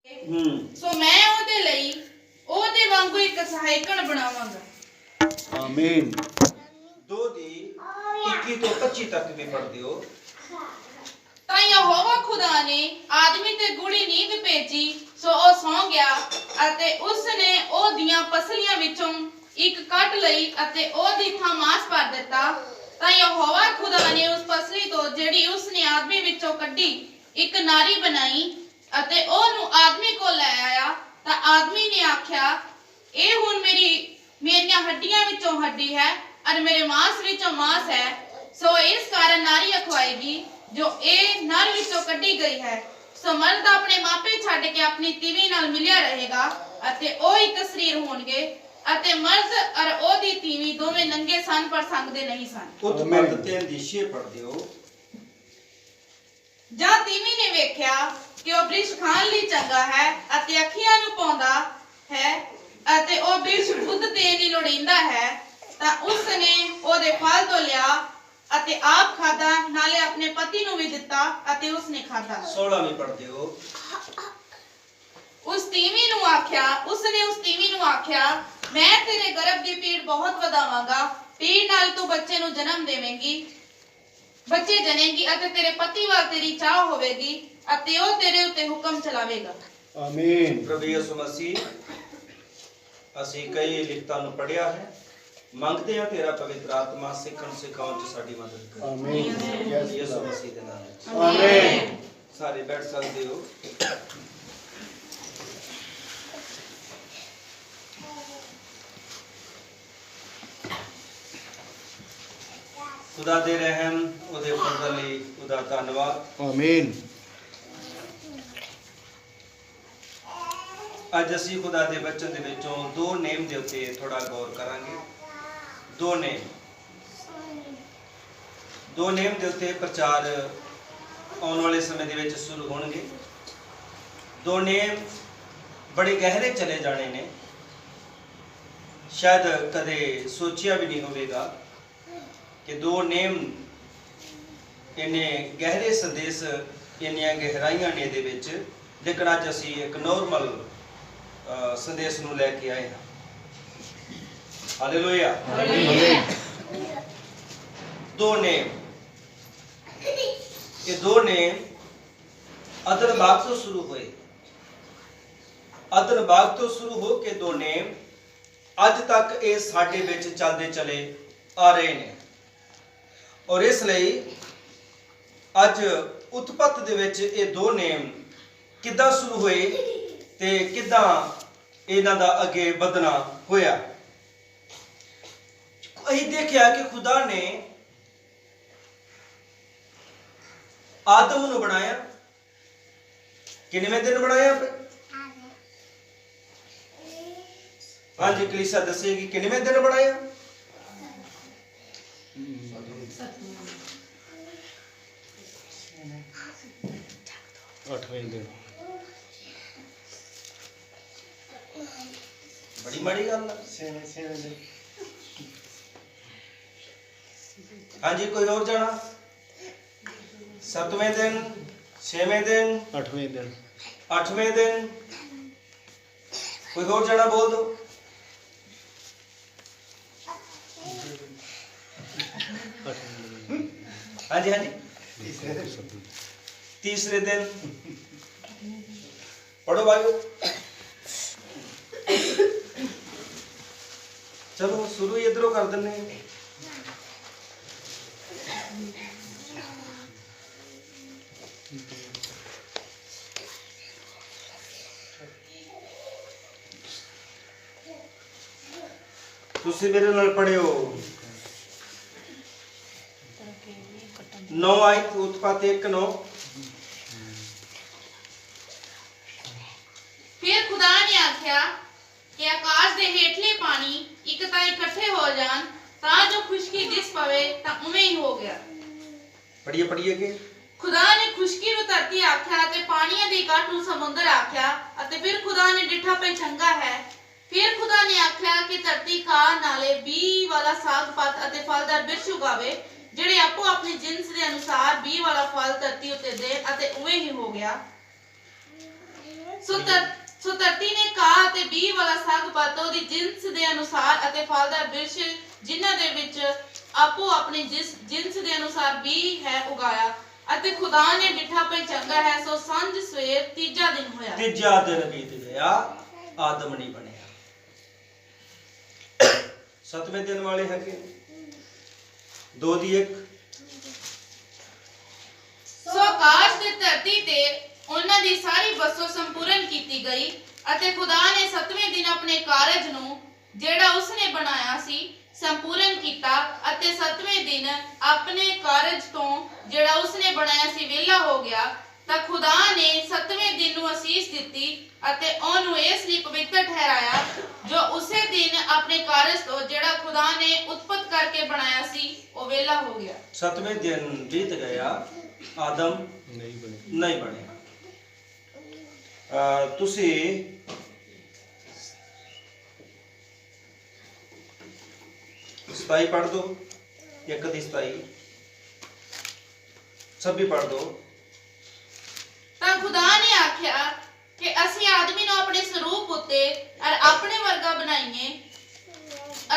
ਸੋ ਮੈਂ ਉਹਦੇ ਲਈ ਉਹਦੇ ਵਾਂਗੂ ਇੱਕ ਸਹਾਇਕਣ ਬਣਾਵਾਂਗਾ। ਆਮੀਨ। 2 ਦੀ 21 ਤੋਂ 25 ਤੱਕ ਵੀ ਪੜ੍ਹਦੇ ਹੋ। ਤਾਂ ਯਹੋਵਾ ਖੁਦਾ ਨੇ ਆਦਮੀ ਤੇ ਗੂੜੀ ਨੀਂਦ ਭੇਜੀ, ਸੋ ਉਹ ਸੌਂ ਗਿਆ ਅਤੇ ਉਸ ਨੇ ਉਹਦੀਆਂ ਪਸਲੀਆਂ ਵਿੱਚੋਂ ਇੱਕ ਕੱਟ ਲਈ ਅਤੇ ਉਹਦੀ ਥਾਂ ਮਾਸ ਭਰ ਦਿੱਤਾ। ਤਾਂ ਯਹੋਵਾ ਖੁਦਾ ਨੇ ਉਸ ਪਸਲੀ ਤੋਂ ਜਿਹੜੀ ਉਸ ਨੇ ਆਦਮੀ ਵਿੱਚੋਂ ਕੱਢੀ ਇੱਕ ਨਾਰੀ ਬਣਾਈ ਅਤੇ ਉਹਨੂੰ ਆਦਮੀ ਕੋਲ ਲੈ ਆਇਆ। ਤਾਂ ਆਦਮੀ ਨੇ ਆਖਿਆ, ਇਹ ਹੁਣ ਮੇਰੀਆਂ ਹੱਡੀਆਂ ਵਿੱਚੋਂ ਹੱਡੀ ਹੈ ਅਤੇ ਮੇਰੇ ਮਾਸ ਵਿੱਚੋਂ ਮਾਸ ਹੈ। ਸੋ ਇਸ ਕਾਰਨ ਨਾਰੀ ਅਖਵਾਏਗੀ ਜੋ ਇਹ ਨਰ ਵਿੱਚੋਂ ਕੱਢੀ ਗਈ ਹੈ। ਸੋ ਮਰਦ ਆਪਣੇ ਮਾਪੇ ਛੱਡ ਕੇ ਆਪਣੀ ਤੀਵੀ ਨਾਲ ਮਿਲਿਆ ਰਹੇਗਾ ਅਤੇ ਉਹ ਇੱਕ ਸਰੀਰ ਹੋਣਗੇ। ਅਤੇ ਮਰਦ ਔਰ ਉਹਦੀ ਤੀਵੀ ਦੋਵੇਂ ਨੰਗੇ ਸਨ ਪਰ ਸੰਗਦੇ ਨਹੀਂ ਸਨ। ਉਤਪਤ 3 ਦੀ 6 ਪੜ੍ਹਦੇ ਹੋ। ਜਦ ਤੀਵੀ ਨੇ ਵੇਖਿਆ ਕਿ ਉਹ ਬ੍ਰਿਸ਼ ਖਾਣ ਲਈ ਚੰਗਾ ਹੈ ਅਤੇ ਅੱਖੀਆਂ ਨੂੰ ਪਾਉਂਦਾ ਹੈ ਅਤੇ ਉਹ ਬ੍ਰਿਸ਼ ਬੁੱਧ ਦੇਣ ਲਈ ਲੋੜੀਂਦਾ ਹੈ, ਤਾਂ ਉਸ ਨੇ ਉਹਦੇ ਫਲ ਤੋਂ ਲਿਆ ਅਤੇ ਆਪ ਖਾਧਾ, ਨਾਲੇ ਆਪਣੇ ਪਤੀ ਨੂੰ ਵੀ ਦਿੱਤਾ ਅਤੇ ਉਸ ਨੇ ਖਾਧਾ। 16 ਵੀ ਪੜ੍ਹਦੇ ਹੋ। ਉਸ ਤੀਵੀ ਨੂੰ ਆਖਿਆ, ਮੈਂ ਤੇਰੇ ਗਰਭ ਦੀ ਪੀੜ ਬਹੁਤ ਵਧਾਵਾਂਗਾ, ਪੀੜ ਨਾਲ ਤੂੰ ਬੱਚੇ ਨੂੰ ਜਨਮ ਦੇਵੇਂਗੀ, ਬੱਚੇ ਜਨੇਗੀ ਅਤੇ ਤੇਰੇ ਪਤੀ ਵੱਲ ਤੇਰੀ ਚਾਹ ਹੋਵੇਗੀ ਅਤੇ ਉਹ ਤੇਰੇ ਉੱਤੇ ਹੁਕਮ ਚਲਾਵੇਗਾ। ਆਮੀਨ। ਪ੍ਰਭੂ ਯਿਸੂ ਮਸੀਹ, ਅਸੀਂ ਕਈ ਲਿਖਤਾਂ ਨੂੰ ਪੜ੍ਹਿਆ ਹੈ, ਮੰਗਦੇ ਹਾਂ ਤੇਰਾ ਪਵਿੱਤਰ ਆਤਮਾ ਸਿੱਖਣ ਸਿਖਾਉਣ ਚ ਸਾਡੀ ਮਦਦ ਕਰੇ। ਆਮੀਨ। ਯਿਸੂ ਮਸੀਹ ਦੇ ਨਾਮ ਵਿੱਚ ਆਮੀਨ। ਸਾਰੇ ਬੈਠ ਸਕਦੇ ਹੋ। ਖੁਦਾ ਦੇ ਰਹਿਮ, ਉਹਦੇ ਫਜ਼ਲ ਲਈ ਉਹਦਾ ਧੰਨਵਾਦ। ਆਮੀਨ। ਅੱਜ ਅਸੀਂ ਖੁਦਾ ਦੇ ਬਚਨ ਦੇ ਵਿੱਚੋਂ 2 ਨੇਮ ਦੇ ਉੱਤੇ ਥੋੜਾ ਗੌਰ ਕਰਾਂਗੇ। 2 ਨੇਮ ਦੇ ਉੱਤੇ ਪ੍ਰਚਾਰ ਆਉਣ ਵਾਲੇ ਸਮੇਂ ਦੇ ਵਿੱਚ ਸ਼ੁਰੂ ਹੋਣਗੇ। 2 ਨੇਮ ਬੜੇ ਗਹਿਰੇ ਚਲੇ ਜਾਣੇ ਨੇ, ਸ਼ਾਇਦ ਕਦੇ ਸੋਚਿਆ ਵੀ ਨਹੀਂ ਹੋਵੇਗਾ ਕਿ 2 ਨੇਮ ਇੰਨੇ ਗਹਿਰੇ ਸੰਦੇਸ਼, ਇੰਨੀਆਂ ਗਹਿਰਾਈਆਂ ਨੇ ਇਹਦੇ ਵਿੱਚ। ਲੇਕਿਨ ਅੱਜ ਅਸੀਂ ਇੱਕ ਨੋਰਮਲ ਸੰਦੇਸ਼ ਨੂੰ ਲੈ ਕੇ ਆਏ ਹਾਂ। ਹਾਲੇਲੂਇਆ। 2 ਨੇਮ, ਇਹ 2 ਨੇਮ ਅਦਨ ਬਾਗ ਤੋਂ ਸ਼ੁਰੂ ਹੋਏ। ਅਦਨ ਬਾਗ ਤੋਂ ਸ਼ੁਰੂ ਹੋ ਕੇ 2 ਨੇਮ ਅੱਜ ਤੱਕ ਇਹ ਸਾਡੇ ਵਿੱਚ ਚੱਲਦੇ ਚਲੇ ਆ ਰਹੇ ਨੇ। ਔਰ ਇਸ ਲਈ ਅੱਜ ਉਤਪਤ ਦੇ ਵਿੱਚ ਇਹ 2 ਨੇਮ ਕਿੱਦਾਂ ਸ਼ੁਰੂ ਹੋਏ ਤੇ ਕਿੱਦਾਂ ਇਹਨਾਂ ਦਾ ਅੱਗੇ ਵਧਣਾ ਹੋਇਆ। ਅਸੀਂ ਦੇਖਿਆ ਕਿ ਖੁਦਾ ਨੇ ਆਦਮ ਨੂੰ ਬਣਾਇਆ, ਕਿੰਨਵੇਂ ਦਿਨ ਬਣਾਇਆ? ਹਾਂਜੀ, ਕਲੀਸਿਆ ਦੱਸੇਗੀ ਕਿੰਨਵੇਂ ਦਿਨ ਬਣਾਇਆ? 8ਵੇਂ ਦਿਨ। ਬੜੀ ਮਾੜੀ ਗੱਲ ਹੈ। ਹਾਂਜੀ, ਕੋਈ ਹੋਰ ਜਾਣਾ? 7ਵੇਂ ਦਿਨ, 6ਵੇਂ ਦਿਨ, 8ਵੇਂ ਦਿਨ। 8ਵੇਂ ਦਿਨ। ਕੋਈ ਹੋਰ ਜਾਣਾ? ਬੋਲ ਦੋ। ਹਾਂਜੀ ਹਾਂਜੀ, ਤੀसरे दिन। पढ़ो भाइयों, चलो शुरू इधरों कर देने। तुसी मेरे नाल पढ़ियो 9 आयत उत्पत्ति 1:9। ਫਿਰ ਖੁਦਾ ਨੇ ਆਖਿਆ ਕਿ ਆਕਾਸ਼ ਦੇ ਹੇਠਲੇ ਪਾਣੀ ਇੱਕ ਤਾਂ ਇਕੱਠੇ ਹੋ ਜਾਣ ਤਾਂ ਜੋ ਖੁਸ਼ਕੀ ਦਿਸ ਪਵੇ, ਤਾਂ ਉਵੇਂ ਹੀ ਹੋ ਗਿਆ। ਪੜੀਏ ਕੇ ਖੁਦਾ ਨੇ ਖੁਸ਼ਕੀ ਨੂੰ ਧਰਤੀ ਆਖਿਆ ਤੇ ਪਾਣੀਆਂ ਦੀ ਘਾਟ ਨੂੰ ਸਮੁੰਦਰ ਆਖਿਆ। ਅਤੇ ਫਿਰ ਖੁਦਾ ਨੇ ਡਿਠਾ ਪਈ ਚੰਗਾ ਹੈ। ਫਿਰ ਖੁਦਾ ਨੇ ਆਖਿਆ ਕਿ ਧਰਤੀ ਖਾਣ ਨਾਲੇ ਬੀ ਵਾਲਾ ਸਾਗ ਪਤ ਅਤੇ ਫਲਦਾਰ ਬਿਰਛ ਉਗਾਵੇ, ਜਿਹੜੇ ਆਪੋ ਆਪਣੀ ਜਿਨਸ ਦੇ ਅਨੁਸਾਰ ਬੀ ਵਾਲਾ ਫਲ ਧਰਤੀ ਉੱਤੇ ਦੇ, ਅਤੇ ਉਵੇਂ ਹੀ ਹੋ ਗਿਆ। ਸੋ ਧਰਤੀ ਨੇ ਘਾਹ ਅਤੇ ਬੀਜ ਵਾਲਾ ਸਾਗ ਪਾਤ ਉਹਦੀ ਜਿਨਸ ਦੇ ਅਨੁਸਾਰ ਅਤੇ ਫਲਦਾਰ ਬਿਰਛ ਜਿਨ੍ਹਾਂ ਦੇ ਵਿੱਚ ਆਪੋ ਆਪਣੀ ਜਿਨਸ ਦੇ ਅਨੁਸਾਰ ਬੀਜ ਹੈ ਉਗਾਇਆ ਅਤੇ ਖੁਦਾ ਨੇ ਡਿਠਾ ਪਈ ਚੰਗਾ ਹੈ। ਸੋ ਸੰਜ ਸਵੇਰ ਤੀਜਾ ਦਿਨ ਹੋਇਆ। ਤੀਜਾ ਦਿਨ ਬੀਤ ਗਿਆ, ਆਦਮ ਨਹੀਂ ਬਣਿਆ। ਸਤਵੇਂ ਦਿਨ ਵਾਲੇ ਹੈਗੇ 2 ਦੀ 1। ਸੋ ਆਕਾਸ਼ ਤੇ ਧਰਤੀ ਤੇ ਉਹਨਾਂ ਦੀ ਸਾਰੀ ਵਸਤੂ ਸੰਪੂਰਨ ਕੀਤੀ ਗਈ ਅਤੇ ਖੁਦਾ ਨੇ 7ਵੇਂ ਦਿਨ ਆਪਣੇ ਕਾਰਜ ਨੂੰ ਜਿਹੜਾ ਉਸਨੇ ਬਣਾਇਆ ਸੀ ਸੰਪੂਰਨ ਕੀਤਾ ਅਤੇ 7ਵੇਂ ਦਿਨ ਆਪਣੇ ਕਾਰਜ ਤੋਂ ਜਿਹੜਾ ਉਸਨੇ ਬਣਾਇਆ ਸੀ ਵਿਹਲਾ ਹੋ ਗਿਆ। ਤਾਂ ਖੁਦਾ ਨੇ 7ਵੇਂ ਦਿਨ ਨੂੰ ਅਸੀਸ ਦਿੱਤੀ ਅਤੇ ਉਹਨੂੰ ਇਸ ਲਈ ਪਵਿੱਤਰ ਠਹਿਰਾਇਆ ਜੋ ਉਸੇ ਦਿਨ ਆਪਣੇ ਕਾਰਜ ਤੋਂ ਜਿਹੜਾ ਖੁਦਾ ਨੇ ਉਤਪਤ ਕਰਕੇ ਬਣਾਇਆ ਸੀ ਉਹ ਵਿਹਲਾ ਹੋ ਗਿਆ। 7ਵੇਂ ਦਿਨ ਬੀਤ ਗਿਆ, ਆਦਮ ਨਹੀਂ ਬਣਿਆ। ਤੁਸੀਂ ਸਤਾਈ ਪੜ੍ਹ ਦੋ, 1 ਦੀ 27 26 ਪੜ੍ਹ ਦੋ। ਤਾਂ ਖੁਦਾ ਨੇ ਆਖਿਆ ਕਿ ਅਸੀਂ ਆਦਮੀ ਨੂੰ ਆਪਣੇ ਸਰੂਪ ਉੱਤੇ ਔਰ ਆਪਣੇ ਵਰਗਾ ਬਣਾਈਏ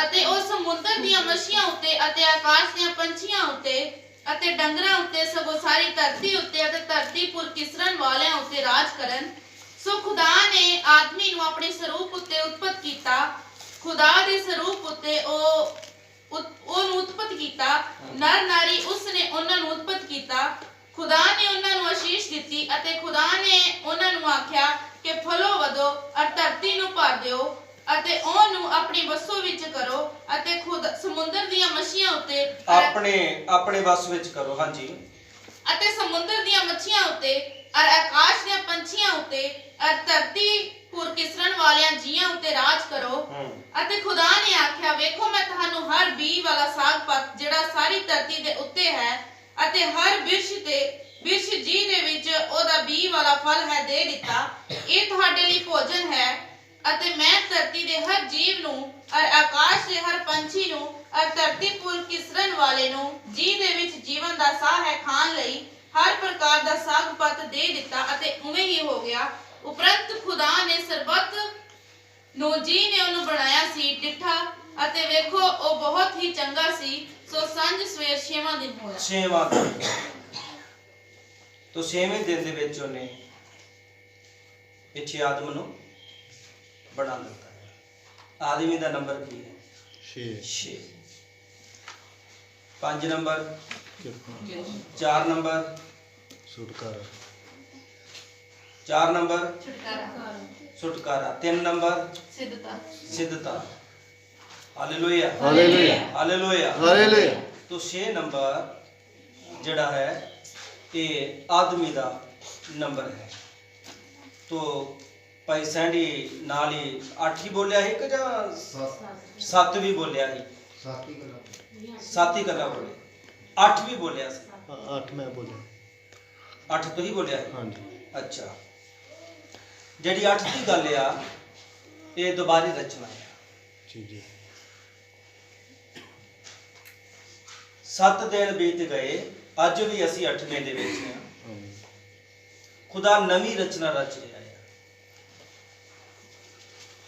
ਅਤੇ ਉਹ ਸਮੁੰਦਰ ਦੀਆਂ ਮੱਛੀਆਂ ਉੱਤੇ ਅਤੇ ਆਕਾਸ਼ ਦੀਆਂ ਪੰਛੀਆਂ ਉੱਤੇ ਅਤੇ ਡੰਗਰਾਂ ਉੱਤੇ ਸਗੋਂ ਸਾਰੀ ਧਰਤੀ ਉੱਤੇ ਅਤੇ ਧਰਤੀ ਪੁਰ ਕਿਸਰਨ ਵਾਲਿਆਂ ਉੱਤੇ ਰਾਜ ਕਰਨ। ਸੋ ਖੁਦਾ ਨੇ ਆਦਮੀ ਨੂੰ ਆਪਣੇ ਸਰੂਪ ਉੱਤੇ ਉਤਪਤ ਕੀਤਾ, ਖੁਦਾ ਦੇ ਸਰੂਪ ਉੱਤੇ ਉਹਨੂੰ ਉਤਪਤ ਕੀਤਾ, ਨਰ ਨਾਰੀ ਉਸਨੇ ਉਹਨਾਂ ਨੂੰ ਉਤਪਤ ਕੀਤਾ। ਖੁਦਾ ਨੇ ਉਹਨਾਂ ਨੂੰ ਆਸ਼ੀਸ਼ ਦਿੱਤੀ ਅਤੇ ਖੁਦਾ ਨੇ ਉਹਨਾਂ ਨੂੰ ਆਖਿਆ ਕਿ ਫਲੋ ਵਧੋ ਔਰ ਧਰਤੀ ਨੂੰ ਭਰ ਦਿਓ ਅਤੇ ਉਹਨੂੰ ਆਪਣੀ ਵਸੋਂ ਵਿੱਚ ਕਰੋ ਅਤੇ ਖੁਦ ਸਮੁੰਦਰ ਦੀਆਂ ਮੱਛੀਆਂ ਉੱਤੇ ਆਪਣੇ ਵਸ ਵਿੱਚ ਕਰੋ। ਹਾਂਜੀ। ਅਤੇ ਸਮੁੰਦਰ ਦੀਆਂ ਮੱਛੀਆਂ ਉੱਤੇ ਔਰ ਆਕਾਸ਼ ਦੀਆਂ ਪੰਛੀਆਂ ਉੱਤੇ ਔਰ ਧਰਤੀ ਪੁਰ ਕਿਸਰਨ ਵਾਲਿਆਂ ਜੀਆਂ ਉੱਤੇ ਰਾਜ ਕਰੋ। ਅਤੇ ਖੁਦਾ ਨੇ ਆਖਿਆ ਵੇਖੋ ਮੈਂ ਤੁਹਾਨੂੰ ਹਰ ਬੀਜ ਵਾਲਾ ਸਾਗ ਪਤ ਜਿਹੜਾ ਸਾਰੀ ਧਰਤੀ ਦੇ ਉੱਤੇ ਹੈ ਅਤੇ ਹਰ ਬਿਰਛ ਜੀ ਦੇ ਵਿੱਚ ਉਹਦਾ ਬੀਜ ਵਾਲਾ ਫਲ ਹੈ ਦੇ ਦਿੱਤਾ। ਇਹ ਤੁਹਾਡੇ ਲਈ ਭੋਜਨ ਹੈ ਅਤੇ ਮੈਂ ਧਰਤੀ ਦੇ ਹਰ ਜੀਵ ਨੂੰ ਔਰ ਆਕਾਸ਼ ਦੇ ਹਰ ਪੰਛੀ ਨੂੰ ਔਰ ਧਰਤੀ ਪੁਰ ਕਿਸਰਨ ਵਾਲੇ ਨੂੰ ਜੀ ਦੇ ਵਿੱਚ ਜੀਵਨ ਦਾ ਸਾਹ ਹੈ ਖਾਣ ਲਈ ਹਰ ਪ੍ਰਕਾਰ ਦਾ ਸਾਗ ਪਤ ਦੇ ਦਿੱਤਾ ਅਤੇ ਉਵੇਂ ਹੀ ਹੋ ਗਿਆ। ਉਪਰੰਤ ਖੁਦਾ ਨੇ ਸਰਬੱਤ ਨੂੰ ਜੀ ਨੇ ਉਹਨੂੰ ਬਣਾਇਆ ਸੀ ਡਿਠਾ ਅਤੇ ਵੇਖੋ ਉਹ ਬਹੁਤ ਹੀ ਚੰਗਾ ਸੀ। ਸੋ ਸੰਜ ਸਵੇਰ 6ਵਾਂ ਦਿਨ ਹੋਇਆ। 6ਵਾਂ ਦਿਨ ਤੋਂ 6ਵੇਂ ਦਿਨ ਦੇ ਵਿੱਚ ਉਹਨੇ ਪਿੱਛੇ ਆਦਮ ਨੂੰ ਬਣਾ ਦਿੱਤਾ ਹੈ। ਆਦਮੀ ਦਾ ਨੰਬਰ ਕੀ ਹੈ? 6। 5 ਨੰਬਰ, 4 ਨੰਬਰ ਛੁਟਕਾਰਾ, 4 ਨੰਬਰ ਛੁਟਕਾਰਾ, 3 ਨੰਬਰ ਸਿੱਧਤਾ। Hallelujah, hallelujah, hallelujah, hallelujah. ਤੋਂ 6 ਨੰਬਰ ਜਿਹੜਾ ਹੈ ਇਹ ਆਦਮੀ ਦਾ ਨੰਬਰ ਹੈ। ਤੋਂ ਭਾਈ ਸੈਂਡੀ ਨਾਲ ਹੀ 8 ਹੀ ਬੋਲਿਆ ਹੈ ਕਿ ਜਾਂ 7 ਵੀ ਬੋਲਿਆ ਹੈ? 7 ਹੀ ਗੱਲਾਂ ਬੋਲੇ, 8 ਵੀ ਬੋਲਿਆ ਸੀ। 8 ਮੈਂ ਬੋਲਿਆ। 8 ਤੁਸੀਂ ਬੋਲਿਆ ਹੈ? ਹਾਂਜੀ। ਅੱਛਾ, ਜਿਹੜੀ 8 ਦੀ ਗੱਲ ਆ ਇਹ ਦੁਬਾਰੀ ਰਚਨਾ ਹੈ। ਜੀ। 7 ਦਿਨ ਬੀਤ ਗਏ, ਅੱਜ ਵੀ ਅਸੀਂ 8ਵੇਂ ਦੇ ਵਿੱਚ ਹਾਂ। ਖੁਦਾ ਨਵੀਂ ਰਚਨਾ ਰਚ ਰਿਹਾ ਹੈ।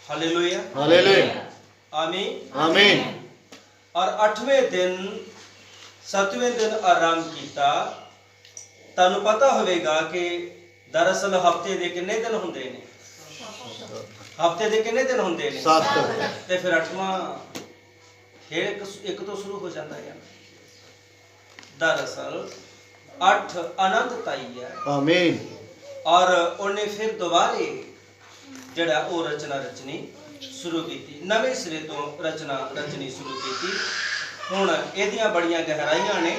ਹਾਲੇਲੂਇਆ, ਹਾਲੇਲੂਇਆ, ਆਮੀਨ, ਆਮੀਨ। ਔਰ 8ਵੇਂ ਦਿਨ 7ਵੇਂ ਦਿਨ ਆਰਾਮ ਕੀਤਾ। ਤੁਹਾਨੂੰ ਪਤਾ ਹੋਵੇਗਾ ਕਿ ਦਰਅਸਲ ਹਫਤੇ ਦੇ ਕਿੰਨੇ ਦਿਨ ਹੁੰਦੇ ਨੇ? ਹਫਤੇ ਦੇ ਕਿੰਨੇ ਦਿਨ ਹੁੰਦੇ ਨੇ? 7। ਤੇ ਫਿਰ 8ਵਾਂ ਫਿਰ ਇੱਕ ਤੋਂ ਸ਼ੁਰੂ ਹੋ ਜਾਂਦਾ ਹੈ। ਦਰਅਸਲ 8 ਅਨੰਤਤਾਈ ਹੈ। ਆਮੀਨ। ਔਰ ਉਹਨੇ ਫਿਰ ਦੁਬਾਰੇ ਜਿਹੜਾ ਉਹ ਰਚਨਾ ਰਚਨੀ ਸ਼ੁਰੂ ਕੀਤੀ, ਨਵੇਂ ਸਿਰੇ ਤੋਂ ਰਚਨਾ ਰਚਨੀ ਸ਼ੁਰੂ ਕੀਤੀ। ਹੁਣ ਇਹਦੀਆਂ ਬੜੀਆਂ ਗਹਿਰਾਈਆਂ ਨੇ।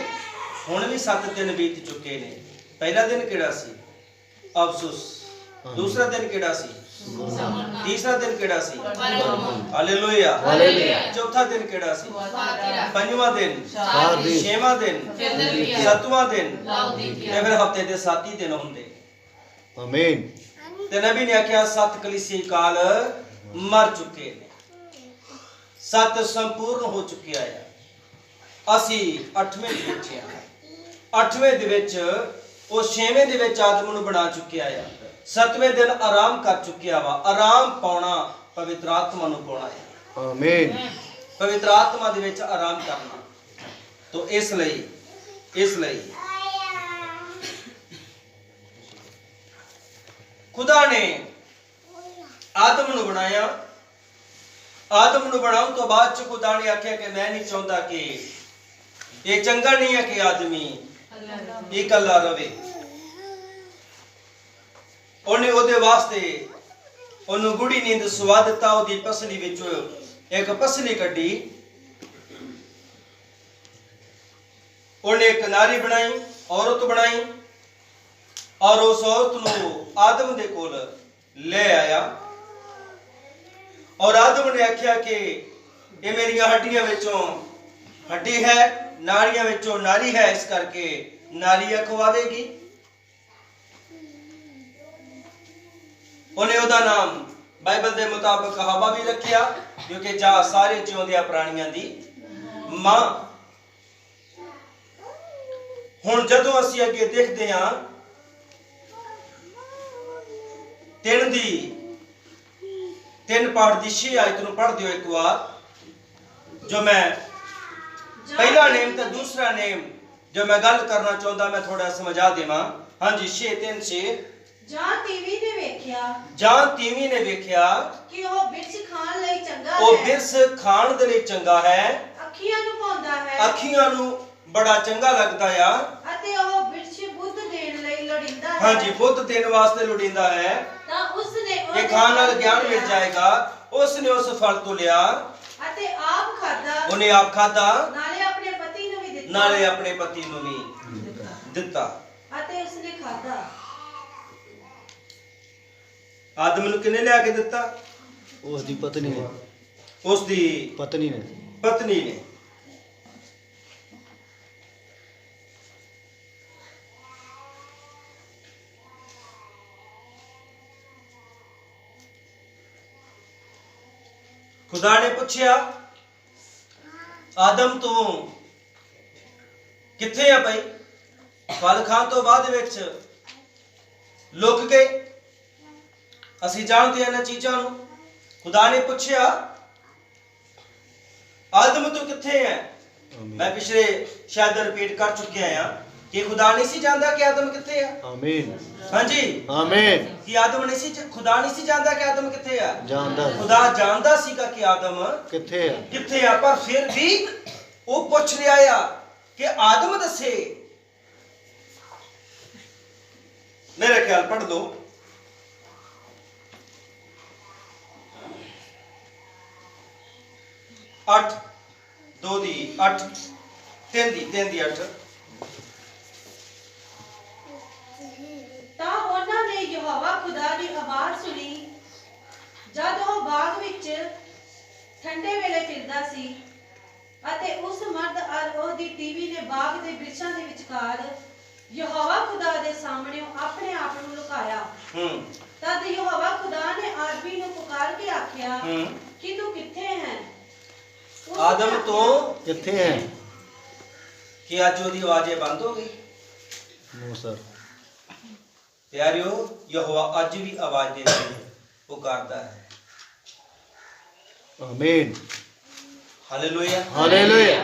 ਹੁਣ ਵੀ 7 ਦਿਨ ਬੀਤ ਚੁੱਕੇ ਨੇ। ਪਹਿਲਾ ਦਿਨ ਕਿਹੜਾ ਸੀ? ਅਫਸੋਸ। ਦੂਸਰਾ ਦਿਨ ਕਿਹੜਾ ਸੀ? ਤੀਸਰਾ ਦਿਨ ਕਿਹੜਾ ਸੀ? Hallelujah, hallelujah. ਚੌਥਾ ਦਿਨ ਕਿਹੜਾ ਸੀ? ਪੰਜਵਾਂ ਦਿਨ, ਸਾਰਦੀ। 6ਵਾਂ ਦਿਨ, 7ਵਾਂ ਦਿਨ, ਤੇ ਫਿਰ ਹਫਤੇ ਦੇ 7 ਹੀ ਦਿਨ ਹੁੰਦੇ। ਆਮੀਨ। ਤੇ ਨਬੀ ਨੇ ਆਖਿਆ 7 ਕਲੀਸਿਆ ਕਾਲ ਮਰ ਚੁੱਕੇ ਨੇ, 7 ਸੰਪੂਰਨ ਹੋ ਚੁੱਕਿਆ ਹੈ। ਅਸੀਂ 8ਵੇਂ ਦੇ ਵਿੱਚ ਹਾਂ। 8ਵੇਂ ਦੇ ਵਿੱਚ ਉਹ 6ਵੇਂ ਦੇ ਵਿੱਚ ਆਦਮ ਨੂੰ ਬਣਾ ਚੁੱਕਿਆ ਹੈ। 7ਵੇਂ ਦਿਨ ਆਰਾਮ ਕਰ ਚੁੱਕਿਆ ਵਾ। ਆਰਾਮ ਪਾਉਣਾ ਪਵਿੱਤਰ ਆਤਮਾ ਨੂੰ ਪਾਉਣਾ ਹੈ। आमीन ਪਵਿੱਤਰ ਆਤਮਾ ਦੇ ਵਿੱਚ ਆਰਾਮ ਕਰਨਾ। ਤੋ ਇਸ ਲਈ ਖੁਦਾ ਨੇ ਆਦਮ ਨੂੰ ਬਣਾਇਆ। ਆਦਮ ਨੂੰ ਬਣਾਉਣ ਤੋਂ ਬਾਅਦ ਚ ਖੁਦਾ ਨੇ ਆਖਿਆ ਕਿ ਮੈਂ ਨਹੀਂ ਚਾਹੁੰਦਾ ਕਿ ਇਹ ਚੰਗਾ ਨਹੀਂ ਹੈ ਕਿ ਆਦਮੀ ਇਕੱਲਾ ਰਵੇ। ਉਹਨੇ ਉਹਦੇ ਵਾਸਤੇ ਉਹਨੂੰ ਗੂੜੀ ਨੀਂਦ ਸੁਆ ਦਿੱਤਾ। ਉਹਦੀ ਪਸਲੀ ਵਿੱਚੋਂ ਇੱਕ ਪਸਲੀ ਕੱਢੀ। ਉਹਨੇ ਇੱਕ ਨਾਰੀ ਬਣਾਈ, ਔਰਤ ਬਣਾਈ, ਔਰ ਉਸ ਔਰਤ ਨੂੰ ਆਦਮ ਦੇ ਕੋਲ ਲੈ ਆਇਆ। ਔਰ ਆਦਮ ਨੇ ਆਖਿਆ ਕਿ ਇਹ ਮੇਰੀਆਂ ਹੱਡੀਆਂ ਵਿੱਚੋਂ ਹੱਡੀ ਹੈ, ਨਾੜੀਆਂ ਵਿੱਚੋਂ ਨਾਰੀ ਹੈ, ਇਸ ਕਰਕੇ ਨਾਰੀ ਅਖਵਾਵੇਗੀ। ਉਹਨੇ ਉਹਦਾ ਨਾਮ ਬਾਈਬਲ ਦੇ ਮੁਤਾਬਕ ਹਵਾ ਵੀ ਰੱਖਿਆ, ਕਿਉਂਕਿ ਜਾ ਸਾਰੇ ਜਿਉਂਦਿਆਂ ਪ੍ਰਾਣੀਆਂ ਦੀ ਮਾਂ। ਹੁਣ ਜਦੋਂ ਅਸੀਂ ਅੱਗੇ ਦੇਖਦੇ ਹਾਂ 3 ਪਾਠ ਦੀ 6 ਆਇਤ ਨੂੰ ਪੜ੍ਹ ਦਿਓ ਇੱਕ ਵਾਰ। ਜੋ ਮੈਂ ਪਹਿਲਾ ਨੇਮ ਤੇ ਦੂਸਰਾ ਨੇਮ ਜੋ ਮੈਂ ਗੱਲ ਕਰਨਾ ਚਾਹੁੰਦਾ, ਮੈਂ ਥੋੜਾ ਸਮਝਾ ਦੇਵਾਂ। ਹਾਂਜੀ 6:3 ਜਾਂ ਤੀਵੀਂ ਨੇ ਵੇਖਿਆ ਕਿ ਉਹ ਬਿਰਛ ਖਾਣ ਲਈ ਚੰਗਾ ਹੈ। ਉਹ ਬਿਰਛ ਖਾਣ ਦੇ ਲਈ ਚੰਗਾ ਹੈ, ਅੱਖੀਆਂ ਨੂੰ ਭਾਉਂਦਾ ਹੈ, ਅੱਖੀਆਂ ਨੂੰ ਬੜਾ ਚੰਗਾ ਲੱਗਦਾ ਆ, ਅਤੇ ਉਹ ਬਿਰਛ ਬੁੱਧ ਦੇਣ ਲਈ ਲੋੜੀਂਦਾ ਹੈ। ਹਾਂਜੀ ਬੁੱਧ ਦੇਣ ਵਾਸਤੇ ਲੋੜੀਂਦਾ ਹੈ। ਤਾਂ ਉਸਨੇ ਇਹ ਖਾਣ ਨਾਲ ਗਿਆਨ ਮਿਲ ਜਾਏਗਾ। ਉਸਨੇ ਉਸ ਫਲ ਤੋਂ ਲਿਆ ਅਤੇ ਆਪ ਖਾਦਾ, ਉਹਨੇ ਆਪ ਖਾਦਾ, ਨਾਲੇ ਆਪਣੇ ਪਤੀ ਨੂੰ ਵੀ ਦਿੱਤਾ, ਨਾਲੇ ਆਪਣੇ ਪਤੀ ਨੂੰ ਵੀ ਦਿੱਤਾ। ਅਤੇ ਉਸਨੇ ਖਾਦਾ। ਆਦਮ ਨੂੰ ਕਿਹਨੇ ਲਿਆ ਕੇ ਦਿੱਤਾ? उसकी पत्नी ने ਉਸ ਦੀ पत्नी ने ਪਤਨੀ ਨੇ। ਖੁਦਾ ਨੇ ਪੁੱਛਿਆ ਆਦਮ ਤੂੰ ਕਿੱਥੇ ਆ ਭਾਈ? ਫਲ ਖਾਣ ਤੋਂ ਬਾਅਦ ਵਿੱਚ ਲੁਕ ਗਏ। ਅਸੀਂ ਜਾਣਦੇ ਹਾਂ ਇਹਨਾਂ ਚੀਜ਼ਾਂ ਨੂੰ। ਖੁਦਾ ਨੇ ਪੁੱਛਿਆ ਆਦਮ ਤੂੰ ਕਿੱਥੇ ਹੈ? ਮੈਂ ਪਿਛਲੇ ਸ਼ਾਇਦ ਰਿਪੀਟ ਕਰ ਚੁੱਕਿਆ ਹਾਂ ਕਿ ਖੁਦਾ ਨਹੀਂ ਸੀ ਜਾਣਦਾ ਕਿ ਆਦਮ ਕਿੱਥੇ ਆ। आमीन ਹਾਂਜੀ आमीन ਕਿ ਆਦਮ ਨਹੀਂ ਸੀ, ਖੁਦਾ ਨਹੀਂ ਸੀ ਜਾਣਦਾ ਕਿ ਆਦਮ ਕਿੱਥੇ ਆ। जानदा ਖੁਦਾ ਜਾਣਦਾ ਸੀਗਾ ਕਿ ਆਦਮ किथे है ਕਿੱਥੇ ਆ, ਪਰ ਫਿਰ ਵੀ ਉਹ ਪੁੱਛ ਰਿਹਾ ਆ ਕਿ ਆਦਮ ਦੱਸੇ। ਮੇਰੇ ਖਿਆਲ ਪੜ੍ਹ ਲਓ। ਅੱਠ 2 ਦੀ 8 3 ਦੀ 8। ਤਾਂ ਉਹਨਾਂ ਨੇ ਯਹੋਵਾ ਖੁਦਾ ਦੀ ਆਵਾਜ਼ ਸੁਣੀ ਜਦ ਉਹ ਬਾਗ ਵਿੱਚ ਠੰਡੇ ਵੇਲੇ ਫਿਰਦਾ ਸੀ, ਅਤੇ ਉਸ ਮਰਦ ਅਰ ਉਹਦੀ ਟੀਵੀ ਨੇ ਬਾਗ ਦੇ ਬਿਰਛਾਂ ਦੇ ਵਿਚਕਾਰ ਯਹੋਵਾ ਖੁਦਾ ਦੇ ਸਾਹਮਣੇ ਆਪਣੇ ਆਪ ਨੂੰ ਲੁਕਾਇਆ। ਤਦ ਯਹੋਵਾ ਖੁਦਾ ਨੇ ਆਦਮੀ ਨੂੰ ਪੁਕਾਰ ਕੇ ਆਖਿਆ ਕਿ ਤੂੰ ਕਿੱਥੇ ਹੈ? ਉਸ ਆਦਮ ਨੇ ਤੋਂ किथे है ਕਿ ਅੱਜ ਉਹਦੀ ਆਵਾਜ਼ ਬੰਦ ਹੋ ਗਈ। मूसा ਪਿਆਰਿਓ ਯਹੋਵਾ ਅੱਜ ਵੀ ਆਵਾਜ਼ ਦੇ ਕੇ ਪੁਕਾਰਦਾ ਹੈ। आमीन ਹਾਲੇਲੂਇਆ हालेलुया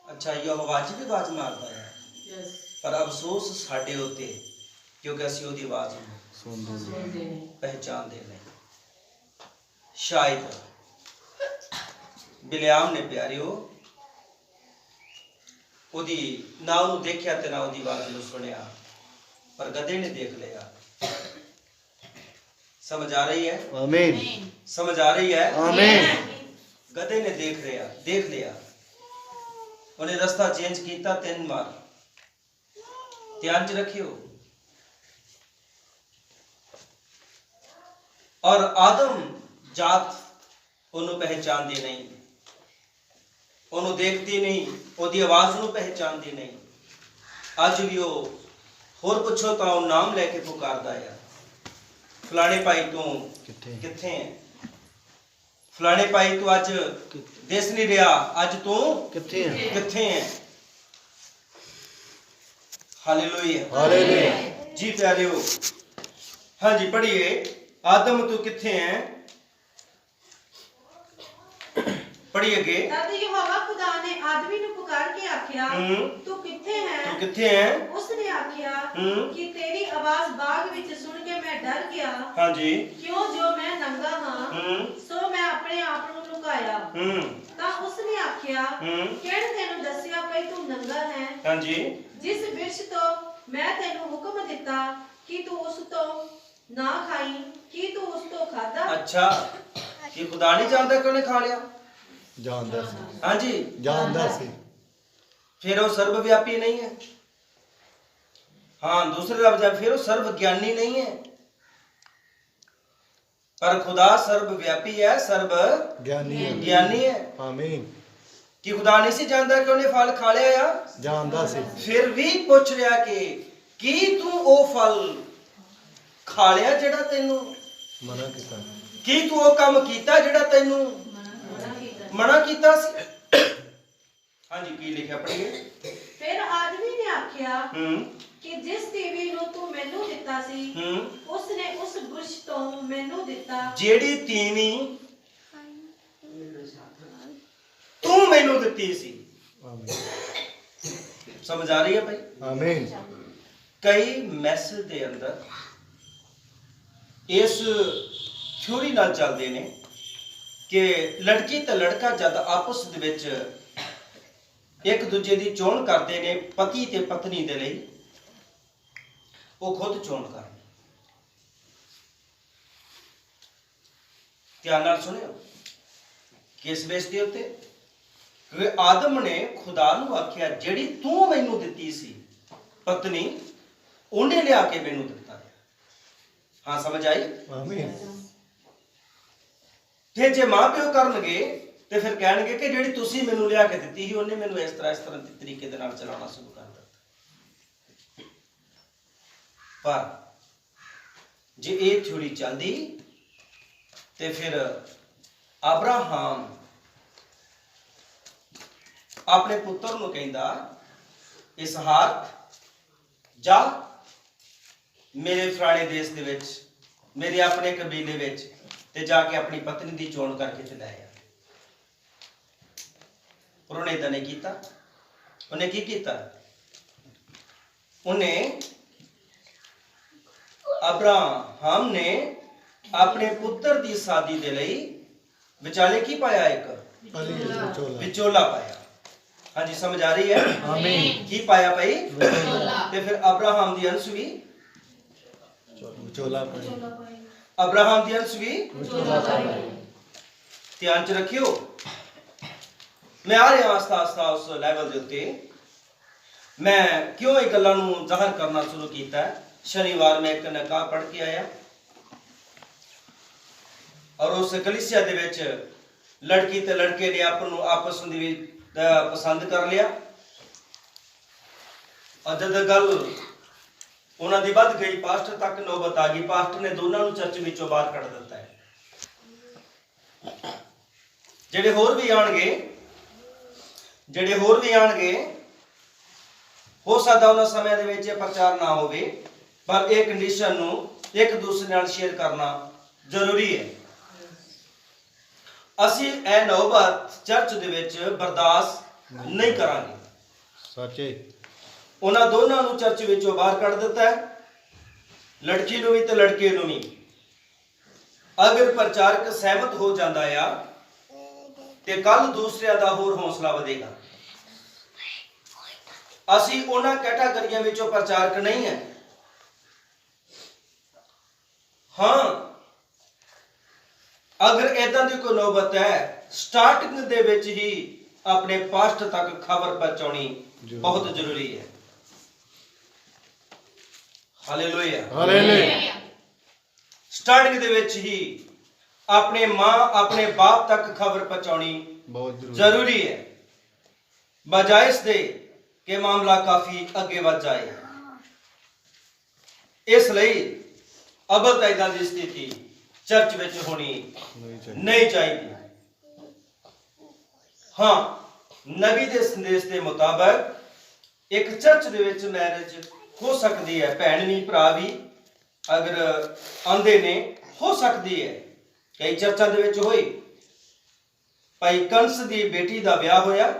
ਅੱਛਾ ਯਹੋਵਾ ਅੱਜ ਵੀ ਆਵਾਜ਼ ਮਾਰਦਾ ਹੈ, ਪਰ ਅਫਸੋਸ ਸਾਡੇ ਉੱਤੇ ਕਿਉਂਕਿ ਅਸੀਂ ਉਹਦੀ ਆਵਾਜ਼ ਨੂੰ सुन दे ਪਹਿਚਾਨਦੇ ਨਹੀਂ। ਸ਼ਾਇਦ ਬਿਲਿਆਮ ਨੇ ਪਿਆਰਿਓ ਉਹਦੀ ਨਾ ਉਹਨੂੰ ਦੇਖਿਆ ਤੇ ਨਾ ਉਹਦੀ ਆਵਾਜ਼ ਨੂੰ ਸੁਣਿਆ, ਪਰ ਗਧੇ ਨੇ ਦੇਖ ਲਿਆ। ਸਮਝ ਆ ਰਹੀ ਹੈ? आमीन ਸਮਝ ਆ ਰਹੀ ਹੈ? आमीन ਗਧੇ ਨੇ ਦੇਖ ਲਿਆ। ਉਹਨੇ ਰਸਤਾ ਚੇਂਜ ਕੀਤਾ 3 ਵਾਰ। ਧਿਆਨ ਚ ਰੱਖਿਓ। ਔਰ ਆਦਮ ਜਾਤ ਉਹਨੂੰ ਪਹਿਚਾਨਦੀ ਨਹੀਂ, ਉਹਨੂੰ ਦੇਖਦੀ ਨਹੀਂ, ਉਹਦੀ ਆਵਾਜ਼ ਨੂੰ ਪਹਿਚਾਨਦੀ ਨਹੀਂ। ਅੱਜ ਵੀ ਉਹ ਹੋਰ ਪੁੱਛੋ ਤਾਂ ਉਹ ਨਾਮ ਲੈ ਕੇ ਪੁਕਾਰਦਾ ਹੈ, ਫਲਾਣੇ ਭਾਈ ਤੂੰ ਕਿੱਥੇ ਹੈ? ਫਲਾਣੇ ਭਾਈ ਤੂੰ ਅੱਜ ਦਿਸ ਨਹੀਂ ਰਿਹਾ, ਅੱਜ ਤੂੰ किथे है ਕਿੱਥੇ ਹੈ? ਹਾਲੇਲੂਇਆ हालेलुया ਜੀ ਪਿਆਰਿਓ, हाँ जी पढ़िए। आदम तू किथे है? पढ़िए अगे। तद यहोवा खुदा ने आदमी ਨੂੰ ਪੁਕਾਰ ਕੇ ਆਖਿਆ ਤੂੰ ਕਿੱਥੇ ਹੈ? तू किथे है? ਉਸਨੇ ਆਖਿਆ ਕਿ ਤੇਰੀ ਆਵਾਜ਼ ਬਾਗ ਵਿੱਚ ਸੁਣ ਕੇ ਮੈਂ ਡਰ ਗਿਆ। हाँ जी। ਕਿਉਂ ਜੋ ਮੈਂ ਨੰਗਾ ਹਾਂ ਸੋ ਮੈਂ ਆਪਣੇ ਆਪ ਨੂੰ ਲੁਕਾਇਆ। ਤਾਂ ਉਸਨੇ ਆਖਿਆ ਕਿਹਨੇ ਤੈਨੂੰ ਦੱਸਿਆ ਭਈ ਤੂੰ ਨੰਗਾ ਹੈ? हाँ जी। ਜਿਸ ਬਿਰਛ ਤੋਂ ਮੈਂ ਤੈਨੂੰ ਹੁਕਮ ਦਿੱਤਾ ਕਿ ਤੂੰ ਉਸ ਤੋਂ ਨਾ ਖਾਈ ਕੀ ਤੂੰ ਉਸ ਤੋਂ ਖਾਦਾ? अच्छा कि खुदा नहीं जानता कि उन्हें खा लिया? जानदा सी। हाँ जी। जानदा सी। फिर वो सर्वव्यापी नहीं है। हाँ दूसरे लफ्ज है फिर वो सर्वज्ञानी नहीं है। पर खुदा सर्वव्यापी है, सर्व ज्ञानी है। ज्ञानी है। आमीन। कि खुदा नहीं सी जानता कि उन्हें फल खा लिया या? जानदा सी। फिर भी पूछ रहा कि की तू ओ फल खा लिया जेड़ा तेनू मना कीता। की तू ओ काम कीता जेड़ा तेनू मना कीता सी? हाँ जी की लिखा पढ़िए। ਫਿਰ ਆਦਮੀ ਨੇ ਆਖਿਆ ਕਿ ਜਿਸ ਟੀਵੀ ਨੂੰ ਤੂੰ ਮੈਨੂੰ ਦਿੱਤਾ ਸੀ ਉਸਨੇ ਉਸ ਬੁਰਸ਼ ਤੋਂ ਮੈਨੂੰ ਦਿੱਤਾ। ਜਿਹੜੀ ਤੀਵੀਂ ਤੂੰ ਮੈਨੂੰ ਦਿੱਤੀ ਸੀ। आमीन। समझ आ रही है भाई? आमीन। कई मैसेज ਦੇ ਅੰਦਰ ਇਸ ਥਿਉਰੀ ਨਾਲ ਚੱਲਦੇ ਨੇ ਕਿ ਲੜਕੀ ਤੇ ਲੜਕਾ ਜਦ ਆਪਸ ਦੇ ਵਿੱਚ ਇੱਕ ਦੂਜੇ ਦੀ ਚੋਣ ਕਰਦੇ ਨੇ ਪਤੀ ਤੇ ਪਤਨੀ ਦੇ ਲਈ ਉਹ ਖੁਦ ਚੋਣ ਕਰਨ। ਧਿਆਨ ਨਾਲ ਸੁਣਿਓ ਕਿਸ ਬੇਸ ਦੇ ਉੱਤੇ? ਕਿ ਆਦਮ ਨੇ ਖੁਦਾ ਨੂੰ ਆਖਿਆ ਜਿਹੜੀ ਤੂੰ ਮੈਨੂੰ ਦਿੱਤੀ ਸੀ ਪਤਨੀ ਉਹਨੇ ਲਿਆ ਕੇ ਮੈਨੂੰ ਦਿੱਤਾ। ਹਾਂ ਸਮਝ ਆਈ? आमीन। ਫਿਰ ਜੇ ਮਾਂ ਪਿਓ ਕਰਨਗੇ ਤੇ ਫਿਰ ਕਹਿਣਗੇ ਕਿ ਜਿਹੜੀ ਤੁਸੀਂ ਮੈਨੂੰ ਲਿਆ ਕੇ ਦਿੱਤੀ ਸੀ ਉਹਨੇ ਮੈਨੂੰ ਇਸ ਤਰ੍ਹਾਂ ਦੇ ਤਰੀਕੇ ਦੇ ਨਾਲ ਚਲਾਉਣਾ ਸ਼ੁਰੂ ਕਰ ਦਿੱਤਾ। ਪਰ ਜੇ ਇਹ ਥਿਉਰੀ ਚੱਲਦੀ ਤੇ ਫਿਰ ਅਬਰਾਹਮ ਆਪਣੇ ਪੁੱਤਰ ਨੂੰ ਕਹਿੰਦਾ ਇਸਹਾਕ ਜਾ ਮੇਰੇ ਫਲਾਣੇ ਦੇਸ਼ ਦੇ ਵਿੱਚ ਮੇਰੇ ਆਪਣੇ ਕਬੀਲੇ ਵਿੱਚ ਤੇ ਜਾ ਕੇ ਆਪਣੀ ਪਤਨੀ ਦੀ ਚੋਣ ਕਰਕੇ ਤੇ ਲੈ ਆ। ਪਰ ਉਹਨੇ ਏਦਾਂ ਨਹੀਂ ਕੀਤਾ। ਉਹਨੇ ਕੀ ਕੀਤਾ? ਉਹਨੇ ਅਬਰਾਹਮ ਨੇ ਆਪਣੇ ਪੁੱਤਰ ਦੀ ਸ਼ਾਦੀ ਦੇ ਲਈ ਵਿਚਾਲੇ ਕੀ ਪਾਇਆ? ਇੱਕ अली विचोला। ਵਿਚੋਲਾ ਪਾਇਆ। हाँ जी समझ आ रही है? आमीन। की पाया भाई? ते फिर अब्राहम दी अंश भी विचोला पाई। अब्राहम दी अंश भी विचोला पाई। ध्यान च रखियो। मैं आ रहा आस्ता आस्ता उस लेवल दे उत्ते मैं क्यों ये गल्लां नूं ज़ाहिर करना शुरू कीता है। शनिवार में एक नकाह पढ़ के आया और उस कलीसिया दे विच लड़की ते लड़के ने आपस में पसंद कर लिया और जब गल उन्हां दी वध गई पास्टर तक नौबत आ गई। पास्टर ने दोनों नूं चर्च विचों बाहर कढ दिता है। ਜਿਹੜੇ ਹੋਰ ਵੀ ਆਣਗੇ ਹੋ ਸਕਦਾ ਉਹਨਾਂ ਸਮਿਆਂ ਦੇ ਵਿੱਚ ਇਹ ਪ੍ਰਚਾਰ ਨਾ ਹੋਵੇ ਪਰ ਇਹ ਕੰਡੀਸ਼ਨ ਨੂੰ ਇੱਕ ਦੂਸਰੇ ਨਾਲ ਸ਼ੇਅਰ ਕਰਨਾ ਜ਼ਰੂਰੀ ਹੈ। ਅਸੀਂ ਇਹ ਨੌਬਤ ਚਰਚ ਦੇ ਵਿੱਚ ਬਰਦਾਸ਼ਤ ਨਹੀਂ ਕਰਾਂਗੇ। सच्चे। ਉਹਨਾਂ ਦੋਨਾਂ ਨੂੰ ਚਰਚ ਵਿੱਚੋਂ ਬਾਹਰ ਕੱਢ ਦਿੱਤਾ ਹੈ, ਲੜਕੀ ਨੂੰ ਵੀ ਤੇ ਲੜਕੇ ਨੂੰ ਵੀ। ਅਗਰ ਪ੍ਰਚਾਰਕ ਸਹਿਮਤ ਹੋ ਜਾਂਦਾ ਆ ਤੇ ਕੱਲ ਦੂਸਰਿਆਂ ਦਾ ਹੋਰ ਹੌਸਲਾ ਵਧੇਗਾ। ਅਸੀਂ ਉਹਨਾਂ ਕੈਟਾਗਰੀਆਂ ਵਿੱਚੋਂ ਪ੍ਰਚਾਰਕ ਨਹੀਂ ਹੈ। ਹਾਂ ਅਗਰ ਇਦਾਂ ਦੀ ਕੋਈ ਨੌਬਤ ਹੈ ਸਟਾਰਟਿੰਗ ਦੇ ਵਿੱਚ ਹੀ ਆਪਣੇ ਪਾਸਟਰ ਤੱਕ ਖਬਰ ਪਹੁੰਚਾਉਣੀ ਬਹੁਤ ਜ਼ਰੂਰੀ ਹੈ। Hallelujah hallelujah. ਸਟਾਰਟਿੰਗ ਦੇ ਵਿੱਚ ਹੀ ਆਪਣੇ ਮਾਂ ਆਪਣੇ ਬਾਪ ਤੱਕ ਖਬਰ ਪਹੁੰਚਾਉਣੀ बहुत ਜ਼ਰੂਰੀ ਹੈ ਬਜਾਏ ਇਸ ਦੇ ਕਿ ਮਾਮਲਾ ਕਾਫੀ ਅੱਗੇ ਵੱਧ ਜਾਏ। ਇਸ ਲਈ ਅਬਲ ਤਾਂ ਇਦਾਂ ਦੀ ਸਥਿਤੀ ਚਰਚ ਵਿੱਚ ਹੋਣੀ ਨਹੀਂ ਚਾਹੀਦੀ। ਹਾਂ ਨਬੀ ਦੇ ਸੰਦੇਸ਼ ਦੇ ਮੁਤਾਬਕ ਇੱਕ ਚਰਚ ਦੇ ਵਿੱਚ ਮੈਰਿਜ ਹੋ ਸਕਦੀ ਹੈ, ਭੈਣ ਵੀ ਭਰਾ ਵੀ ਅਗਰ ਆਉਂਦੇ ਨੇ, ਹੋ ਸਕਦੀ ਹੈ ਕਈ ਚਰਚਾਂ ਦੇ ਵਿੱਚ ਹੋਈ। ਭਾਈ ਕੰਸ ਦੀ ਬੇਟੀ ਦਾ ਵਿਆਹ ਹੋਇਆ,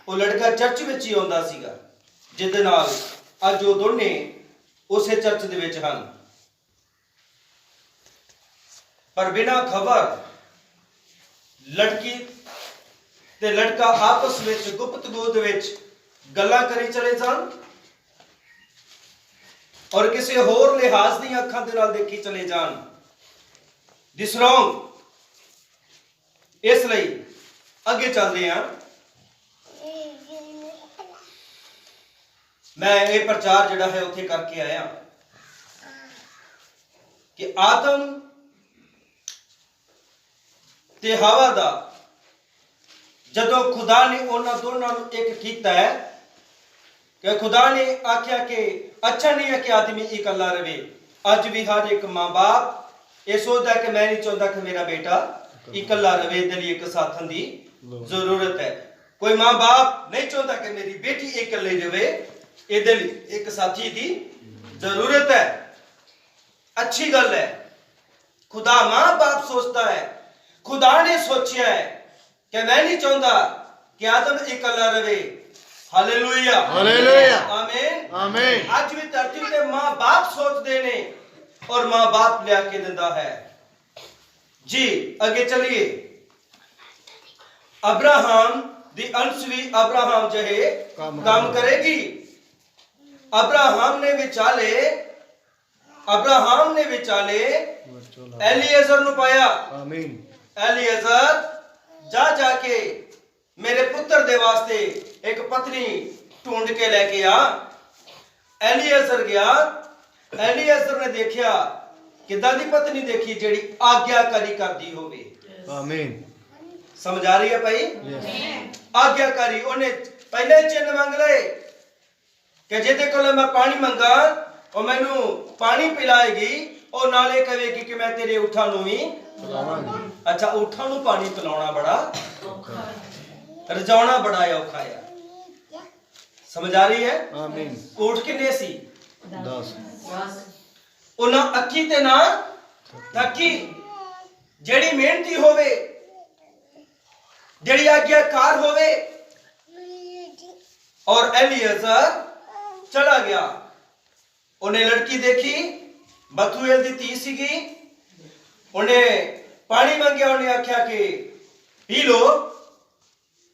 ਉਹ ਲੜਕਾ ਚਰਚ ਵਿੱਚ ਹੀ ਆਉਂਦਾ ਸੀਗਾ, ਜਿਹਦੇ ਨਾਲ ਅੱਜ ਉਹ ਦੋਨੇ ਉਸੇ ਚਰਚ ਦੇ ਵਿੱਚ ਹਨ। ਪਰ ਬਿਨਾਂ ਖਬਰ ਲੜਕੀ ਤੇ ਲੜਕਾ ਆਪਸ ਵਿੱਚ ਗੁਪਤਗੂ ਦੇ ਵਿੱਚ ਗੱਲਾਂ ਕਰੀ ਚਲੇ ਜਾਣ ਔਰ ਕਿਸੇ ਹੋਰ ਲਿਹਾਜ਼ ਦੀਆਂ ਅੱਖਾਂ ਦੇ ਨਾਲ ਦੇਖੀ ਚਲੇ ਜਾਣ। ਦਿਸ ਰੋਂਗ। ਇਸ ਲਈ ਅੱਗੇ ਚੱਲਦੇ ਹਾਂ। ਮੈਂ ਇਹ ਪ੍ਰਚਾਰ ਜਿਹੜਾ ਹੈ ਉੱਥੇ ਕਰਕੇ ਆਇਆ ਕਿ ਆਦਮ ਤੇ ਹਵਾ ਦਾ ਜਦੋਂ ਖੁਦਾ ਨੇ ਉਹਨਾਂ ਦੋਨਾਂ ਨੂੰ ਇੱਕ ਕੀਤਾ ਹੈ ਕਿ ਖੁਦਾ ਨੇ ਆਖਿਆ ਕਿ ਅੱਛਾ ਨਹੀਂ ਹੈ ਕਿ ਆਦਮੀ ਇਕੱਲਾ ਰਵੇ। ਅੱਜ ਵੀ ਹਰ ਇੱਕ ਮਾਂ-ਬਾਪ ਇਹ ਸੋਚਦਾ ਕਿ ਮੈਂ ਨਹੀਂ ਚਾਹੁੰਦਾ ਕਿ ਮੇਰਾ ਬੇਟਾ ਇਕੱਲਾ ਰਵੇ, ਇਹਦੇ ਲਈ ਇੱਕ ਸਾਥਣ ਦੀ ਜ਼ਰੂਰਤ ਹੈ। ਕੋਈ ਮਾਂ-ਬਾਪ ਨਹੀਂ ਚਾਹੁੰਦਾ ਕਿ ਮੇਰੀ ਬੇਟੀ ਇਕੱਲੀ ਰਵੇ, ਇਹਦੇ ਲਈ ਇੱਕ ਸਾਥੀ ਦੀ ਜ਼ਰੂਰਤ ਹੈ। ਅੱਛੀ ਗੱਲ ਹੈ। ਖੁਦਾ ਮਾਂ-ਬਾਪ ਸੋਚਦਾ ਹੈ। ਖੁਦਾ ਨੇ ਸੋਚਿਆ ਹੈ ਕਿ ਮੈਂ ਨਹੀਂ ਚਾਹੁੰਦਾ ਕਿ ਆਦਮ ਇਕੱਲਾ ਰਵੇ। ਹਾਲੇਲੂਇਆ, ਹਾਲੇਲੂਇਆ, ਆਮੀਨ, ਆਮੀਨ। ਅੱਜ ਵੀ ਧਰਤੀ ਤੇ ਮਾਂ-ਬਾਪ ਸੋਚਦੇ ਨੇ ਔਰ ਮਾਂ-ਬਾਪ ਲਿਆ ਕੇ ਦਿੰਦਾ ਹੈ। ਜੀ ਅੱਗੇ ਚਲਿਏ। ਅਬਰਾਹਮ ਦੀ ਅੰਸ਼ ਵੀ ਅਬਰਾਹਮ ਜਿਹੇ ਕੰਮ ਕਰੇਗੀ। ਅਬਰਾਹਮ ਨੇ ਵਿਚਾਲੇ ਐਲੀਐਜ਼ਰ ਨੂੰ ਪਾਇਆ। ਆਮੀਨ। ਐਲੀਐਜ਼ਰ ਜਾ ਕੇ ਮੇਰੇ ਪੁੱਤਰ ਦੇ ਵਾਸਤੇ ਇੱਕ ਪਤਨੀ ਢੂੰਡ ਕੇ ਲੈ ਕੇ ਆ। ਐਲੀਐਜ਼ਰ ਗਿਆ। ਐਲੀਐਜ਼ਰ ਨੇ ਦੇਖਿਆ, ਕਿੱਦਾਂ ਦੀ ਪਤਨੀ ਦੇਖੀ ਜਿਹੜੀ ਆਗਿਆਕਾਰੀ ਕਰਦੀ ਹੋਵੇ। ਆਮੀਨ। ਸਮਝ ਆ ਰਹੀ ਹੈ ਭਾਈ? ਯੈਸ। ਆਗਿਆਕਾਰੀ। ਉਹਨੇ ਪਹਿਲੇ ਚਿੰਨ ਮੰਗ ਲਏ ਕਿ ਜਿਹਦੇ ਕੋਲ ਮੈਂ ਪਾਣੀ ਮੰਗਾ ਉਹ ਮੈਨੂੰ ਪਾਣੀ ਪਿਲਾਏਗੀ, ਉਹ ਨਾਲੇ ਕਹੇਗੀ ਕਿ ਮੈਂ ਤੇਰੇ ਊਠਾਂ ਨੂੰ ਵੀ ਪਿਲਾਵਾਂਗੀ। ਅੱਛਾ, ਊਠਾਂ ਨੂੰ ਪਾਣੀ ਪਿਲਾਉਣਾ ਬੜਾ ਔਖਾ, ਰਜਾਉਣਾ ਬੜਾ ਔਖਾ ਹੈ। ਸਮਝ ਆ ਰਹੀ ਹੈ? ਆਮੀਨ। ਊਠ ਕਿੰਨੇ ਸੀ? 10। ਉਹ ਨਾ ਅੱਕੀ ਤੇ ਨਾ ਥੱਕੀ। ਜਿਹੜੀ ਮਿਹਨਤੀ ਹੋਵੇ, ਜਿਹੜੀ ਆਗਿਆਕਾਰ ਹੋਵੇ। ਔਰ ਐਲੀਐਜ਼ਰ ਚਲਾ ਗਿਆ। ਉਹਨੇ ਲੜਕੀ ਦੇਖੀ, ਬਥੂਏਲ ਦੀ ਧੀ ਸੀਗੀ। ਉਹਨੇ ਪਾਣੀ ਮੰਗਿਆ, ਉਹਨੇ ਆਖਿਆ ਕਿ ਪੀ ਲੋ।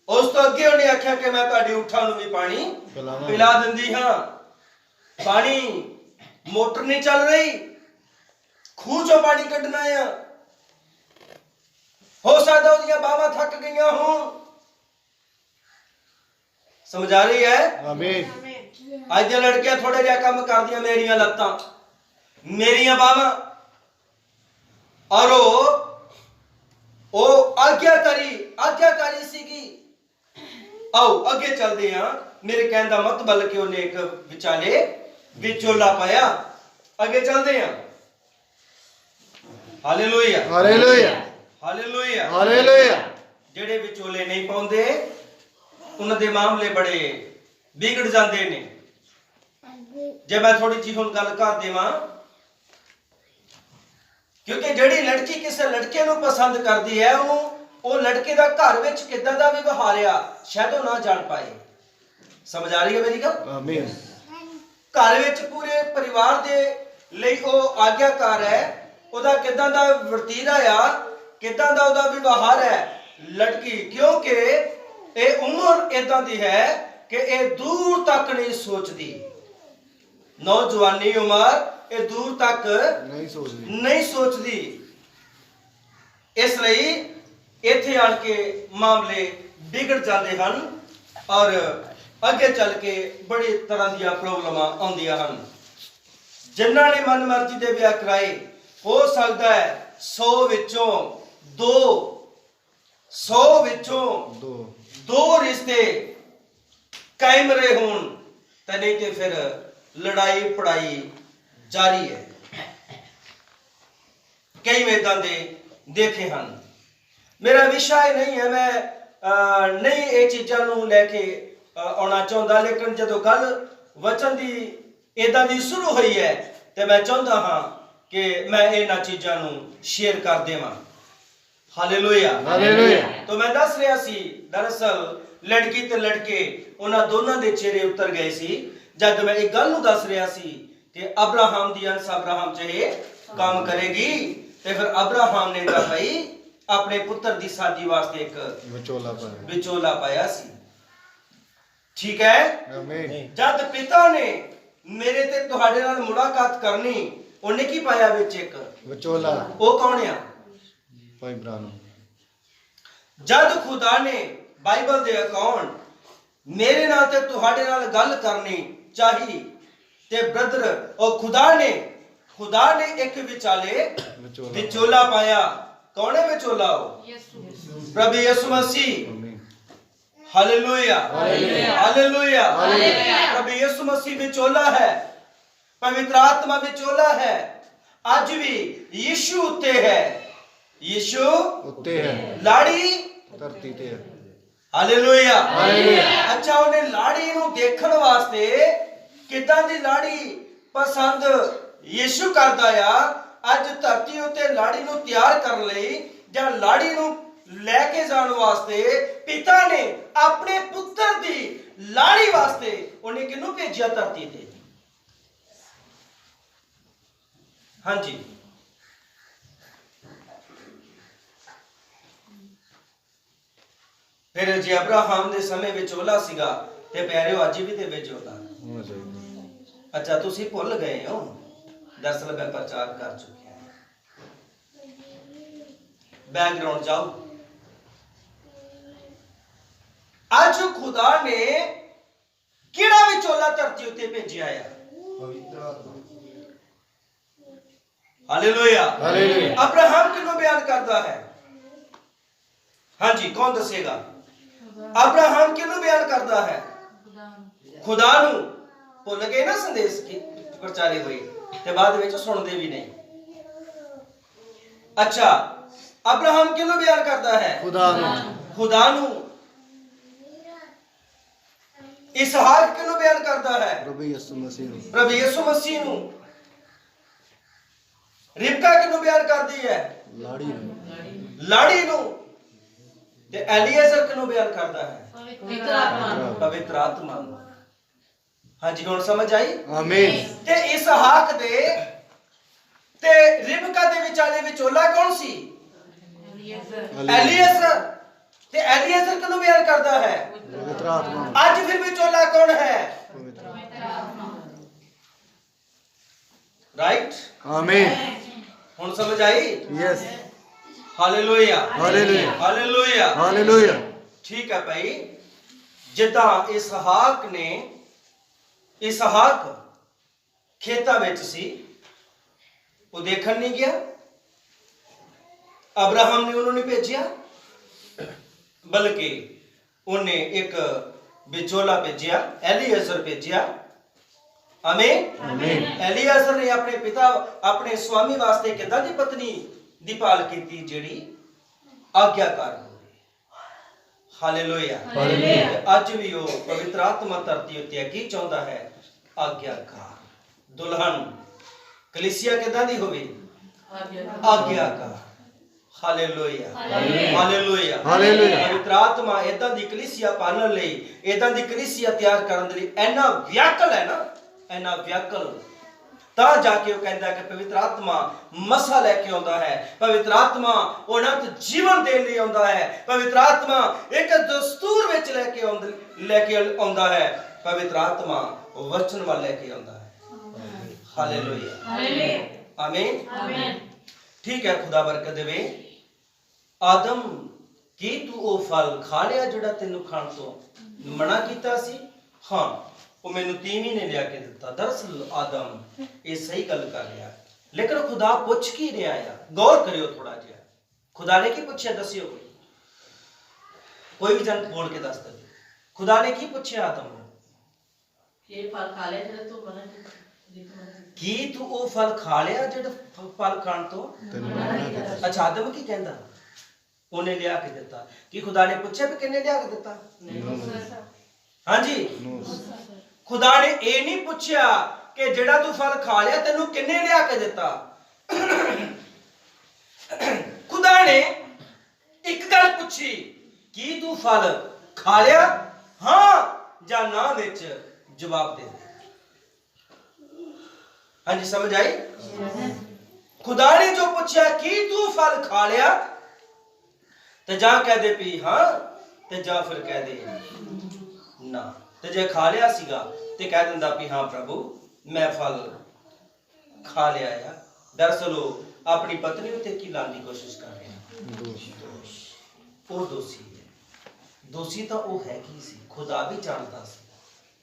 ਉਸ ਤੋਂ ਅੱਗੇ ਉਹਨੇ ਆਖਿਆ ਕਿ ਮੈਂ ਤੁਹਾਡੀ ਊਠਾਂ ਨੂੰ ਵੀ ਪਾਣੀ ਪਿਲਾ ਦਿੰਦੀ ਹਾਂ। ਪਾਣੀ ਮੋਟਰ ਨਹੀਂ ਚੱਲ ਰਹੀ, ਖੂਹ ਚੋਂ ਪਾਣੀ ਕੱਢਣਾ ਆ। ਹੋ ਸਕਦਾ ਉਹਦੀਆਂ ਬਾਹਾਂ ਥੱਕ ਗਈਆਂ ਹੋਣ। ਸਮਝ ਆ ਰਹੀ ਹੈ? ਆਮੀਨ। ਅੱਜ ਦੀਆਂ ਲੜਕੀਆਂ ਥੋੜੇ ਜਿਹਾ ਕੰਮ ਕਰਦੀਆਂ, ਮੇਰੀਆਂ ਲੱਤਾਂ, ਮੇਰੀਆਂ ਬਾਹਾਂ। ਔਰ ਉਹ ਆਗਿਆਕਾਰੀ ਸੀਗੀ। ਆਓ ਅੱਗੇ ਚੱਲਦੇ ਹਾਂ। ਮੇਰੇ ਕਹਿਣ ਦਾ ਮਤਲਬ ਕਿ ਉਹਨੇ ਇੱਕ ਵਿਚਾਲੇ ਵਿਚੋਲਾ ਪਾਇਆ। ਅੱਗੇ ਚੱਲਦੇ ਹਾਂ। Hallelujah, hallelujah, hallelujah, hallelujah. ਜਿਹੜੇ ਵਿਚੋਲੇ ਨਹੀਂ ਪਾਉਂਦੇ ਉਹਨਾਂ ਦੇ ਮਾਮਲੇ ਬੜੇ ਵਿਗੜ ਜਾਂਦੇ ਨੇ। ਜੇ ਮੈਂ ਥੋੜੀ ਜਿਹੀ ਹੁਣ ਗੱਲ ਕਰ ਦੇਵਾਂ, ਕਿਉਂਕਿ ਜਿਹੜੀ ਲੜਕੀ ਕਿਸੇ ਲੜਕੇ ਨੂੰ ਪਸੰਦ ਕਰਦੀ ਹੈ, ਉਹਨੂੰ ਉਹ ਲੜਕੇ ਦਾ ਘਰ ਵਿੱਚ ਕਿੱਦਾਂ ਦਾ ਵੀ ਵਿਵਹਾਰ ਆ ਸ਼ਾਇਦ ਉਹ ਨਾ ਜਾਣ ਪਾਏ। ਸਮਝ ਆ ਰਹੀ ਹੈ ਮੇਰੀ ਗੱਲ? ਆਮੀਨ। ਘਰ ਵਿੱਚ ਪੂਰੇ ਪਰਿਵਾਰ ਦੇ ਲਈ ਉਹ ਆਗਿਆਕਾਰ ਹੈ। ਉਹਦਾ ਕਿੱਦਾਂ ਦਾ ਵਰਤੀਰਾ ਆ, ਕਿੱਦਾਂ ਦਾ ਉਹਦਾ ਵਿਵਹਾਰ ਹੈ ਲੜਕੀ, ਕਿਉਂਕਿ ਇਹ ਉਮਰ ਇਦਾਂ ਦੀ ਹੈ ਕਿ ਇਹ ਦੂਰ ਤੱਕ ਨਹੀਂ ਸੋਚਦੀ। ਨੌਜਵਾਨੀ ਉਮਰ ਇਹ ਦੂਰ ਤੱਕ ਨਹੀਂ ਸੋਚਦੀ। ਇਸ ਲਈ ਇੱਥੇ ਆਣ ਕੇ ਮਾਮਲੇ ਵਿਗੜ ਜਾਂਦੇ ਹਨ ਔਰ ਅੱਗੇ ਚੱਲ ਕੇ ਬੜੀ ਤਰ੍ਹਾਂ ਦੀਆਂ ਪ੍ਰੋਬਲਮਾਂ ਆਉਂਦੀਆਂ ਹਨ। ਜਿਨ੍ਹਾਂ ਨੇ ਮਨਮਰਜ਼ੀ ਦੇ ਵਿਆਹ ਕਰਾਏ, ਹੋ ਸਕਦਾ ਹੈ 100 ਵਿੱਚੋਂ 2 ਰਿਸ਼ਤੇ ਕਾਇਮ ਰਹੇ ਹੋਣ, ਤੇ ਨਹੀਂ ਤੇ ਫਿਰ ਲੜਾਈ ਪੜਾਈ ਜਾਰੀ ਹੈ। ਕਈ ਏਦਾਂ ਦੇ ਦੇਖੇ ਹਨ। ਮੇਰਾ ਵਿਸ਼ਾ ਇਹ ਨਹੀਂ ਹੈ, ਮੈਂ ਨਹੀਂ ਇਹ ਚੀਜ਼ਾਂ ਨੂੰ ਲੈ ਕੇ ਆਉਣਾ ਚਾਹੁੰਦਾ, ਲੇਕਿਨ ਜਦੋਂ ਗੱਲ ਵਚਨ ਦੀ ਇਦਾਂ ਦੀ ਸ਼ੁਰੂ ਹੋਈ ਹੈ ਤੇ ਮੈਂ ਚਾਹੁੰਦਾ ਹਾਂ ਕਿ ਮੈਂ ਇਹਨਾਂ ਚੀਜ਼ਾਂ ਨੂੰ ਸ਼ੇਅਰ ਕਰ ਦੇਵਾਂ। ਹਾਲੇਲੂਇਆ। ਹਾਲੇਲੂਇਆ। तो मैं दस रहा सी दरअसल लड़की ते लड़के उन्हां दोनों दे चेहरे उतर गए सी जब मैं एक गल नूं दस रहा सी कि अब्राहम दी अंश अब्राहम चाहे काम करेगी ते फिर अब्राहम ने क्या भाई अपने पुत्र दी शादी वास्ते एक ਵਿਚੋਲਾ ਪਾਇਆ। विचोला पाया सी। ठीक है। ਆਮੀਨ। जब पिता ने मेरे ते तुहाडे नाल मुलाकात करनी उन्हें की पाया विच एक ਵਿਚੋਲਾ वो कौन है? ਭਾਈ ਇਬਰਾਹਿਮ। जद खुदा ने बाइबल दे अकाउंट मेरे नाल ते तुहाडे नाल गल करनी चाहिए ते ब्रदर और खुदा ने एक विचाले ਵਿਚੋਲਾ। विचोला पाया। कौन है विचोला? ਯਿਸੂ प्रभु यीशु मसीह। ਆਮੀਨ। Hallelujah hallelujah. हालेलुया। हालेलुया। प्रभु यीशु मसीह विचोला है, पवित्र आत्मा विचोला है। आज भी यीशु उत्ते है, यीशु ਉੱਤੇ ਹੈ, लाड़ी। ਧਰਤੀ ਤੇ ਹੈ। हालेलुया। हालेलुया। अच्छा उन्हें लाड़ी ਨੂੰ ਦੇਖਣ ਵਾਸਤੇ ਕਿਦਾਂ ਦੀ ਲਾੜੀ ਪਸੰਦ ਯੀਸ਼ੂ ਕਰਦਾ ਆ। ਅੱਜ ਧਰਤੀ ਉੱਤੇ ਲਾੜੀ ਨੂੰ ਤਿਆਰ ਕਰਨ ਲਈ ਜਾਂ ਲਾੜੀ ਨੂੰ ਲੈ ਕੇ ਜਾਣ ਵਾਸਤੇ ਪਿਤਾ ਨੇ ਆਪਣੇ ਪੁੱਤਰ ਦੀ ਲਾੜੀ ਵਾਸਤੇ ਉਹਨੇ ਕਿਹਨੂੰ ਭੇਜਿਆ ਧਰਤੀ ਤੇ? ਹਾਂਜੀ ਫਿਰ ਜੇ ਅਬਰਾਹਮ ਦੇ ਸਮੇਂ ਵਿਚੋਲਾ ਸੀਗਾ ਤੇ ਪਿਆਰਿਓ ਅੱਜ ਵੀ ਤੇ ਵਿਚੋਲਾ। ਹੋਣਾ ਚਾਹੀਦਾ। ਅੱਛਾ ਤੁਸੀਂ ਭੁੱਲ ਗਏ ਹੋ, ਦਰਅਸਲ ਮੈਂ ਪ੍ਰਚਾਰ ਕਰ ਚੁੱਕਿਆ। बैकग्राउंड जाओ। आज खुदा ने किहड़ा विचोला धरती उत्ते भेजिया है? हालेलुया। हालेलुया। अब्राहम किन्नू बयान करता है? हाँ जी कौन दसेगा? अब्राहम किन्नू बयान करता है? खुदा नू। भुल गए ना संदेश की प्रचारे हुए ते बाद विच सुनदे भी नहीं। अच्छा अब्राहम किन्नू बयान करता है? ਖੁਦਾ ਨੂੰ। खुदा नू। इसहाक किन्नू बयान करता है? ਪ੍ਰਭੂ ਯਿਸੂ ਮਸੀਹ ਨੂੰ। प्रभु यीशु मसीह नू। रिबका किन्नू बयान करती है? ਲਾੜੀ ਨੂੰ। लाड़ी नू। ते एलीएजर किन्नू बयान करता है? ਪਵਿੱਤਰ ਆਤਮਾ पवित्र आत्मा नू। हाँ जी हुण समझ आई? ਆਮੀਨ। ते इसहाक दे ते रिबका दे विचाले विचोला कौन सी? एलीएजर। ते एलीएजर किन्नू बयान करता है? ਪਵਿੱਤਰ ਆਤਮਾ। आज फिर विचोला कौन है? ਪਵਿੱਤਰ ਆਤਮਾ। राइट। ਆਮੀਨ। हुण समझ आई? Yes. Hallelujah hallelujah. Hallelujah. Hallelujah. ठीक है भाई। जिद्दां इसहाक खेतां विच सी वो देखण नहीं गया। अब्राहम ने उन्होंने भेजिया बल्कि उन्हें एक विचोला भेजिया एलीएजर भेजिया। आमीन। आमीन। एलीएजर ने अपने पिता अपने स्वामी वास्ते किदां दी पत्नी दी भाल कीती जेड़ी आज्ञाकार होवे। हालेलुया। हालेलुया। आज भी वो पवित्र आत्मा धरती उत्ते की चाहुंदा है? आज्ञाकार दुल्हन। कलीसिया किदां दी होवे? आज्ञाकार। Hallelujah hallelujah hallelujah. पवित्र आत्मा इदां दी कलीसिया पालण लई इदां दी कलीसिया तैयार करन लई इन्ना व्याकुल है ना, इन्ना व्याकुल ਤਾਂ ਜਾ ਕੇ ਉਹ ਕਹਿੰਦਾ ਕਿ ਪਵਿੱਤਰ ਆਤਮਾ ਮਸਾ ਲੈ ਕੇ ਆਉਂਦਾ ਹੈ। ਪਵਿੱਤਰ ਆਤਮਾ ਅਨੰਤ ਜੀਵਨ ਦੇਣ ਲਈ ਆਉਂਦਾ ਹੈ। ਪਵਿੱਤਰ ਆਤਮਾ ਇੱਕ ਦਸਤੂਰ ਵਿੱਚ ਲੈ ਕੇ ਆਉਂਦਾ ਹੈ। ਪਵਿੱਤਰ ਆਤਮਾ ਵਚਨ ਵੱਲ ਲੈ ਕੇ ਆਉਂਦਾ ਹੈ। Hallelujah hallelujah. ਆਮੀਨ ਆਮੀਨ। ਠੀਕ ਹੈ ਖੁਦਾ ਬਰਕਤ ਦੇਵੇ। ਆਦਮ ਕੀ ਤੂੰ ਉਹ ਫਲ ਖਾ ਲਿਆ ਜਿਹੜਾ ਤੈਨੂੰ ਖਾਣ ਤੋਂ ਮਨਾ ਕੀਤਾ ਸੀ? ਹਾਂ ਉਹ ਮੈਨੂੰ ਤੀਵੀਂ ਨੇ ਲਿਆ ਕੇ ਦਿੱਤਾ। ਦਰਅਸਲ ਆਦਮ ਇਹ ਸਹੀ ਗੱਲ ਕਰ ਰਿਹਾ ਲੇਕਿਨ ਖੁਦਾ ਪੁੱਛ ਕੀ ਰਿਹਾ ਆ? ਗੌਰ ਕਰਿਓ ਥੋੜਾ ਜਿਹਾ। ਖੁਦਾ ਨੇ ਕੀ ਪੁੱਛਿਆ ਦੱਸਿਓ? ਕੋਈ ਵੀ ਜਨ ਬੋਲ ਕੇ ਦੱਸ ਦੇ। ਖੁਦਾ ਨੇ ਕੀ ਪੁੱਛਿਆ ਆਦਮ ਨੂੰ? ਇਹ ਫਲ ਖਾ ਲਿਆ ਜਿਹੜਾ ਤੂੰ ਮਨਾ ਕੀਤਾ? ਕੀ ਤੂੰ ਉਹ ਫਲ ਖਾ ਲਿਆ ਜਿਹੜਾ ਫਲ ਖਾਣ ਤੋਂ? ਤੈਨੂੰ ਮਨਾ ਕੀਤਾ। ਅੱਛਾ ਆਦਮ ਕੀ ਕਹਿੰਦਾ? ਉਹਨੇ ਲਿਆ ਕੇ ਦਿੱਤਾ। ਕੀ ਖੁਦਾ ਨੇ ਪੁੱਛਿਆ ਵੀ ਕਿੰਨੇ ਲਿਆ ਕੇ ਦਿੱਤਾ? ਹਾਂਜੀ ਖੁਦਾ ਨੇ ਇਹ ਨਹੀਂ ਪੁੱਛਿਆ ਕਿ ਜਿਹੜਾ ਤੂੰ ਫਲ ਖਾ ਲਿਆ ਤੈਨੂੰ ਕਿੰਨੇ ਲਿਆ ਕੇ ਦਿੱਤਾ। खुदा ने एक गल पूछी की तू फल खा लिया हाँ या ना विच जवाब दे दे। हाँ जी समझ आई? खुदा ने जो पूछा कि तू फल खा लिया तो जा कह दे भी हाँ ते जा फिर कह दे ना। ते जे खा लिया सीगा ते कह दिंदा भी हाँ प्रभु मैं फल खा लिया है। दरअसल अपनी पत्नी उत्ते की लाने की कोशिश कर रहे हैं। वो दोषी है। दोषी तो वो है कि सी खुदा भी जानता सी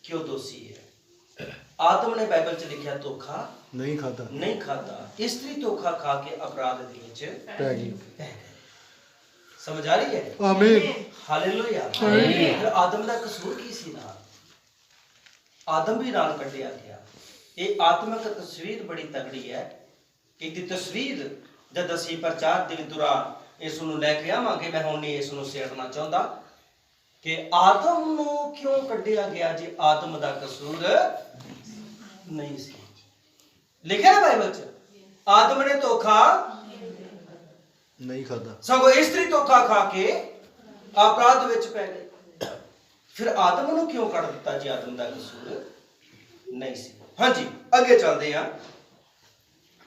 कि वो दोषी है। आदम ने बाइबल च लिखा धोखा नहीं खाता नहीं खाता, स्त्री धोखा खा के अपराध दे विच पै गई। समझ आ रही है? आमीन हालेलुया। आमीन। फिर आदम दा कसूर की सी ना? आदम भी नाल कटिया गया। ये आत्मिक तस्वीर बड़ी तगड़ी है। एक दी तस्वीर जद असी प्रचार दिन दौरान इस नूं लेके आवांगे, मैं हुण नहीं इस नूं सेड़ना चाहुंदा कि आदम नूं क्यों कढिया गया जे आदम दा कसूर नहीं सी। लिखा है बाइबल च आदम ने धोखा नहीं खाता सगों स्त्री धोखा खा के अपराध विच पै गई। फिर आदम नूं क्यों कढ दिता जी आदम दा कसूर नहीं सी। हाँ जी अगे चलते हैं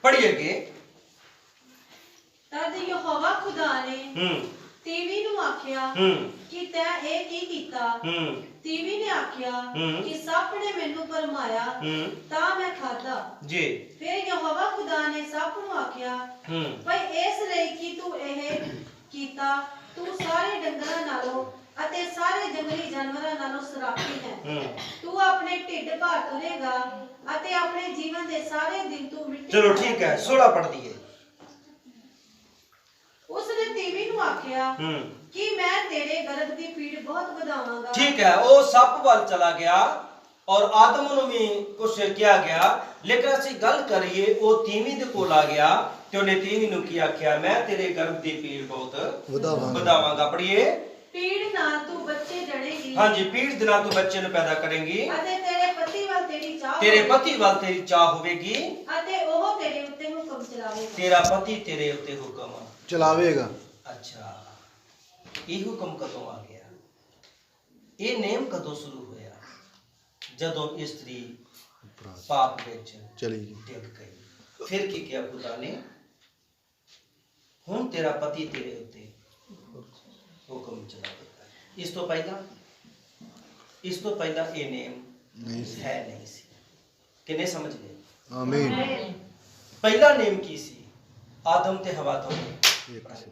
पढ़िए अगे। तद यहोवा खुदा ने तीवी नूं आख्या कि तैं ए की कीता? तीवी ने आख्या कि सप ने मैनू भरमाया तां मैं खादा जी। फिर यहोवा खुदा ने सप नूं आख्या भई इस लई कि तू एह कीता, तू सारे डंगरां नालों अते सारे जंगली जानवरां नालों सराफी है। तू अपने ढिड भार तुरेगा अते अपने जीवन दे सारे दिन तू मिट्टी। चलो ठीक है 16 पढ़ दिए। उसने तीवी नूं आख्या कि मैं तेरे गर्भ दी पीड़ बहुत ਵਧਾਵਾਂਗਾ। ठीक है वो सप वाल चला गया और आदम नूं भी कुछ किया गया, लेकिन असि गल करिए वो तीवी दे कोल आ गया ते उन्हें तीवी नूं की आख्या मैं तेरे गर्भ दी पीड़ बहुत ਵਧਾਵਾਂਗਾ। पढ़िए पीड़ नाल तू बच्चे जणेगी। हाँ जी पीड़ दिना तू बच्चे ने पैदा करेंगी अते तेरे पति वाल तेरी चाह तेरे पति वाल तेरी चाह होवेगी अते ओह तेरे उत्ते हुक्म चलावेगा। तेरा पति तेरे उत्ते हुक्म चलावेगा। अच्छा ये हुक्म कदों आ गया? ये नेम कदों शुरू होया? जदों स्त्री पाप विच चली गई। डिग गई। फिर की किया खुदा ने? हुण तेरा पति तेरे उत्ते हुक्म चला देता है। इस तो पहला ये नेम नहीं है नहीं सी। किने समझ गए? आमीन। पहला नेम की सी? आदम ते हवा तो एक से।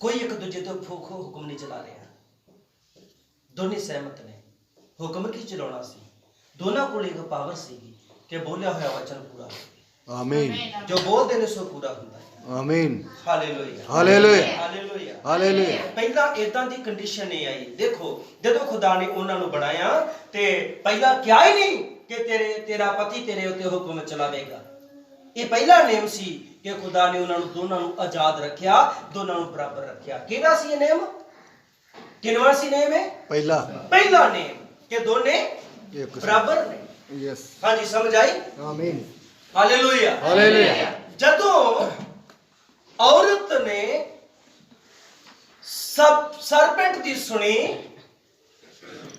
कोई एक दूजे तो हुक्म नहीं चला रहा, दोनों सहमत ने। हुक्म की चलाना सी, दोनों को एक पावर सीगी कि बोलिया होया वचन पूरा हो। आमीन। जो बोलते ने सो पूरा होता है। आमीन। Hallelujah hallelujah. Hallelujah hallelujah. पहला इदां दी कंडीशन नहीं आई। देखो जदों खुदा ने उन्हां नूं बनाया ते पहला क्या ही नहीं कि तेरा पति तेरे उत्ते हुक्म चलावेगा। ये पहला नेम सी कि खुदा ने उन्हां नूं दोनां नूं आजाद रखिया, दोनां नूं बराबर रखिया। केड़ा सी ये नेम? किनवा सी नेम है? पहला नेम कि दोने बराबर ने। यस। हाँ जी समझ आई? आमीन। Hallelujah hallelujah. जदों औरत ने सब सरपेंट दी सुनी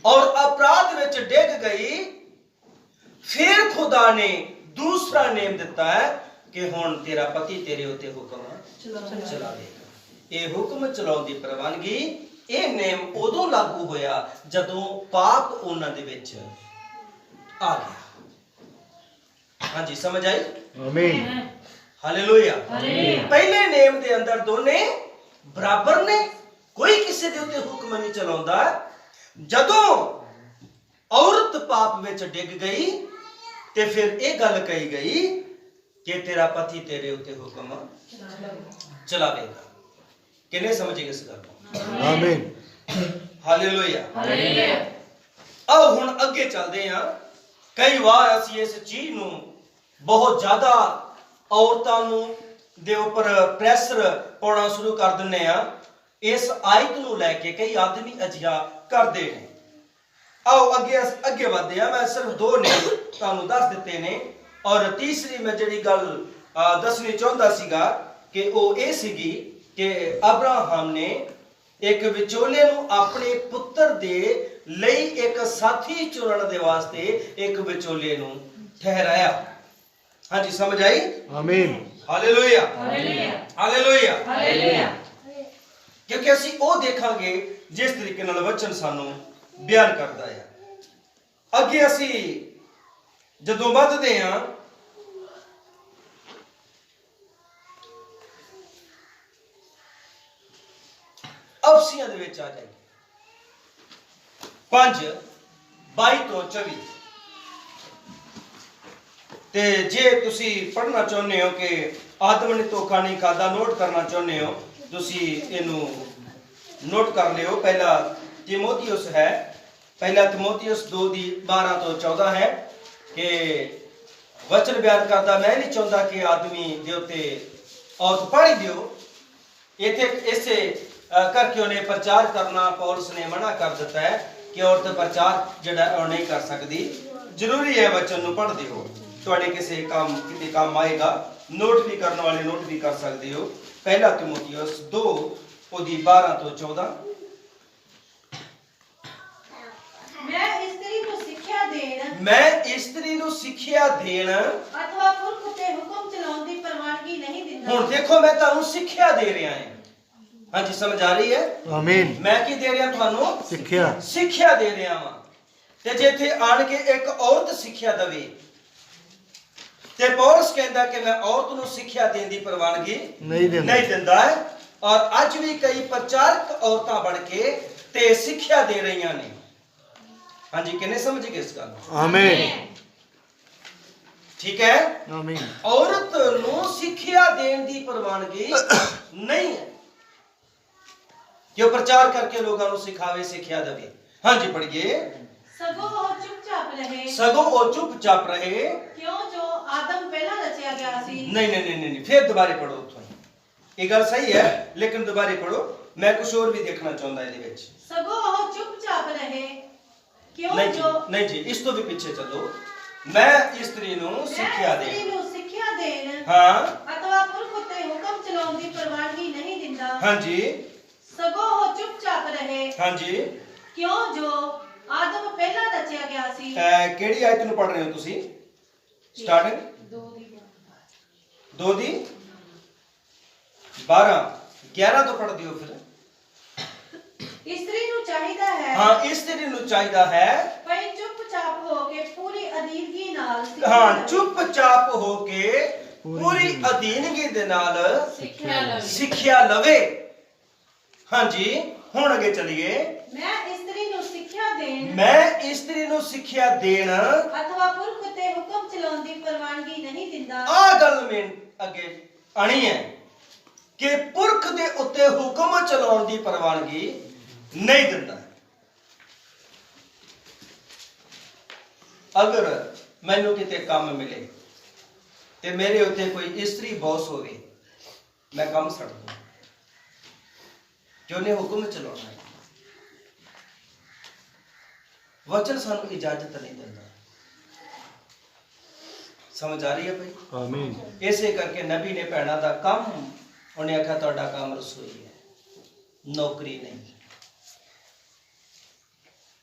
और अपराध विच डिग गई, फिर खुदा ने दूसरा नेम दिता है कि हुण तेरा पति तेरे उत्ते हुक्म चलावेगा। ये हुक्म चलाउण दी प्रवानगी ये नेम उदों लागू होया जदों पाप उन्हां दे विच आ गया। हाँ जी समझ आई? आमीन। हालेलुया। पहले नेम दे अंदर दोने बराबर ने, कोई किसी दे उत्ते हुक्म नहीं चलाउंदा। जदों औरत पाप विच डिग गई ते फिर ये गल कही गई कि तेरा पति तेरे उत्ते हुक्म चलावेगा। किने समझे इस गल को? आमीन। हालेलुया। आओ हुण अगे चलदे हां। कई बार असी इस चीज नूं बहुत ज्यादा औरतां नूं दे उपर प्रेशर पाउणा शुरू कर दिंने आ। इस आयत नूं लैके कई आदमी अजिया करदे ने। आओ अगे बढ़दे आ। मैं सिर्फ दो नेम तुहानूं दस दित्ते ने ਔਰ ਤੀਸਰੀ ਮੈਂ ਜਿਹੜੀ ਗੱਲ ਦੱਸਣੀ ਚਾਹੁੰਦਾ ਸੀਗਾ ਕਿ ਉਹ ਇਹ ਸੀਗੀ ਕਿ ਅਬਰਾਹਮ ਨੇ ਇੱਕ ਵਿਚੋਲੇ ਨੂੰ ਆਪਣੇ ਪੁੱਤਰ ਦੇ ਲਈ ਇੱਕ ਸਾਥੀ ਚੁਣਨ ਦੇ ਵਾਸਤੇ ਇੱਕ ਵਿਚੋਲੇ ਨੂੰ ਠਹਿਰਾਇਆ। ਹਾਂਜੀ, ਸਮਝ ਆਈ? ਆਮੀਨ। Hallelujah, hallelujah, hallelujah. ਹਾਲੇਲੂਇਆ। ਕਿਉਂਕਿ ਅਸੀਂ ਉਹ ਦੇਖਾਂਗੇ ਜਿਸ ਤਰੀਕੇ ਨਾਲ ਵਚਨ ਸਾਨੂੰ ਬਿਆਨ ਕਰਦਾ ਹੈ। ਅੱਗੇ ਅਸੀਂ ਜਦੋਂ ਵੱਧਦੇ ਹਾਂ ਅਫਸੀਆਂ ਦੇ ਵਿੱਚ ਆ ਜਾਈਏ 5:22 ਤੋਂ 24। ਤੇ ਜੇ ਤੁਸੀਂ ਪੜ੍ਹਨਾ ਚਾਹੁੰਦੇ ਹੋ ਕਿ ਆਦਮ ਨੇ ਧੋਖਾ ਨਹੀਂ ਖਾਦਾ, ਨੋਟ ਕਰਨਾ ਚਾਹੁੰਦੇ ਹੋ, ਤੁਸੀਂ ਇਹਨੂੰ ਨੋਟ ਕਰ ਲਿਓ। ਪਹਿਲਾ ਤਿਮੋਥੀਉਸ ਹੈ, ਪਹਿਲਾ ਤਿਮੋਥੀਉਸ 2:12 ਤੋਂ 14 ਹੈ ਕਿ ਵਚਨ ਬਿਆਨ ਕਰਦਾ, ਮੈਂ ਨਹੀਂ ਚਾਹੁੰਦਾ ਕਿ ਆਦਮੀ ਦੇ ਉੱਤੇ ਔਰਤ ਪਾੜੀ ਦਿਓ। ਇੱਥੇ ਇਸੇ ਕਰਕੇ ਉਹਨੇ ਪ੍ਰਚਾਰ ਕਰਨਾ ਪੌਲਸ ਨੇ ਮਨਾ ਕਰ ਦਿੱਤਾ ਹੈ ਕਿ ਔਰਤ ਪ੍ਰਚਾਰ ਜਿਹੜਾ ਉਹ ਨਹੀਂ ਕਰ ਸਕਦੀ। ਜ਼ਰੂਰੀ ਹੈ ਵਚਨ ਨੂੰ ਪੜ੍ਹਦੇ ਹੋ, ਤੁਹਾਡੇ ਕਿਸੇ ਕੰਮ ਕਿਤੇ ਕੰਮ ਆਏਗਾ। ਨੋਟ ਵੀ ਕਰਨ ਵਾਲੇ ਨੋਟ ਵੀ ਕਰ ਸਕਦੇ ਹੋ। ਪਹਿਲਾ ਤਿਮੋਥੀਉਸ 2:12 ਤੋਂ 14। ਮੈਂ ਇਸਤਰੀ ਨੂੰ ਸਿੱਖਿਆ ਦੇਣ ਮੈਂ ਇਸਤਰੀ ਨੂੰ ਸਿੱਖਿਆ ਦੇਣ ਅਥਵਾ ਪੁਰਖ ਉਤੇ ਹੁਕਮ ਚਲਾਉਣ ਦੀ ਪ੍ਰਵਾਨਗੀ ਨਹੀਂ ਦਿੰਦਾ। ਹੁਣ ਦੇਖੋ, ਮੈਂ ਤੁਹਾਨੂੰ ਸਿੱਖਿਆ ਦੇ ਰਿਹਾ ਹਾਂ। ਹਾਂਜੀ, ਸਮਝ ਆ ਰਹੀ ਹੈ? ਆਮੀਨ। ਮੈਂ ਕੀ ਦੇ ਰਿਹਾ ਤੁਹਾਨੂੰ? ਸਿੱਖਿਆ। ਸਿੱਖਿਆ ਦੇ ਰਿਹਾ ਹਾਂ। ਤੇ ਜੇ ਇੱਥੇ ਆਣ ਕੇ ਇੱਕ ਔਰਤ ਸਿੱਖਿਆ ਦੇਵੇ ਤੇ ਪੌਲਸ ਕਹਿੰਦਾ ਕਿ ਮੈਂ ਔਰਤ ਨੂੰ ਸਿੱਖਿਆ ਦੇਣ ਦੀ ਪ੍ਰਵਾਨਗੀ ਨਹੀਂ ਦਿੰਦਾ ਹੈ। ਔਰ ਅੱਜ ਵੀ ਕਈ ਪ੍ਰਚਾਰਕ ਔਰਤਾਂ ਬਣ ਕੇ ਤੇ ਸਿੱਖਿਆ ਦੇ ਰਹੀਆਂ ਨੇ। ਹਾਂਜੀ, ਕਿੰਨੇ ਸਮਝ ਗਏ ਇਸ ਗੱਲ ਨੂੰ? ਆਮੀਨ। ਠੀਕ ਹੈ? ਆਮੀਨ। ਔਰਤ ਨੂੰ ਸਿੱਖਿਆ ਦੇਣ ਦੀ ਪ੍ਰਵਾਨਗੀ ਨਹੀਂ ਹੈ ਕਿ ਉਹ ਪ੍ਰਚਾਰ ਕਰਕੇ ਲੋਕਾਂ ਨੂੰ ਸਿਖਾਵੇ, ਸਿੱਖਿਆ ਦੇਵੇ। ਹਾਂਜੀ, ਪੜ੍ਹੀਏ। ਸਗੋਂ ਉਹ ਚੁੱਪਚਾਪ ਰਹੇ ਸਗੋਂ ਉਹ ਚੁੱਪਚਾਪ ਰਹੇ ਕਿਉਂ ਜੋ ਆਦਮ ਪਹਿਲਾਂ ਰਚਿਆ ਗਿਆ ਸੀ। ਨਹੀਂ, ਫਿਰ ਦੁਬਾਰੇ ਪੜੋ ਉੱਥੋਂ। ਇਹ ਗੱਲ ਸਹੀ ਹੈ, ਲੇਕਿਨ ਦੁਬਾਰੇ ਪੜੋ। ਮੈਂ ਕੁਝ ਹੋਰ ਵੀ ਦੇਖਣਾ ਚਾਹੁੰਦਾ ਇਹਦੇ ਵਿੱਚ। ਸਗੋਂ ਉਹ ਚੁੱਪਚਾਪ ਰਹੇ ਕਿਉਂ ਨਹੀਂ ਜੀ, ਜੋ ਨਹੀਂ ਜੀ, ਇਸ ਤੋਂ ਵੀ ਪਿੱਛੇ ਚੱਲੋ। ਮੈਂ ਇਸਤਰੀ ਨੂੰ ਸਿੱਖਿਆ ਮੈਂ ਇਸਤਰੀ ਦੇ ਨੂੰ ਸਿੱਖਿਆ ਦੇਣ ਹਾਂ। ਅਥਵਾ ਪੁਰਖ ਉਤੇ ਹੁਕਮ ਚਲਾਉਣ ਦੀ ਪ੍ਰਵਾਨਗੀ ਨਹੀਂ ਦਿੰਦਾ। ਹਾਂਜੀ, ਸਗੋਂ ਉਹ ਚੁੱਪਚਾਪ ਰਹੇ ਹਾਂਜੀ। ਕਿਉਂ ਜੋ ਆਦਮ ਪਹਿਲਾਂ ਰਚਿਆ ਗਿਆ ਸੀ। ਕਿਹੜੀ ਆਇਤ ਨੂੰ ਪੜ੍ਹ ਰਹੇ ਹੋ ਤੁਸੀਂ? ਸਟਾਰਟਿੰਗ 2:12 11 ਤੋਂ ਪੜ੍ਹਦੇ ਹੋ ਫਿਰ। ਇਸਤਰੀ ਨੂੰ ਚਾਹੀਦਾ ਹੈ ਹਾਂ, ਇਸਤਰੀ ਨੂੰ ਚਾਹੀਦਾ ਹੈ ਭਈ ਚੁੱਪਚਾਪ ਹੋ ਕੇ ਪੂਰੀ ਅਧੀਨਗੀ ਨਾਲ ਸਿੱਖਿਆ ਹਾਂ, ਲਵੇ। ਚੁੱਪਚਾਪ ਹੋ ਕੇ ਪੂਰੀ ਅਧੀਨਗੀ ਦੇ ਨਾਲ ਸਿੱਖਿਆ ਲਵੇ। ਹਾਂਜੀ, ਹੁਣ ਅੱਗੇ ਚਲੀਏ। ਮੈਂ ਇਸਤਰੀ ਨੂੰ ਸਿੱਖਿਆ ਦੇਣ ਮੈਂ ਇਸਤਰੀ ਨੂੰ ਸਿੱਖਿਆ ਦੇਣ ਅਥਵਾ ਪੁਰਖ ਉਤੇ ਹੁਕਮ ਚਲਾਉਣ ਦੀ ਪ੍ਰਵਾਨਗੀ ਨਹੀਂ ਦਿੰਦਾ। ਆਹ ਗੱਲ ਮੈਂ ਅੱਗੇ ਆਣੀ ਹੈ ਕਿ ਪੁਰਖ ਦੇ ਉੱਤੇ ਹੁਕਮ ਚਲਾਉਣ ਦੀ ਪ੍ਰਵਾਨਗੀ ਨਹੀਂ ਦਿੰਦਾ। ਅਗਰ ਮੈਨੂੰ ਕਿਤੇ ਕੰਮ ਮਿਲੇ ਤੇ ਮੇਰੇ ਉੱਤੇ ਕੋਈ ਇਸਤਰੀ ਬੌਸ ਹੋਵੇ, ਮੈਂ ਕੰਮ ਛੱਡ ਦੂੰ ਕਿ ਉਹਨੇ ਹੁਕਮ ਚਲਾਉਣਾ ਹੈ। ਵਚਨ ਸਾਨੂੰ ਇਜਾਜ਼ਤ ਨਹੀਂ ਦਿੰਦਾ। ਸਮਝ ਆ ਰਹੀ ਹੈ ਭਾਈ? ਆਮੀਨ। ਇਸੇ ਕਰਕੇ ਨਬੀ ਨੇ ਭੈਣਾਂ ਦਾ ਕੰਮ, ਉਹਨੇ ਆਖਿਆ ਤੁਹਾਡਾ ਕੰਮ ਰਸੋਈ ਹੈ, ਨੌਕਰੀ ਨਹੀਂ।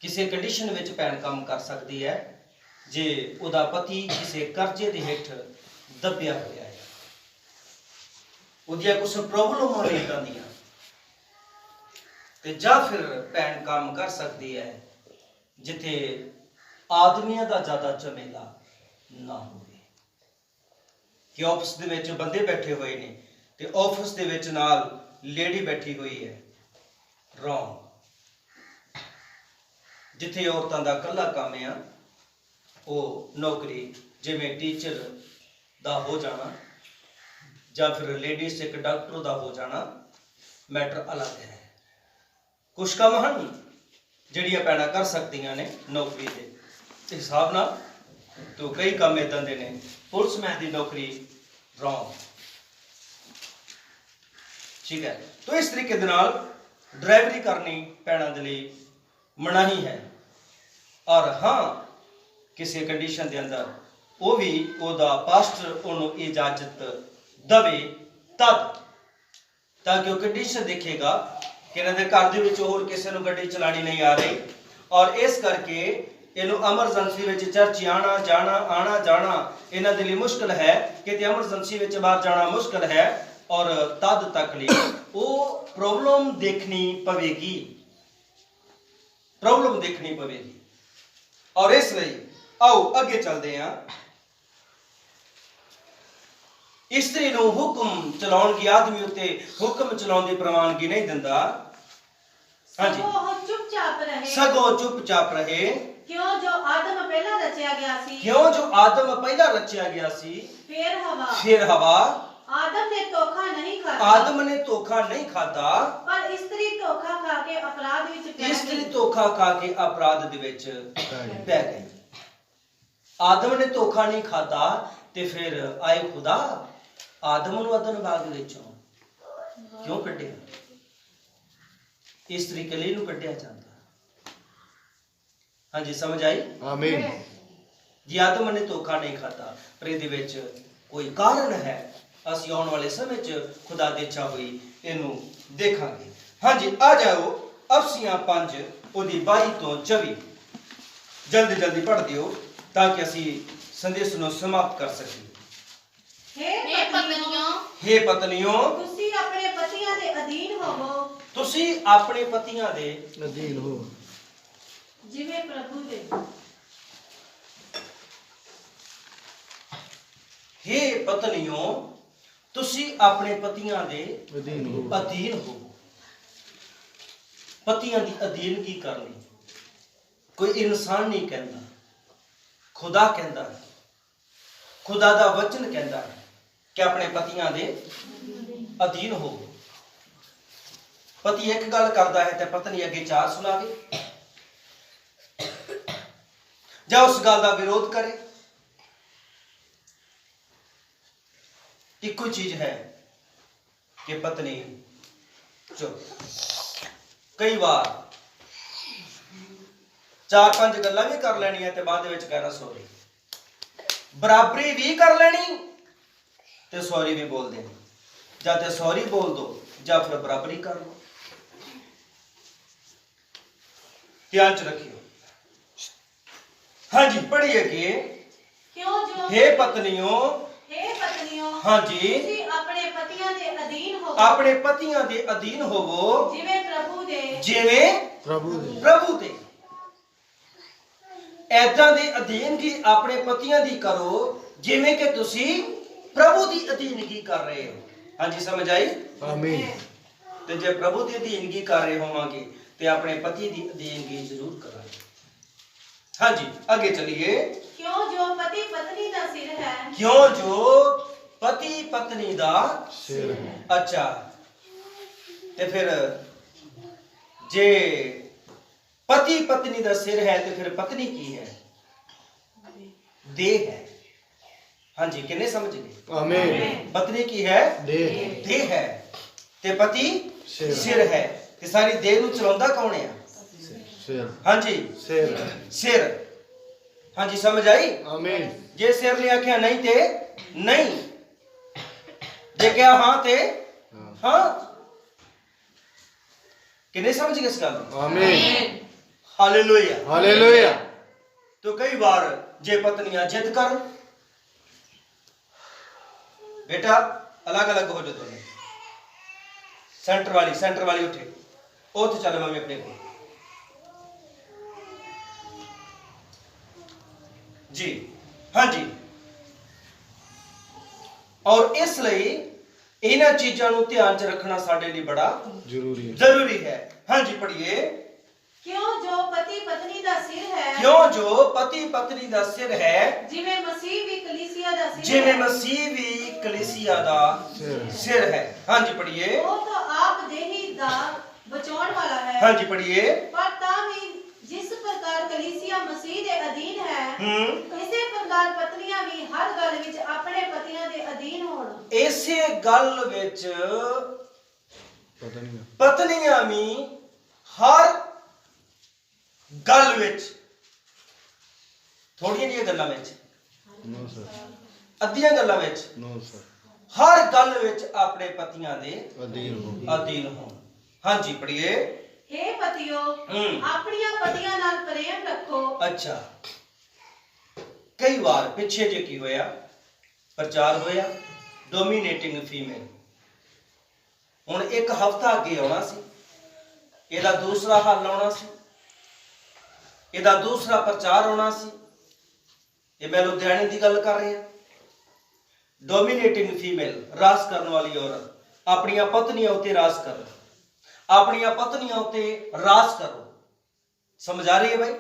ਕਿਸੇ ਕੰਡੀਸ਼ਨ ਵਿੱਚ ਭੈਣ ਕੰਮ ਕਰ ਸਕਦੀ ਹੈ ਜੇ ਉਹਦਾ ਪਤੀ ਕਿਸੇ ਕਰਜ਼ੇ ਦੇ ਹੇਠ ਦੱਬਿਆ ਹੋਇਆ ਹੈ, ਉਹਦੀਆਂ ਕੁਝ ਪ੍ਰੋਬਲਮਾਂ ਨੇ ਇਦਾਂ ਦੀਆਂ, ਤੇ ਜਾਂ ਫਿਰ ਭੈਣ ਕੰਮ ਕਰ ਸਕਦੀ ਹੈ ਜਿੱਥੇ ਆਦਮੀਆਂ ਦਾ ਜ਼ਿਆਦਾ ਝਮੇਲਾ ਨਾ ਹੋਵੇ। ਕਿ ਆਫਿਸ ਦੇ ਵਿੱਚ ਬੰਦੇ ਬੈਠੇ ਹੋਏ ਨੇ ਤੇ ਆਫਿਸ ਦੇ ਵਿੱਚ ਨਾਲ ਲੇਡੀ ਬੈਠੀ ਹੋਈ ਹੈ, ਰੋਂਗ। ਜਿੱਥੇ ਔਰਤਾਂ ਦਾ ਇਕੱਲਾ ਕੰਮ ਆ ਉਹ ਨੌਕਰੀ, ਜਿਵੇਂ ਟੀਚਰ ਦਾ ਹੋ ਜਾਣਾ ਜਾਂ ਫਿਰ ਲੇਡੀਜ਼ ਇੱਕ ਡਾਕਟਰ ਦਾ ਹੋ ਜਾਣਾ, ਮੈਟਰ ਅਲੱਗ ਹੈ। ਕੁਝ ਕੰਮ ਹਨ ਜਿਹੜੀਆਂ ਭੈਣਾਂ ਕਰ ਸਕਦੀਆਂ ਨੇ ਨੌਕਰੀ ਦੇ ਹਿਸਾਬ ਨਾਲ, तो कई काम इदां दे ने। पुलिसमैन की नौकरी रॉन्ग, ठीक है। तो इस तरीके दे नाल ड्राइवरी करनी भैणां दे लई मनाही है। और हाँ, किसी कंडीशन के अंदर ਉਹ ਵੀ ਉਹਦਾ ਪਾਸਟਰ ਉਹਨੂੰ ਇਜਾਜ਼ਤ ਦਵੇ ਤਦ, ਤਾਂ ਕਿ ਉਹ ਕੰਡੀਸ਼ਨ ਦੇਖੇਗਾ ਕਿ ਇਹਨਾਂ ਦੇ ਘਰ ਦੇ ਵਿੱਚ ਹੋਰ ਕਿਸੇ ਨੂੰ ਗੱਡੀ ਚਲਾਣੀ ਨਹੀਂ ਆ ਰਹੀ, ਔਰ ਇਸ ਕਰਕੇ ਇਹਨੂੰ ਐਮਰਜੈਂਸੀ ਵਿੱਚ ਚਰਚ ਆਣਾ ਜਾਣਾ ਇਹਨਾਂ ਦੇ ਲਈ ਮੁਸ਼ਕਲ ਹੈ, ਕਿਤੇ ਐਮਰਜੈਂਸੀ ਵਿੱਚ ਬਾਹਰ ਜਾਣਾ ਮੁਸ਼ਕਲ ਹੈ, ਔਰ ਤਦ ਤੱਕ ਲਈ ਉਹ ਪ੍ਰੋਬਲਮ ਦੇਖਣੀ ਪਵੇਗੀ, ਔਰ ਇਸ ਲਈ ਆਓ ਅੱਗੇ ਚੱਲਦੇ ਹਾਂ। ਇਸਤਰੀ ਨੂੰ ਹੁਕਮ ਚਲਾਉਣ ਦੀ, ਆਦਮੀ ਉੱਤੇ ਹੁਕਮ ਚਲਾਉਣ ਦੀ ਪ੍ਰਵਾਨਗੀ ਨਹੀਂ ਦਿੰਦਾ। ਹਾਂਜੀ, ਸਗੋਂ ਚੁੱਪਚਾਪ ਰਹੇ ਕਿਉਂ ਜੋ ਆਦਮ ਪਹਿਲਾਂ ਰਚਿਆ ਗਿਆ ਸੀ ਫਿਰ ਹਵਾ ਆਦਮ ਨੇ ਧੋਖਾ ਨਹੀਂ ਖਾਦਾ ਪਰ ਇਸਤਰੀ ਧੋਖਾ ਖਾ ਕੇ ਅਪਰਾਧ ਦੇ ਵਿੱਚ ਪੈ ਗਈ। ਆਦਮ ਨੇ ਧੋਖਾ ਨਹੀਂ ਖਾਦਾ ਤੇ ਫਿਰ ਆਏ ਖੁਦਾ ਆਦਮ ਨੂੰ ਅਦਨ ਬਾਗ ਵਿੱਚੋਂ ਕਿਉਂ ਕੱਢਿਆ? ਇਸਤਰੀ ਕਲੀ ਨੂੰ ਕੱਢਿਆ ਜਾਂਦਾ। ਹਾਂਜੀ, ਸਮਝ ਆਈ? ਆਮੀਨ। ਜੀ ਆਦਮ ਨੇ ਧੋਖਾ ਨਹੀਂ ਖਾਦਾ, ਪਰ ਇਹਦੇ ਵਿੱਚ ਕੋਈ ਕਾਰਨ ਹੈ। ਅਸੀਂ ਆਉਣ ਵਾਲੇ ਸਮੇਂ 'ਚ ਖੁਦਾ ਦੀ ਇੱਛਾ ਹੋਈ ਇਹਨੂੰ ਦੇਖਾਂਗੇ। ਹਾਂਜੀ, ਆ ਜਾਓ ਅਫਸੀਆਂ 5 ਉਹਦੀ 22 ਤੋਂ 24 ਜਲਦੀ ਪੜ੍ਹ ਦਿਓ ਤਾਂ ਕਿ ਅਸੀਂ ਸੰਦੇਸ਼ ਨੂੰ ਸਮਾਪਤ ਕਰ ਸਕੀਏ। ਹੇ ਪਤਨੀਓ ਤੁਸੀਂ ਆਪਣੇ ਪਤੀਆਂ ਦੇ ਅਧੀਨ ਹੋਵੋ ਜਿਵੇਂ ਪ੍ਰਭੂ ਦੇ। ਹੇ ਪਤਨੀਓ ਤੁਸੀਂ ਆਪਣੇ ਪਤੀਆਂ ਦੇ ਅਧੀਨ ਹੋ। ਪਤੀਆਂ ਦੀ ਅਧੀਨਗੀ ਕਰਨੀ ਕੋਈ ਇਨਸਾਨ ਨਹੀਂ ਕਹਿੰਦਾ, ਖੁਦਾ ਕਹਿੰਦਾ, ਖੁਦਾ ਦਾ ਵਚਨ ਕਹਿੰਦਾ ਕਿ ਆਪਣੇ ਪਤੀਆਂ ਦੇ ਅਧੀਨ ਹੋ। ਪਤੀ ਇੱਕ ਗੱਲ ਕਰਦਾ ਹੈ ਤੇ ਪਤਨੀ ਅੱਗੇ 4 ਸੁਣਾਵੇ, ਜਾਂ ਉਸ ਗੱਲ ਦਾ ਵਿਰੋਧ ਕਰੇ। ਇੱਕੋ ਚੀਜ਼ ਹੈ ਕਿ ਪਤਨੀ ਚੁੱਪ। ਕਈ ਵਾਰ 4-5 ਗੱਲਾਂ ਵੀ ਕਰ ਲੈਣੀਆਂ ਤੇ ਬਾਅਦ ਵਿੱਚ ਕਹਿਣਾ ਸੌਰੀ। ਬਰਾਬਰੀ ਵੀ ਕਰ ਲੈਣੀ ਤੇ ਸੌਰੀ ਵੀ ਬੋਲ ਦੇਣੀ। ਜਾਂ ਤੇ ਸੌਰੀ ਬੋਲ ਦੋ ਜਾਂ ਫਿਰ ਬਰਾਬਰੀ ਕਰ ਲਓ। ਧਿਆਨ ਚ ਰੱਖਿਓ। ਹਾਂਜੀ, ਪੜ੍ਹੀਏ ਕਿ ਕਿਉਂ ਜੋ ਹੇ ਪਤਨੀਓ ਹਾਂਜੀ ਤੁਸੀਂ ਆਪਣੇ ਪਤੀਆਂ ਦੇ ਅਧੀਨ ਹੋਵੋ ਜਿਵੇਂ ਪ੍ਰਭੂ ਦੇ। ਐਦਾਂ ਦੇ ਅਧੀਨਗੀ ਆਪਣੇ ਪਤੀਆਂ ਦੀ ਕਰੋ ਜਿਵੇਂ ਕਿ ਤੁਸੀਂ ਪ੍ਰਭੂ ਦੀ ਅਧੀਨਗੀ ਕਰ ਰਹੇ ਹੋ। ਹਾਂਜੀ, ਸਮਝ ਆਈ? ਆਮੀਨ। ਤੇ ਜੇ ਪ੍ਰਭੂ ਦੀ ਅਧੀਨਗੀ ਕਰ ਰਹੇ ਹੋਵਾਂਗੇ ਤੇ ਆਪਣੇ ਪਤੀ ਦੀ ਅਧੀਨਗੀ ਜ਼ਰੂਰ ਕਰਾਂਗੇ। ਹਾਂਜੀ, ਅੱਗੇ ਚਲੀਏ। ਕਿਉਂ ਜੋ ਪਤੀ ਪਤਨੀ ਦਾ ਸਿਰ ਹੈ। ਅੱਛਾ, ਤੇ ਫਿਰ ਜੇ ਪਤੀ ਪਤਨੀ ਦਾ ਸਿਰ ਹੈ ਤੇ ਫਿਰ ਪਤਨੀ ਕੀ ਹੈ? ਦੇਹ ਹੈ। ਹਾਂਜੀ, ਕਿੰਨੇ ਸਮਝ ਗਏ? ਆਮੀਨ। ਪਤਨੀ ਕੀ ਹੈ? ਦੇਹ ਹੈ ਤੇ ਪਤੀ ਸਿਰ ਹੈ। ਤੇ ਸਾਰੀ ਦੇਹ ਨੂੰ ਚਲਾਉਂਦਾ ਕੌਣ ਹੈ? ਹਾਂਜੀ, ਸਿਰ। ਹਾਂਜੀ, ਸਮਝ ਆਈ? ਆਮੀਨ। ਜੇ ਸਿਰ ਨੇ ਆਖਿਆ ਨਹੀਂ ਤੇ ਨਹੀਂ, ਜੇ ਕਿਹਾ ਹਾਂ ਤੇ ਹਾਂ। ਕਿੰਨੇ ਸਮਝ ਗਏ ਇਸ ਗੱਲ ਨੂੰ? ਆਮੀਨ। ਹਾਲੇਲੂਇਆ। तो कई बार जे पत्नियां जिद कर, बेटा अलग अलग हो जाओ दोनों, सेंटर वाली उठे, ओ तो चल मम्मी अपने को जी। हाँ जी, और इसलिए इन्हां चीज़ां नूं ध्यान च रखना साडे लई बड़ा जरूरी है। हाँ जी, पढ़िए। क्यों जो पति पत्नी दा सिर है जिवें मसीह भी कलीसिया दा सिर है। हाँ जी, पढ़िए। वो तो आप देही दा बचाउण वाला है। हाँ जी, पढ़िए। पर तावी जिस प्रकार कलीसिया मसीह दे अधीन है, इसे प्रकार पत्नियां भी हर गल विच अपने पतियां दे अधीन होण। इसे गल विच पत्नियां भी हर गल विच, थोड़ियां जिहियां गल्लां विच नो सर ਅੱਧੀਆਂ ਗੱਲਾਂ ਵਿੱਚ नो सर ਹਰ ਗੱਲ ਵਿੱਚ ਆਪਣੇ ਪਤੀਆਂ ਦੇ अधीन हो ਅਧੀਨ ਹੋਣ। ਹਾਂਜੀ ਪੜ੍ਹੀਏ। हे ਪਤਿਓ ਹੂੰ। ਆਪਣੀਆਂ ਪਤੀਆਂ ਨਾਲ ਪ੍ਰੇਮ ਰੱਖੋ। ਅੱਛਾ, ਕਈ ਵਾਰ ਪਿੱਛੇ ਜੇ ਕੀ ਹੋਇਆ, ਪ੍ਰਚਾਰ ਹੋਇਆ ਡੋਮੀਨੇਟਿੰਗ ਫੀਮੇਲ। ਹੁਣ ਇੱਕ ਹਫਤਾ ਅੱਗੇ ਆਉਣਾ ਸੀ, ਇਹਦਾ ਦੂਸਰਾ ਹੱਲ ਆਉਣਾ ਸੀ, ਇਹਦਾ ਦੂਸਰਾ ਪ੍ਰਚਾਰ ਹੋਣਾ ਸੀ। ਇਹ ਮੈਂ ਲੁਧਿਆਣੇ ਦੀ ਗੱਲ ਕਰ ਰਿਹਾ। ਡੋਮੀਨੇਟਿੰਗ ਫੀਮੇਲ, ਰਾਜ ਕਰਨ ਵਾਲੀ ਔਰਤ ਆਪਣੀਆਂ ਪਤਨੀਆਂ ਉੱਤੇ ਰਾਜ ਕਰੋ, ਆਪਣੀਆਂ ਪਤਨੀਆਂ ਉੱਤੇ ਰਾਜ ਕਰੋ। ਸਮਝ ਆ ਰਹੀ ਹੈ ਭਾਈ?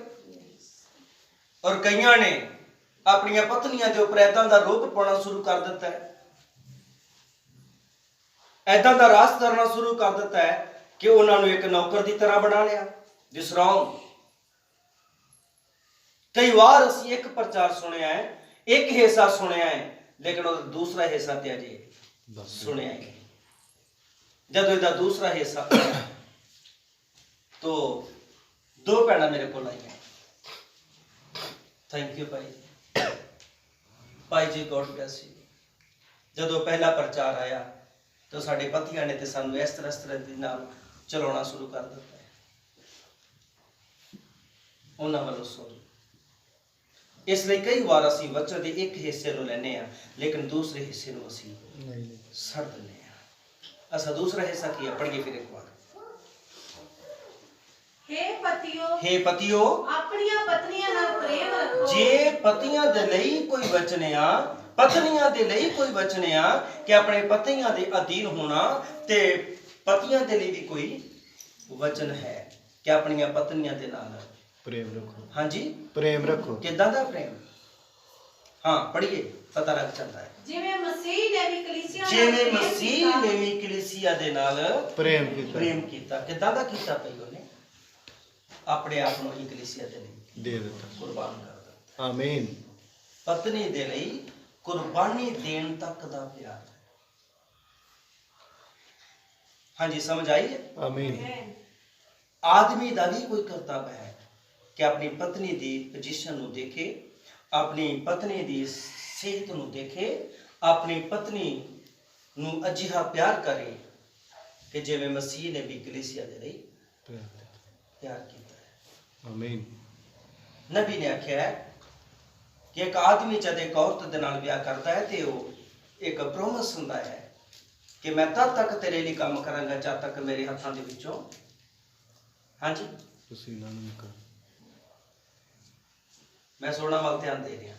ਔਰ ਕਈਆਂ ਨੇ ਆਪਣੀਆਂ ਪਤਨੀਆਂ ਦੇ ਉੱਪਰ ਏਦਾਂ ਦਾ ਰੋਪ ਪਾਉਣਾ ਸ਼ੁਰੂ ਕਰ ਦਿੱਤਾ ਹੈ, ਏਦਾਂ ਦਾ ਰਾਜ ਕਰਨਾ ਸ਼ੁਰੂ ਕਰ ਦਿੱਤਾ ਹੈ ਕਿ ਉਹਨਾਂ ਨੂੰ ਇੱਕ ਨੌਕਰ ਦੀ ਤਰ੍ਹਾਂ ਬਣਾ ਲਿਆ। ਦਿਸ ਰੌਂਗ। ਕਈ ਵਾਰ ਅਸੀਂ ਇੱਕ ਪ੍ਰਚਾਰ ਸੁਣਿਆ ਹੈ, ਇੱਕ ਹਿੱਸਾ ਸੁਣਿਆ ਹੈ, ਲੇਕਿਨ ਉਹਦਾ ਦੂਸਰਾ ਹਿੱਸਾ ਤੇ ਅਜੇ ਸੁਣਿਆ ਹੀ ਨਹੀਂ। ਜਦੋਂ ਇਹਦਾ ਦੂਸਰਾ ਹਿੱਸਾ तो दो भैन मेरे को आईਆਂ। थैंक यू भाई, भाई जी गॉड ब्लेस यू। ਜਦੋਂ ਪਹਿਲਾ ਪ੍ਰਚਾਰ ਆਇਆ ਤਾਂ ਸਾਡੇ ਪਤੀਆਂ ਨੇ ਤੇ ਸਾਨੂੰ ਇਸ ਤਰ੍ਹਾਂ ਦੇ ਨਾਲ ਚਲਾਉਣਾ ਸ਼ੁਰੂ ਕਰ ਦਿੱਤਾ ਹੈ। ਉਹਨਾਂ ਵੱਲੋਂ ਸੁਣ, ਇਸ ਲਈ ਕਈ ਵਾਰ ਅਸੀਂ ਵਚਨ ਦੇ ਇੱਕ ਹਿੱਸੇ ਨੂੰ ਲੈਨੇ ਆ, ਲੇਕਿਨ ਦੂਸਰੇ ਹਿੱਸੇ ਨੂੰ ਅਸੀਂ ਛੱਡ ਦਿੰਦੇ ਆ। ਅਸਾਂ ਦੂਸਰਾ ਹਿੱਸਾ ਕੀ ਹੈ, ਪੜ੍ਹੀਏ ਫਿਰ ਇੱਕ ਵਾਰ। हे ਪਤਿਓ ਆਪਣੀਆਂ ਪਤਨੀਆਂ ਨਾਲ ਪ੍ਰੇਮ ਰੱਖੋ। ਜੇ ਪਤੀਆਂ ਦੇ ਲਈ ਕੋਈ ਵਚਨ ਆ, ਪਤਨੀਆਂ ਦੇ ਲਈ ਕੋਈ ਵਚਨ ਆ ਕਿ ਆਪਣੇ ਪਤੀਆਂ ਦੇ ਅਧੀਨ ਹੋਣਾ, ਤੇ ਪਤੀਆਂ ਦੇ ਲਈ ਵੀ ਕੋਈ ਵਚਨ ਹੈ ਕਿ ਆਪਣੀਆਂ ਪਤਨੀਆਂ ਦੇ ਨਾਲ प्रेम रखो। ਹਾਂਜੀ प्रेम रखो। ਕਿੱਦਾਂ ਦਾ ਪ੍ਰੇਮ? ਹਾਂ ਪੜ੍ਹੀਏ, ਪਤਾ ਲੱਗ ਜਾਂਦਾ ਹੈ। ਜਿਵੇਂ ਮਸੀਹ ਨੇ ਵੀ ਕਲੀਸਿਆ ਨਾਲ ਜਿਵੇਂ ਪ੍ਰੇਮ ਮਸੀਹ ਕੀਤਾ। ਨੇ ਵੀ ਕਲੀਸਿਆ ਦੇ ਨਾਲ प्रेम किया ਪ੍ਰੇਮ ਕੀਤਾ। ਕਿੱਦਾਂ ਦਾ ਕੀਤਾ ਭਈ? ਉਹਨੇ ਆਪਣੇ ਆਪ ਨੂੰ ਹੀ ਕਲੀਸਿਆ ਦੇ ਲਈ दे देता। ਕੁਰਬਾਨ ਕਰ ਦਿੱਤਾ। आमीन। ਪਤਨੀ ਦੇ ਲਈ ਕੁਰਬਾਨੀ ਦੇਣ ਤੱਕ ਦਾ ਪਿਆਰ। ਹਾਂਜੀ ਸਮਝ ਆਈ ਹੈ? आमीन। ਆਦਮੀ ਦਾ ਵੀ ਕੋਈ ਕਰਤੱਵ ਹੈ ਕਿ ਆਪਣੀ ਪਤਨੀ ਦੀ ਪੋਜੀਸ਼ਨ ਨੂੰ ਦੇਖੇ, ਆਪਣੀ ਪਤਨੀ ਦੀ ਸਿਹਤ ਨੂੰ ਦੇਖੇ, ਆਪਣੀ ਪਤਨੀ ਨੂੰ ਅਜਿਹਾ ਪਿਆਰ ਕਰੇ ਕਿ ਜਿਵੇਂ ਮਸੀਹ ਨੇ ਵੀ ਕਲੀਸਿਆ ਦੇ ਲਈ ਪਿਆਰ ਕੀਤਾ ਹੈ। आमीन। ਨਬੀ ਨੇ ਆਖਿਆ ਹੈ ਕਿ ਇੱਕ ਆਦਮੀ ਜਦ ਇੱਕ ਔਰਤ ਦੇ ਨਾਲ ਵਿਆਹ ਕਰਦਾ ਹੈ ਤੇ ਉਹ ਇੱਕ ਪ੍ਰੋਮਿਸ ਹੁੰਦਾ ਹੈ ਕਿ ਮੈਂ ਤਦ ਤੱਕ ਤੇਰੇ ਲਈ ਕੰਮ ਕਰਾਂਗਾ ਜਦ ਤੱਕ ਮੇਰੇ ਹੱਥਾਂ ਦੇ ਵਿੱਚੋਂ, ਹਾਂਜੀ पसीना नहीं निकल। ਮੈਂ ਸੋਣਾ ਵੱਲ ਧਿਆਨ ਦੇ ਰਿਹਾ,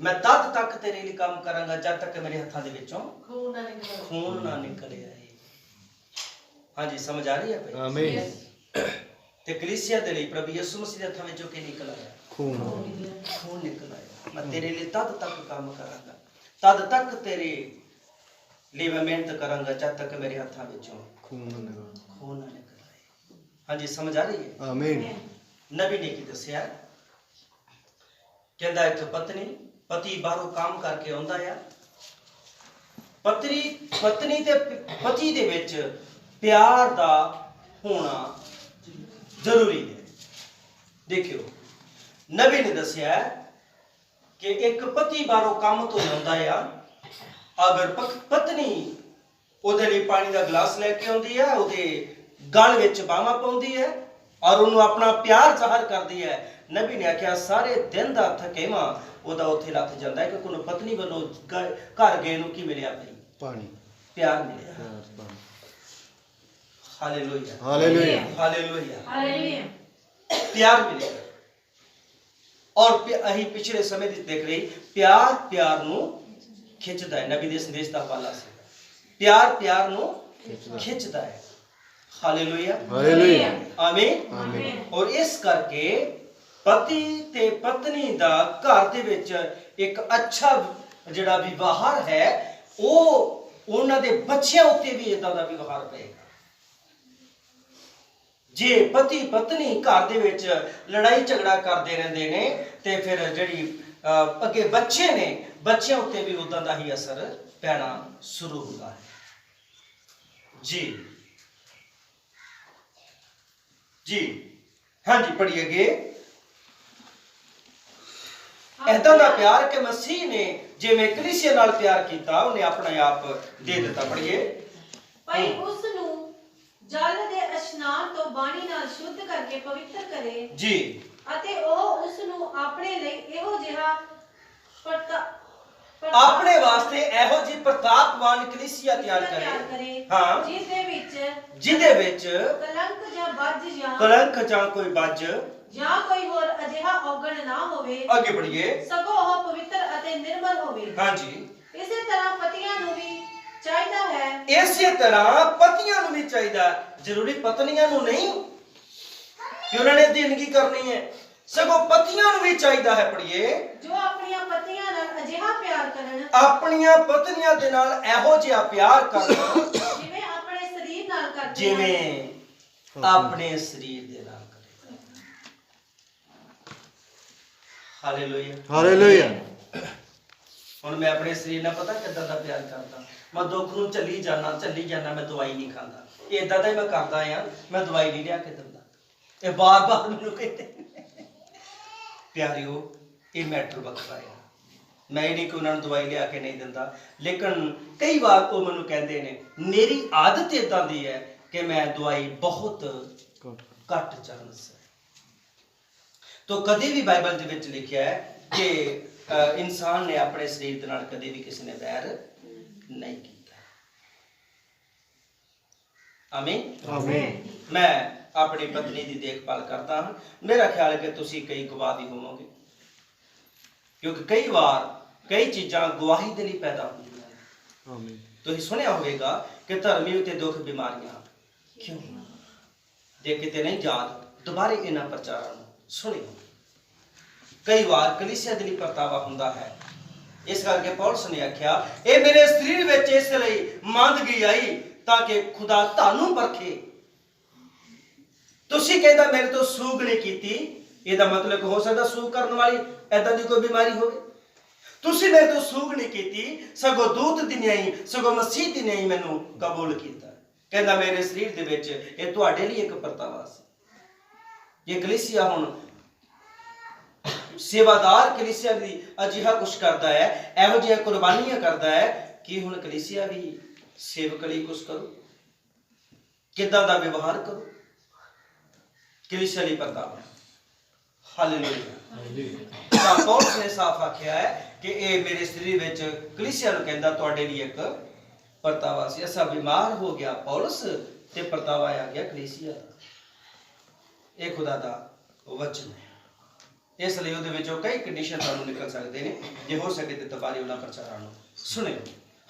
ਮੈਂ ਤਦ ਤੱਕ ਤੇਰੇ ਲਈ ਕੰਮ ਕਰਾਂਗਾ ਜਦ ਤੱਕ ਮੇਰੇ ਹੱਥਾਂ ਦੇ ਵਿੱਚੋਂ ਖੂਨ ਨਾ ਨਿਕਲੇ ਆਏ। ਹਾਂਜੀ ਸਮਝ ਆ ਰਹੀ ਹੈ ਭਾਈ? आमीन। ਤੇ ਕਲੀਸਿਆ ਦੇ ਲਈ ਪ੍ਰਭੂ ਯਿਸੂ ਮਸੀਹ ਦੇ ਹੱਥਾਂ ਵਿੱਚੋਂ ਕੀ ਨਿਕਲ ਆਇਆ? खून। ਖੂਨ ਨਿਕਲ ਆਇਆ। ਮੈਂ ਤੇਰੇ ਲਈ ਤਦ ਤੱਕ ਕੰਮ ਕਰਾਂਗਾ, ਤਦ ਤੱਕ ਤੇਰੇ ਲਈ ਮੈਂ ਮਿਹਨਤ ਕਰਾਂਗਾ ਜਦ ਤੱਕ ਮੇਰੇ ਹੱਥਾਂ ਵਿੱਚੋਂ खून ना निकल। ਖੂਨ ਨਾ ਨਿਕਲ ਆਏ। ਹਾਂਜੀ ਸਮਝ ਆ ਰਹੀ ਹੈ? आमीन। ਨਬੀ ਨੇ ਕੀ ਦੱਸਿਆ? ਕਹਿੰਦਾ ਇੱਕ ਪਤੀ ਬਾਹਰੋਂ ਕੰਮ ਕਰਕੇ ਆਉਂਦਾ ਆ, ਪਤਨੀ ਤੇ ਪਤੀ ਦੇ ਵਿੱਚ ਪਿਆਰ ਦਾ ਹੋਣਾ ਜ਼ਰੂਰੀ ਹੈ। ਦੇਖਿਓ ਨਬੀ ਨੇ ਦੱਸਿਆ ਕਿ ਇੱਕ ਪਤੀ ਬਾਹਰੋਂ ਕੰਮ ਤੋਂ ਆਉਂਦਾ ਆ, ਅਗਰ ਪਤਨੀ ਉਹਦੇ ਲਈ ਪਾਣੀ ਦਾ ਗਲਾਸ ਲੈ ਕੇ ਆਉਂਦੀ ਹੈ, ਉਹਦੇ ਗਲ ਵਿੱਚ ਬਾਹਾਂ ਪਾਉਂਦੀ ਹੈ ਔਰ ਉਹਨੂੰ ਆਪਣਾ ਪਿਆਰ ਜ਼ਾਹਰ ਕਰਦੀ ਹੈ, ਨਬੀ ਨੇ ਆਖਿਆ ਸਾਰੇ ਦਿਨ ਦਾ ਥਕੇਵਾਂ ਉਹਦਾ ਉੱਥੇ ਲੱਥ ਜਾਂਦਾ ਹੈ, ਕਿਉਂਕਿ ਉਹਨੂੰ ਪਤਨੀ ਵੱਲੋਂ ਘਰ ਗਏ ਨੂੰ ਕੀ ਮਿਲਿਆ ਭਾਈ? पानी। ਪਿਆਰ ਮਿਲਿਆ। प्यार, पानी। Hallelujah hallelujah. ਹਾਲੇਲੂਇਆ। ਹਾਲੇਲੂਇਆ। ਪਿਆਰ ਮਿਲਿਆ। ਔਰ ਅਸੀਂ ਪਿਛਲੇ ਸਮੇਂ ਵਿੱਚ ਦੇਖ ਰਹੇ ਪਿਆਰ ਨੂੰ ਖਿੱਚਦਾ ਹੈ। ਨਬੀ ਦੇ ਸੰਦੇਸ਼ ਦਾ ਹਵਾਲਾ ਸੀ, ਪਿਆਰ ਨੂੰ ਖਿੱਚਦਾ ਹੈ। Hallelujah hallelujah. ਆਮੀਨ। आमीन। ਔਰ ਇਸ ਕਰਕੇ ਪਤੀ ਤੇ ਪਤਨੀ ਦਾ ਘਰ ਦੇ ਵਿੱਚ ਇੱਕ ਅੱਛਾ ਜਿਹੜਾ ਵਿਵਹਾਰ ਹੈ, ਉਹ ਉਹਨਾਂ ਦੇ ਬੱਚਿਆਂ ਉੱਤੇ ਵੀ ਇਦਾਂ ਦਾ ਵਿਵਹਾਰ ਪਏਗਾ। ਜੇ ਪਤੀ ਪਤਨੀ ਘਰ ਦੇ ਵਿੱਚ ਲੜਾਈ ਝਗੜਾ ਕਰਦੇ ਰਹਿੰਦੇ ਨੇ ਤੇ ਫਿਰ ਜਿਹੜੀ ਅੱਗੇ ਬੱਚੇ ਨੇ, ਬੱਚਿਆਂ ਉੱਤੇ ਵੀ ਉਦਾਂ ਦਾ ਹੀ ਅਸਰ ਪੈਣਾ ਸ਼ੁਰੂ ਹੁੰਦਾ ਹੈ। ਜੀ ਹਾਂਜੀ ਪੜ੍ਹੀਏ ਅੱਗੇ। ਏਦਾਂ ਦਾ ਪਿਆਰ ਕਿ ਮਸੀਹ ਨੇ ਜਿਵੇਂ ਕਲੀਸਿਆ ਨਾਲ ਪਿਆਰ ਕੀਤਾ, ਉਹਨੇ ਆਪਣਾ ਆਪ ਦੇ ਦਿੱਤਾ। ਪੜੀਏ, ਭਈ ਉਸ ਨੂੰ ਜਲ ਦੇ ਇਸ਼ਨਾਨ ਤੋਂ ਬਾਣੀ ਨਾਲ ਸ਼ੁੱਧ ਕਰਕੇ ਪਵਿੱਤਰ ਕਰੇ ਜੀ, ਅਤੇ ਉਹ ਉਸ ਨੂੰ ਆਪਣੇ ਲਈ ਇਹੋ ਜਿਹਾ ਆਪਣੇ ਵਾਸਤੇ ਇਹੋ ਜਿਹੀ ਪ੍ਰਤਾਪਵਾਨ ਕਲੀਸਿਆ ਤਿਆਰ ਕਰੇ, ਹਾਂ, ਜਿਹਦੇ ਵਿੱਚ ਕਲੰਕ ਜਾਂ ਕੋਈ ਬੱਜ ਜਾਂ ਕੋਈ ਹੋਰ ਅਜਿਹਾ ਔਗਣ ਨਾ ਹੋਵੇ। ਅੱਗੇ ਪੜੀਏ, ਸਗੋਂ ਉਹ ਪਵਿੱਤਰ ਅਤੇ ਨਿਰਮਲ ਹੋਵੇ। ਹਾਂਜੀ, ਇਸੇ ਤਰ੍ਹਾਂ ਪਤੀਆਂ ਨੂੰ ਵੀ ਚਾਹੀਦਾ ਹੈ, ਇਸੇ ਤਰ੍ਹਾਂ ਪਤੀਆਂ ਨੂੰ ਵੀ ਚਾਹੀਦਾ, ਜ਼ਰੂਰੀ ਪਤਨੀਆਂ ਨੂੰ ਨਹੀਂ ਕਿ ਉਹਨਾਂ ਨੇ ਅਧੀਨਗੀ ਕਰਨੀ ਹੈ, ਸਗੋਂ ਪਤੀਆਂ ਨੂੰ ਵੀ ਚਾਹੀਦਾ ਹੈ। ਪੜੀਏ, ਜੋ ਆਪਣੀਆਂ ਪਤਨੀਆਂ ਨਾਲ ਅਜਿਹਾ ਪਿਆਰ ਕਰਨ, ਆਪਣੀਆਂ ਪਤਨੀਆਂ ਦੇ ਨਾਲ ਇਹੋ ਜਿਹਾ ਪਿਆਰ ਕਰਨ ਜਿਵੇਂ ਆਪਣੇ ਸਰੀਰ ਨਾਲ ਕਰਦੇ ਹਨ। ਜਿਵੇਂ ਆਪਣੇ ਸਰੀਰ ਦੇ ਨਾਲ ਕਰੇ। Hallelujah, hallelujah. ਹੁਣ ਮੈਂ ਆਪਣੇ ਸਰੀਰ ਨਾਲ ਪਤਾ ਕਿੱਦਾਂ ਦਾ ਪਿਆਰ ਕਰਦਾ। ਮੈਂ ਦੁੱਖ ਨੂੰ ਚੱਲੀ ਜਾਣਾ, ਮੈਂ ਦਵਾਈ ਨਹੀਂ ਖਾਂਦਾ। ਏਦਾਂ ਦਾ ਹੀ ਮੈਂ ਕਰਦਾ ਆ, ਮੈਂ ਦਵਾਈ ਨਹੀਂ ਲਿਆ ਕੇ ਦਿੰਦਾ। ਇਹ ਬਾਰ-ਬਾਰ ਮੈਨੂੰ ਕਹਿੰਦੇ ਪਿਆਰਿਓ, ਇਹ ਮੈਟਰ ਵੱਖਰਾ ਆ। ਮੈਂ ਇਹ ਨਹੀਂ ਕਿ ਉਹਨਾਂ ਨੂੰ ਦਵਾਈ ਲਿਆ ਕੇ ਨਹੀਂ ਦਿੰਦਾ, ਲੇਕਿਨ ਕਈ ਵਾਰ ਉਹ ਮੈਨੂੰ ਕਹਿੰਦੇ ਨੇ, ਮੇਰੀ ਆਦਤ ਏਦਾਂ ਦੀ ਹੈ ਕਿ ਮੈਂ ਦਵਾਈ ਬਹੁਤ ਘੱਟ ਚਾਂਸ ਹੈ। तो कभी भी बाइबल ਦੇ ਵਿੱਚ ਲਿਖਿਆ ਹੈ ਕਿ ਇਨਸਾਨ ਨੇ ਆਪਣੇ ਸਰੀਰ ਦੇ ਨਾਲ ਕਦੇ ਵੀ ਕਿਸੇ ਨੇ ਵੈਰ ਨਹੀਂ ਕੀਤਾ। ਆਮੀਨ, ਆਮੀਨ। ਮੈਂ ਆਪਣੀ ਪਤਨੀ ਦੀ ਦੇਖਭਾਲ ਕਰਦਾ ਹਾਂ। ਮੇਰਾ ਖਿਆਲ ਹੈ ਕਿ ਤੁਸੀਂ ਕਈ ਗਵਾਹ ਵੀ ਹੋਵੋਗੇ, ਕਿਉਂਕਿ ਕਈ ਵਾਰ ਕਈ ਚੀਜ਼ਾਂ ਗਵਾਹੀ ਦੇ ਲਈ ਪੈਦਾ ਹੁੰਦੀਆਂ ਨੇ। ਆਮੀਨ। ਤੁਸੀਂ ਸੁਣਿਆ ਹੋਵੇਗਾ ਕਿ ਧਰਮੀ ਉਤੇ ਦੁੱਖ ਬਿਮਾਰੀਆਂ ਕਿਉਂ ਦੇ ਕਿਤੇ ਨਹੀਂ ਯਾਦ, ਦੁਬਾਰੇ ਇਹਨਾਂ ਪ੍ਰਚਾਰਾਂ ਨੂੰ ਸੁਣਿਓ। ਕਈ ਵਾਰ ਕਲੀਸਿਆ ਦੇ ਲਈ ਪਰਤਾਵਾ ਹੁੰਦਾ ਹੈ। ਇਸ ਕਰਕੇ ਪੌਲਸ ਨੇ ਆਖਿਆ, ਇਹ ਮੇਰੇ ਸਰੀਰ ਵਿੱਚ ਇਸ ਲਈ ਮੰਦਗੀ ਆਈ ਤਾਂ ਕਿ ਖੁਦਾ ਤੁਹਾਨੂੰ ਪਰਖੇ। ਤੁਸੀਂ ਕਹਿੰਦਾ ਮੇਰੇ ਤੋਂ ਸੂਗ ਨਹੀਂ ਕੀਤੀ, ਇਹਦਾ ਮਤਲਬ ਹੋ ਸਕਦਾ ਸੂਗ ਕਰਨ ਵਾਲੀ ਏਦਾਂ ਦੀ ਕੋਈ ਬਿਮਾਰੀ ਹੋਵੇ। ਤੁਸੀਂ ਮੇਰੇ ਤੋਂ ਸੂਗ ਨਹੀਂ ਕੀਤੀ, ਸਗੋਂ ਦੂਤ ਦੀ ਨਹੀਂ, ਸਗੋਂ ਮਸੀਹ ਦੀ ਨਹੀਂ ਮੈਨੂੰ ਕਬੂਲ ਕੀਤਾ। ਕਹਿੰਦਾ ਮੇਰੇ ਸਰੀਰ ਦੇ ਵਿੱਚ ਇਹ ਤੁਹਾਡੇ ਲਈ ਇੱਕ ਪਰਤਾਵਾ ਸੀ। ਇਹ ਕਲੀਸਿਆ ਹੁਣ ਸੇਵਾਦਾਰ ਕਲੀਸਿਆ ਦੀ ਅਜਿਹਾ ਕੁਛ ਕਰਦਾ ਹੈ, ਇਹੋ ਜਿਹੀਆਂ ਕੁਰਬਾਨੀਆਂ ਕਰਦਾ ਹੈ ਕਿ ਹੁਣ ਕਲੀਸਿਆ ਵੀ ਸੇਵਕ ਲਈ ਕੁਛ ਕਰੋ, ਕਿੱਦਾਂ ਦਾ ਵਿਵਹਾਰ ਕਰੋ, ਕਲੀਸਿਆ ਲਈ ਪਰਤਾਵਾ। ਹਾਲੇਲੂਇਆ। ਤਾਂ ਪੌਲਸ ਨੇ ਸਾਫ਼ ਆਖਿਆ ਹੈ ਕਿ ਇਹ ਮੇਰੇ ਸਰੀਰ ਵਿੱਚ ਕਲੀਸਿਆ ਨੂੰ ਕਹਿੰਦਾ ਤੁਹਾਡੇ ਲਈ ਇੱਕ ਪਰਤਾਵਾ ਸੀ। ਅਸਾਂ ਬਿਮਾਰ ਹੋ ਗਿਆ ਪੌਲਸ ਤੇ ਪਰਤਾਵਾ ਆ ਗਿਆ ਕਲੀਸਿਆ ਦਾ। ਇਹ ਖੁਦਾ ਦਾ ਵਚਨ ਹੈ। ਇਸ ਲਈ ਉਹਦੇ ਵਿੱਚੋਂ ਕਈ ਕੰਡੀਸ਼ਨ ਤੁਹਾਨੂੰ ਨਿਕਲ ਸਕਦੇ ਨੇ। ਜੇ ਹੋ ਸਕੇ ਤੇ ਦੁਬਾਰੇ ਉਹਨਾਂ ਪ੍ਰਚਾਰਾਂ ਨੂੰ ਸੁਣਿਓ।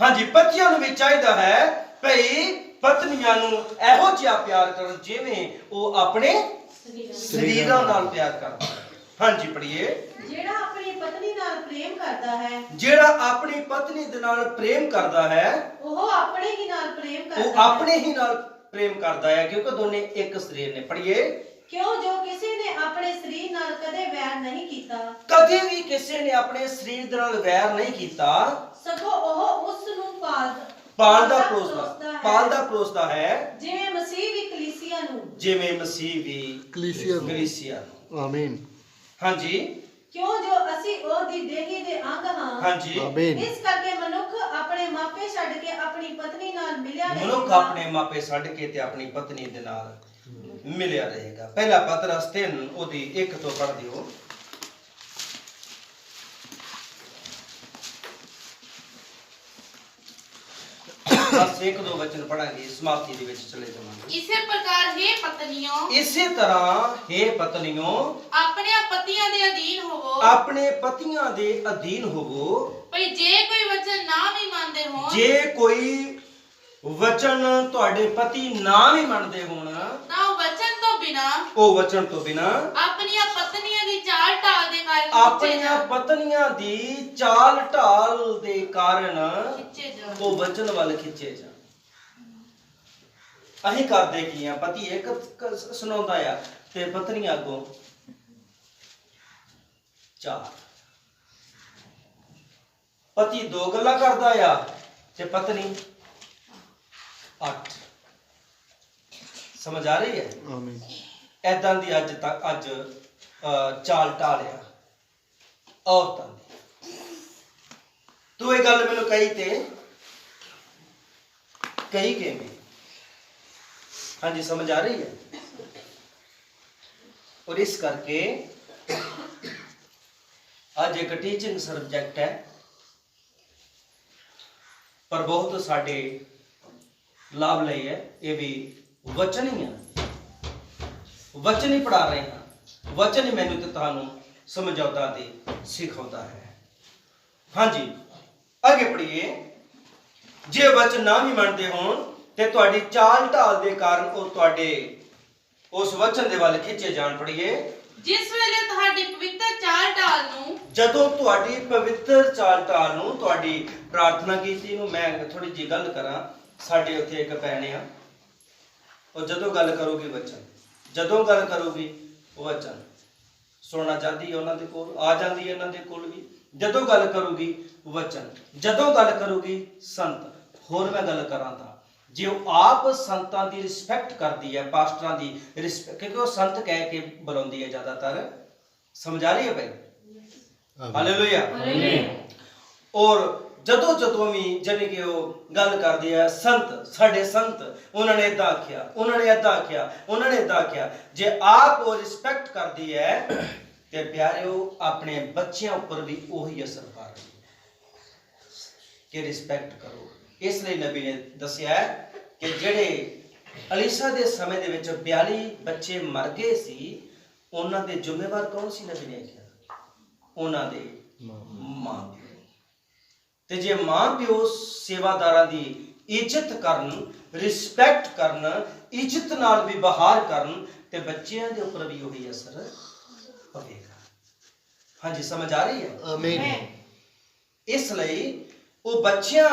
ਹਾਂਜੀ, ਪਤੀਆਂ ਨੂੰ ਵੀ ਚਾਹੀਦਾ ਹੈ ਭਈ ਪਤਨੀਆਂ ਨੂੰ ਇਹੋ ਜਿਹਾ ਪਿਆਰ ਕਰਨ ਜਿਵੇਂ ਉਹ ਆਪਣੇ ਸਰੀਰਾਂ ਨਾਲ ਪਿਆਰ ਕਰਦਾ। ਹਾਂਜੀ, ਪੜ੍ਹੀਏ। ਜਿਹੜਾ ਆਪਣੀ ਪਤਨੀ ਨਾਲ ਪ੍ਰੇਮ ਕਰਦਾ ਹੈ, ਜਿਹੜਾ ਆਪਣੀ ਪਤਨੀ ਦੇ ਨਾਲ ਪ੍ਰੇਮ ਕਰਦਾ ਹੈ, ਉਹ ਆਪਣੇ ਹੀ ਨਾਲ ਪ੍ਰੇਮ ਕਰਦਾ ਉਹ ਆਪਣੇ ਹੀ ਨਾਲ ਪ੍ਰੇਮ ਕਰਦਾ ਹੈ, ਕਿਉਂਕਿ ਦੋਨੇ ਇੱਕ ਸਰੀਰ ਨੇ। ਪੜ੍ਹੀਏ। ਕਿਉਂ ਜੋ ਕਿਸੇ ਨੇ ਆਪਣੇ ਸਰੀਰ ਨਾਲ ਕਦੇ ਵੈਰ ਨਹੀਂ ਕੀਤਾ, ਕਦੇ ਵੀ ਕਿਸੇ ਨੇ ਆਪਣੇ ਸਰੀਰ ਦੇ ਨਾਲ ਵੈਰ ਨਹੀਂ ਕੀਤਾ, ਸਗੋਂ ਉਹ ਉਸ ਨੂੰ ਪਾਲਦਾ ਪਲੋਸਦਾ ਹੈ, ਜਿਵੇਂ ਮਸੀਹ ਵੀ ਕਲੀਸਿਆ ਨੂੰ, ਜਿਵੇਂ ਮਸੀਹ ਵੀ ਕਲੀਸਿਆ ਨੂੰ। ਆਮੀਨ। ਹਾਂਜੀ। ਕਿਉਂ ਜੋ ਅਸੀਂ ਉਹਦੀ ਦੇਹੀ ਦੇ ਅੰਗ ਹਾਂ। ਹਾਂਜੀ। ਆਮੀਨ। ਇਸ ਕਰਕੇ ਮਨੁੱਖ ਆਪਣੇ ਮਾਪੇ ਛੱਡ ਕੇ ਆਪਣੀ ਪਤਨੀ ਨਾਲ ਮਿਲਿਆ ਰਹੇਗਾ। ਮਨੁੱਖ ਆਪਣੇ ਮਾਪੇ ਛੱਡ ਕੇ ਤੇ ਆਪਣੀ ਪਤਨੀ ਦੇ ਨਾਲ ਮਿਲਿਆ ਰਹੇਗਾ। ਪਹਿਲਾ ਪਤਰਸ 3 ਉਹਦੀ 1 ਤੋਂ ਪੜ੍ਹ ਦਿਓ। ਬਸ 1-2 ਵਚਨ ਪੜਾਂਗੇ, ਸਮਾਪਤੀ ਦੇ ਵਿੱਚ ਚਲੇ ਜਾਵਾਂਗੇ। ਇਸੇ ਪ੍ਰਕਾਰ हे ਪਤਨੀਓ, ਇਸੇ ਤਰ੍ਹਾਂ हे ਪਤਨੀਓ, ਆਪਣੇ ਪਤੀਆਂ ਦੇ ਅਧੀਨ ਹੋਵੋ। ਆਪਣੇ ਪਤੀਆਂ ਦੇ ਅਧੀਨ ਹੋਵੋ। ਭਈ ਜੇ ਕੋਈ ਵਚਨ ਨਾ ਵੀ ਮੰਨਦੇ ਹੋਣ, ਜੇ ਕੋਈ ਵਚਨ ਤੁਹਾਡੇ ਪਤੀ ਨਾ ਵੀ ਮੰਨਦੇ ਹੋਣ, ਤਾਂ ਉਹ ਵਚਨ ਤੋਂ ਬਿਨਾ ਆਪਣੀਆਂ ਪਤਨੀਆਂ ਦੀ ਚਾਲ ਢਾਲ ਦੇ ਕਾਰਨ ਆਪਣੀਆਂ ਪਤਨੀਆਂ ਦੀ ਚਾਲ ਢਾਲ ਦੇ ਕਾਰਨ ਖਿੱਚੇ ਜਾਣ। ਉਹ ਵਚਨ ਵੱਲ ਖਿੱਚੇ ਜਾਣ। ਅਸੀਂ ਕਰਦੇ ਕੀ ਆ? ਪਤੀ ਇੱਕ ਸੁਣਾਉਂਦਾ ਆ ਤੇ ਪਤਨੀਆਂ ਅੱਗੋਂ 4। ਪਤੀ 2 ਗੱਲਾਂ ਕਰਦਾ ਆ ਤੇ ਪਤਨੀ 8। ਸਮਝ ਆ ਰਹੀ ਹੈ? ਆਮੀਨ। ਏਦਾਂ ਦੀ ਅੱਜ ਚਾਲ ਢਾਲਿਆ ਔਰਤਾਂ ਦੀ। ਤੂੰ ਇਹ ਗੱਲ ਮੈਨੂੰ ਕਹੀ ਤੇ ਕਹੀ ਕਿਵੇਂ? ਹਾਂਜੀ, ਸਮਝ ਆ ਰਹੀ ਹੈ? ਔਰ ਇਸ ਕਰਕੇ ਅੱਜ ਇੱਕ ਟੀਚਿੰਗ ਸਬਜੈਕਟ ਹੈ, ਪਰ ਬਹੁਤ ਸਾਡੇ ਲਾਭ ਲਈ ਹੈ। ਇਹ ਵੀ ਵਚਨ ਹੀ ਹੈ, ਵਚਨ ਹੀ ਪੜ੍ਹਾ ਰਹੇ ਹਾਂ। ਵਚਨ ਹੀ ਮੈਨੂੰ ਤੇ ਤੁਹਾਨੂੰ ਸਮਝਾਉਂਦਾ ਤੇ ਸਿਖਾਉਂਦਾ ਹੈ। ਹਾਂਜੀ, ਅੱਗੇ ਪੜ੍ਹੀਏ। ਜੇ ਵਚਨ ਨਾ ਵੀ ਮੰਨਦੇ ਹੋਣ ਤੇ ਤੁਹਾਡੀ ਚਾਲ ਢਾਲ ਦੇ ਕਾਰਨ ਉਹ ਤੁਹਾਡੇ ਉਸ ਵਚਨ ਦੇ ਵੱਲ ਖਿੱਚੇ ਜਾਣ। ਪੜ੍ਹੀਏ। ਜਿਸ ਵੇਲੇ ਤੁਹਾਡੀ ਪਵਿੱਤਰ ਚਾਲ ਢਾਲ ਨੂੰ, ਜਦੋਂ ਤੁਹਾਡੀ ਪਵਿੱਤਰ ਚਾਲ ਢਾਲ ਨੂੰ, ਤੁਹਾਡੀ ਪ੍ਰਾਰਥਨਾ ਕੀਤੀ ਨੂੰ, ਮੈਂ ਥੋੜੀ ਜਿਹੀ ਗੱਲ ਕਰਾਂ। ਸਾਡੇ ਉੱਥੇ ਇੱਕ ਭੈਣ ਆ, ਉਹ ਜਦੋਂ ਗੱਲ ਕਰੂਗੀ ਵਚਨ, ਜਦੋਂ ਗੱਲ ਕਰੂਗੀ ਵਚਨ ਸੁਣਨਾ ਚਾਹਦੀ ਹੈ, ਉਹਨਾਂ ਦੇ ਕੋਲ ਆ ਜਾਂਦੀ ਹੈ, ਇਹਨਾਂ ਦੇ ਕੋਲ ਵੀ। ਜਦੋਂ ਗੱਲ ਕਰੂਗੀ ਵਚਨ, ਜਦੋਂ ਗੱਲ ਕਰੂਗੀ ਸੰਤ। ਹੋਰ ਮੈਂ ਗੱਲ ਕਰਾਂ ਤਾਂ ਜੇ ਉਹ ਆਪ ਸੰਤਾਂ ਦੀ ਰਿਸਪੈਕਟ ਕਰਦੀ ਹੈ, ਪਾਸਟਰਾਂ ਦੀ ਰਿਸਪੈਕਟ, ਕਿਉਂਕਿ ਉਹ ਸੰਤ ਕਹਿ ਕੇ ਬੁਲਾਉਂਦੀ ਹੈ ਜ਼ਿਆਦਾਤਰ। ਸਮਝ ਆ ਰਹੀ ਹੈ ਭਾਈ? ਹਾਲੇਲੂਇਆ। ਔਰ ਜਦੋਂ ਵੀ ਜਾਨੀ ਕਿ ਉਹ ਗੱਲ ਕਰਦੀ ਹੈ, ਸੰਤ, ਸਾਡੇ ਸੰਤ, ਉਹਨਾਂ ਨੇ ਏਦਾਂ ਆਖਿਆ, ਉਹਨਾਂ ਨੇ ਏਦਾਂ ਆਖਿਆ, ਉਹਨਾਂ ਨੇ ਏਦਾਂ ਆਖਿਆ। ਜੇ ਆਪ ਉਹ ਰਿਸਪੈਕਟ ਕਰਦੀ ਹੈ ਤੇ ਪਿਆਰਿਓ, ਆਪਣੇ ਬੱਚਿਆਂ ਉੱਪਰ ਵੀ ਉਹੀ ਅਸਰ ਪਾ ਰਹੀ ਹੈ ਕਿ ਰਿਸਪੈਕਟ ਕਰੋ। ਇਸ ਲਈ ਨਬੀ ਨੇ ਦੱਸਿਆ ਕਿ ਜਿਹੜੇ ਅਲੀਸ਼ਾ ਦੇ ਸਮੇਂ ਦੇ ਵਿੱਚ 42 ਬੱਚੇ ਮਰ ਗਏ ਸੀ, ਉਹਨਾਂ ਦੇ ਜ਼ਿੰਮੇਵਾਰ ਕੌਣ ਸੀ? ਨਬੀ ਨੇ ਕਿਹਾ ਉਹਨਾਂ ਦੇ ਮਾਂ ਪਿਓ। ਤੇ ਜੇ ਮਾਂ ਪਿਓ ਸੇਵਾਦਾਰਾਂ ਦੀ ਇੱਜ਼ਤ ਕਰਨ, ਰਿਸਪੈਕਟ ਕਰਨ, ਇੱਜ਼ਤ ਨਾਲ ਵਿਵਹਾਰ ਕਰਨ, ਤੇ ਬੱਚਿਆਂ ਦੇ ਉੱਪਰ ਵੀ ਉਹੀ ਅਸਰ ਪਵੇਗਾ। ਹਾਂਜੀ, ਸਮਝ ਆ ਰਹੀ ਹੈ? ਆਮੀਨ। ਇਸ ਲਈ ਉਹ ਬੱਚਿਆਂ,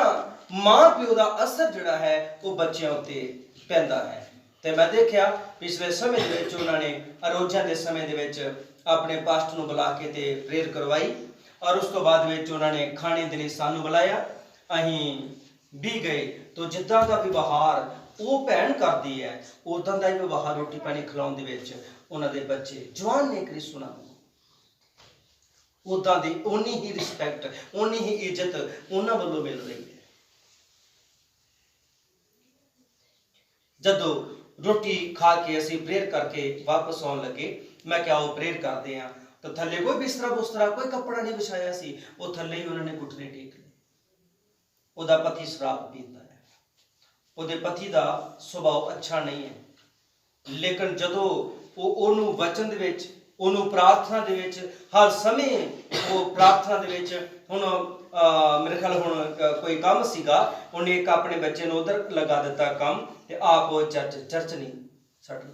ਮਾਂ ਪਿਓ ਦਾ ਅਸਰ ਜਿਹੜਾ ਹੈ ਉਹ ਬੱਚਿਆਂ ਉੱਤੇ ਪੈਂਦਾ ਹੈ। ਤੇ ਮੈਂ ਦੇਖਿਆ ਪਿਛਲੇ ਸਮੇਂ ਦੇ ਵਿੱਚ ਉਹਨਾਂ ਨੇ ਅਰੋਜ਼ਾਂ ਦੇ ਸਮੇਂ ਦੇ ਵਿੱਚ ਆਪਣੇ ਪਾਸਟਰ ਨੂੰ ਬੁਲਾ ਕੇ ਤੇ ਪ੍ਰੇਅਰ ਕਰਵਾਈ, ਔਰ ਉਸ ਤੋਂ ਬਾਅਦ ਵਿੱਚ ਉਹਨਾਂ ਨੇ ਖਾਣੇ ਦੇ ਲਈ ਸਾਨੂੰ ਬੁਲਾਇਆ। ਅਸੀਂ ਵੀ ਗਏ। ਤਾਂ ਜਿੱਦਾਂ ਦਾ ਵਿਵਹਾਰ ਉਹ ਭੈਣ ਕਰਦੀ ਹੈ, ਉਦਾਂ ਦਾ ਹੀ ਵਿਵਹਾਰ ਰੋਟੀ ਪਾਣੀ ਖਿਲਾਉਣ ਦੇ ਵਿੱਚ ਉਹਨਾਂ ਦੇ ਬੱਚੇ ਜਵਾਨ ਨੇ ਕ੍ਰਿਸਤੂ ਨਾਲ, ਉਦਾਂ ਦੀ ਓਨੀ ਹੀ ਰਿਸਪੈਕਟ, ਓਨੀ ਹੀ ਇੱਜ਼ਤ ਉਹਨਾਂ ਵੱਲੋਂ ਮਿਲ ਰਹੀ ਹੈ। ਜਦੋਂ ਰੋਟੀ ਖਾ ਕੇ ਅਸੀਂ ਪ੍ਰੇਅਰ ਕਰਕੇ ਵਾਪਸ ਆਉਣ ਲੱਗੇ, ਮੈਂ ਕਿਹਾ ਉਹ ਪ੍ਰੇਅਰ ਕਰਦੇ ਆ, ਤਾਂ ਥੱਲੇ ਕੋਈ ਬਿਸਤਰਾ ਬੁਸਤਰਾ, ਕੋਈ ਕੱਪੜਾ ਨਹੀਂ ਵਿਛਾਇਆ ਸੀ। ਉਹ ਥੱਲੇ ਹੀ ਉਹਨਾਂ ਨੇ ਘੁਟਨੇ ਟੇਕ ਲਏ। ਉਹਦਾ ਪਤੀ ਸ਼ਰਾਬ ਪੀਂਦਾ ਹੈ, ਉਹਦੇ ਪਤੀ ਦਾ ਸੁਭਾਅ ਅੱਛਾ ਨਹੀਂ ਹੈ, ਲੇਕਿਨ ਜਦੋਂ ਉਹ ਉਹਨੂੰ ਵਚਨ ਦੇ ਵਿੱਚ, ਉਹਨੂੰ ਪ੍ਰਾਰਥਨਾ ਦੇ ਵਿੱਚ, ਹਰ ਸਮੇਂ ਉਹ ਪ੍ਰਾਰਥਨਾ ਦੇ ਵਿੱਚ, ਹੁਣ ਮੇਰੇ ਖਿਆਲ ਹੁਣ ਕੋਈ ਕੰਮ ਸੀਗਾ, ਉਹਨੇ ਇੱਕ ਆਪਣੇ ਬੱਚੇ ਨੂੰ ਉਧਰ ਲਗਾ ਦਿੱਤਾ ਕੰਮ, ਤੇ ਆਪ ਉਹ ਚਰਚ ਨਹੀਂ ਛੱਡਦਾ।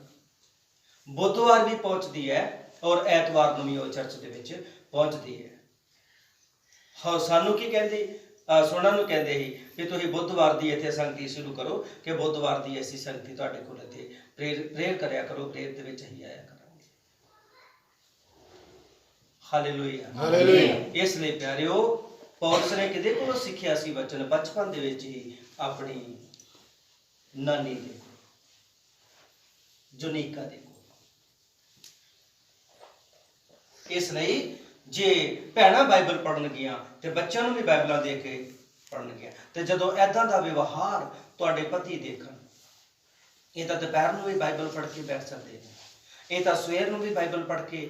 ਬੁੱਧਵਾਰ ਵੀ ਪਹੁੰਚਦੀ ਹੈ ਔਰ ਐਤਵਾਰ ਨੂੰ ਵੀ ਉਹ ਚਰਚ ਦੇ ਵਿੱਚ ਪਹੁੰਚਦੀ ਹੈ। ਹਾਂ, ਸਾਨੂੰ ਕੀ ਕਹਿੰਦੀ, ਸੁਣਨ ਨੂੰ ਕਹਿੰਦੇ ਸੀ ਕਿ ਤੁਸੀਂ ਬੁੱਧਵਾਰ ਦੀ ਇੱਥੇ ਸੰਗਤੀ ਸ਼ੁਰੂ ਕਰੋ, ਕਿ ਬੁੱਧਵਾਰ ਦੀ ਐਸੀ ਸੰਗਤੀ ਤੁਹਾਡੇ ਕੋਲ ਇੱਥੇ ਪ੍ਰੇਅਰ ਕਰਿਆ ਕਰੋ, ਪ੍ਰੇਅਰ ਦੇ ਵਿੱਚ ਹੀ ਆਇਆ ਕਰਾਂਗੇ। Hallelujah, hallelujah. ਇਸ ਲਈ ਪਿਆਰਿਓ, ਪੌਲਸ ਨੇ ਕਿਹਦੇ ਕੋਲੋਂ ਸਿੱਖਿਆ ਸੀ ਵਚਨ? ਬਚਪਨ ਦੇ ਵਿੱਚ ਹੀ ਆਪਣੀ ਨਾਨੀ ਦੇ ਕੋਲ, ਜੁਨੀਕਾ ਦੇ ਕੋਲ। ਇਸ ਲਈ ਜੇ ਭੈਣਾਂ ਬਾਈਬਲ ਪੜ੍ਹਨ ਗਿਆ ਤੇ ਬੱਚਿਆਂ ਨੂੰ ਵੀ ਬਾਈਬਲਾਂ ਦੇ ਕੇ ਪੜ੍ਹਨ ਗਿਆ, ਤੇ ਜਦੋਂ ਐਦਾਂ ਦਾ ਵਿਵਹਾਰ ਤੁਹਾਡੇ ਪਤੀ ਦੇਖਣ, ਇਹ ਤਾਂ ਦੁਪਹਿਰ ਨੂੰ ਵੀ ਬਾਈਬਲ ਪੜ੍ਹ ਕੇ ਬੈਠ ਸਕਦੇ ਨੇ, ਇਹ ਤਾਂ ਸਵੇਰ ਨੂੰ ਵੀ ਬਾਈਬਲ ਪੜ੍ਹ ਕੇ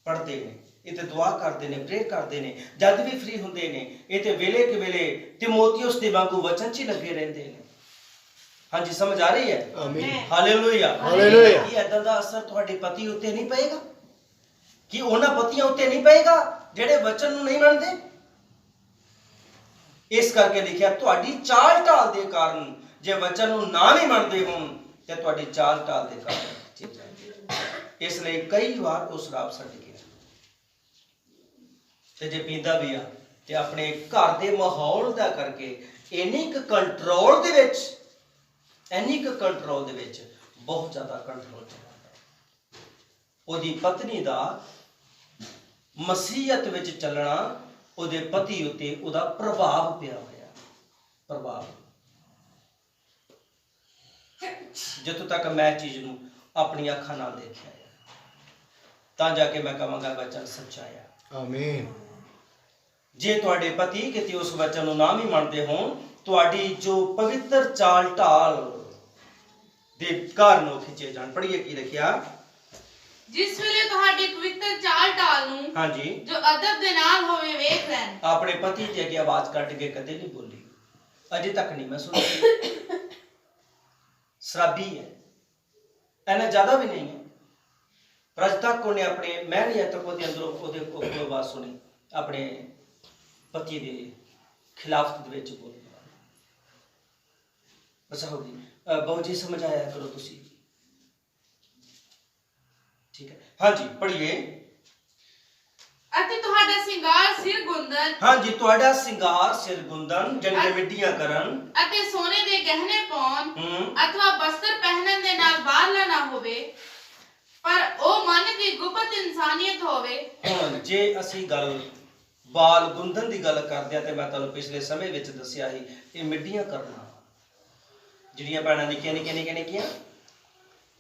ਪੜ੍ਹਦੇ ਨੇ, ਇਹ ਤੇ ਦੁਆ ਕਰਦੇ ਨੇ, ਪ੍ਰੇਅਰ ਕਰਦੇ ਨੇ, ਜਦ ਵੀ ਫ੍ਰੀ ਹੁੰਦੇ ਨੇ, ਇਹ ਤੇ ਵੇਲੇ ਕਿ ਵੇਲੇ ਤਿਮੋਥੀਉਸ ਦੇ ਵਾਂਗੂ ਵਚਨ 'ਚ ਹੀ ਲੱਗੇ ਰਹਿੰਦੇ ਨੇ। ਹਾਂਜੀ, ਸਮਝ ਆ ਰਹੀ ਹੈ? ਆਮੀਨ। Hallelujah, hallelujah. ਕੀ ਐਦਾਂ ਦਾ ਅਸਰ ਤੁਹਾਡੇ ਪਤੀ ਉੱਤੇ ਨਹੀਂ ਪਏਗਾ? ਕਿ ਉਹਨਾਂ ਪਤੀਆਂ ਉੱਤੇ ਨਹੀਂ ਪਏਗਾ ਜਿਹੜੇ ਵਚਨ ਨੂੰ ਨਹੀਂ ਮੰਨਦੇ? ਇਸ ਕਰਕੇ ਲਿਖਿਆ, ਤੁਹਾਡੀ ਚਾਲ ਢਾਲ ਦੇ ਕਾਰਨ, ਜੇ ਵਚਨ ਨੂੰ ਨਾ ਵੀ ਮੰਨਦੇ ਹੋਣ ਤੇ ਤੁਹਾਡੀ ਚਾਲ ਢਾਲ ਦੇ ਕਾਰਨ। ਇਸ ਲਈ ਕਈ ਵਾਰ ਉਹ ਸ਼ਰਾਬ ਛੱਡ ਗਿਆ, ਤੇ ਜੇ ਪੀਂਦਾ ਵੀ ਆ ਤੇ ਆਪਣੇ ਘਰ ਦੇ ਮਾਹੌਲ ਦਾ ਕਰਕੇ ਇੰਨੀ ਕੁ ਕੰਟਰੋਲ ਦੇ ਵਿੱਚ, ਬਹੁਤ ਜ਼ਿਆਦਾ ਕੰਟਰੋਲ ਚੱਲਦਾ। ਉਹਦੀ ਪਤਨੀ ਦਾ ਮਸੀਹਤ ਵਿੱਚ ਚੱਲਣਾ, ਉਹਦੇ ਪਤੀ ਉੱਤੇ ਉਹਦਾ ਪ੍ਰਭਾਵ ਪਿਆ ਹੋਇਆ। ਪ੍ਰਭਾਵ, ਜਿੱਥੋਂ ਤੱਕ ਮੈਂ ਚੀਜ਼ ਨੂੰ ਆਪਣੀਆਂ ਅੱਖਾਂ ਨਾਲ ਦੇਖਿਆ, ਤਾਂ ਜਾ ਕੇ ਮੈਂ ਕਹਾਂਗਾ ਵਚਨ ਸੱਚਾ ਆ। ਆਮੀਨ। ਜੇ ਤੁਹਾਡੇ ਪਤੀ ਕਿਤੇ ਉਸ ਵਚਨ ਨੂੰ ਨਾ ਵੀ ਮੰਨਦੇ ਹੋਣ, ਤੁਹਾਡੀ ਜੋ ਪਵਿੱਤਰ ਚਾਲ ਢਾਲ ਦੇ ਕਾਰਨ ਉਹ ਖਿੱਚੇ ਜਾਣ। ਪੜ੍ਹੀਏ ਕੀ ਲਿਖਿਆ। ਜਿਸ ਵੇਲੇ ਤੁਹਾਡੀ ਪਵਿੱਤਰ ਚਾਲ ਢਾਲ ਨੂੰ ਹਾਂਜੀ, ਜੋ ਅਦਬ ਦੇ ਨਾਲ ਹੋਵੇ ਵੇਖ ਲੈਣ। ਆਪਣੇ ਪਤੀ ਦੇ ਅੱਗੇ ਆਵਾਜ਼ ਕੱਢ ਕੇ ਕਦੇ ਨਹੀਂ ਬੋਲੀ, ਅਜੇ ਤੱਕ ਨਹੀਂ ਮੈਂ ਸੁਣੀ। ਸ਼ਰਾਬੀ ਹੈ, ਇਹਨਾਂ ਜ਼ਿਆਦਾ ਵੀ ਨਹੀਂ ਹੈ, ਪਰ ਅੱਜ ਤੱਕ ਉਹਨੇ ਆਪਣੇ, ਮੈਂ ਨਹੀਂ ਅੱਜ ਤੱਕ ਉਹਦੇ ਅੰਦਰੋਂ ਉਹਦੇ ਕੋਲ ਆਵਾਜ਼ ਸੁਣੀ ਆਪਣੇ ਪਤੀ ਦੇ ਖਿਲਾਫ ਦੇ ਵਿੱਚ ਬੋਲਣ ਵਾਲੀ। ਬਸ ਹੋ ਗਈ। ਬਹੁ ਜੀ ਸਮਝ ਆਇਆ ਕਰੋ ਤੁਸੀਂ, ਠੀਕ ਹੈ। ਹਾਂਜੀ ਪੜ੍ਹੀਏ। ਅਤੇ ਤੁਹਾਡਾ ਸਿੰਗਾਰ ਸਿਰ ਗੁੰਦਨ ਹਾਂਜੀ, ਤੁਹਾਡਾ ਸਿੰਗਾਰ ਸਿਰ ਗੁੰਦਨ ਜੰਡੇ ਮਿੱਟੀਆਂ ਕਰਨ ਅਤੇ ਸੋਨੇ ਦੇ ਗਹਿਣੇ ਪਾਉਣ ਹੂੰ ਅਥਵਾ ਬਸਤਰ ਪਹਿਨਣ ਦੇ ਨਾਲ ਬਾਹਰਲਾ ਨਾ ਹੋਵੇ, ਪਰ ਉਹ ਮਨ ਦੀ ਗੁਪਤ ਇਨਸਾਨੀਅਤ ਹੋਵੇ। ਹੁਣ ਜੇ ਅਸੀਂ ਗੱਲ ਬਾਲ ਗੁੰਦਨ ਦੀ ਗੱਲ ਕਰਦੇ ਆ ਤੇ ਮੈਂ ਤੁਹਾਨੂੰ ਪਿਛਲੇ ਸਮੇਂ ਵਿੱਚ ਦੱਸਿਆ ਸੀ, ਇਹ ਮਿੱਡੀਆਂ ਕਰਨਾ, ਜਿਹੜੀਆਂ ਭੈਣਾਂ ਨਿੱਕੀਆਂ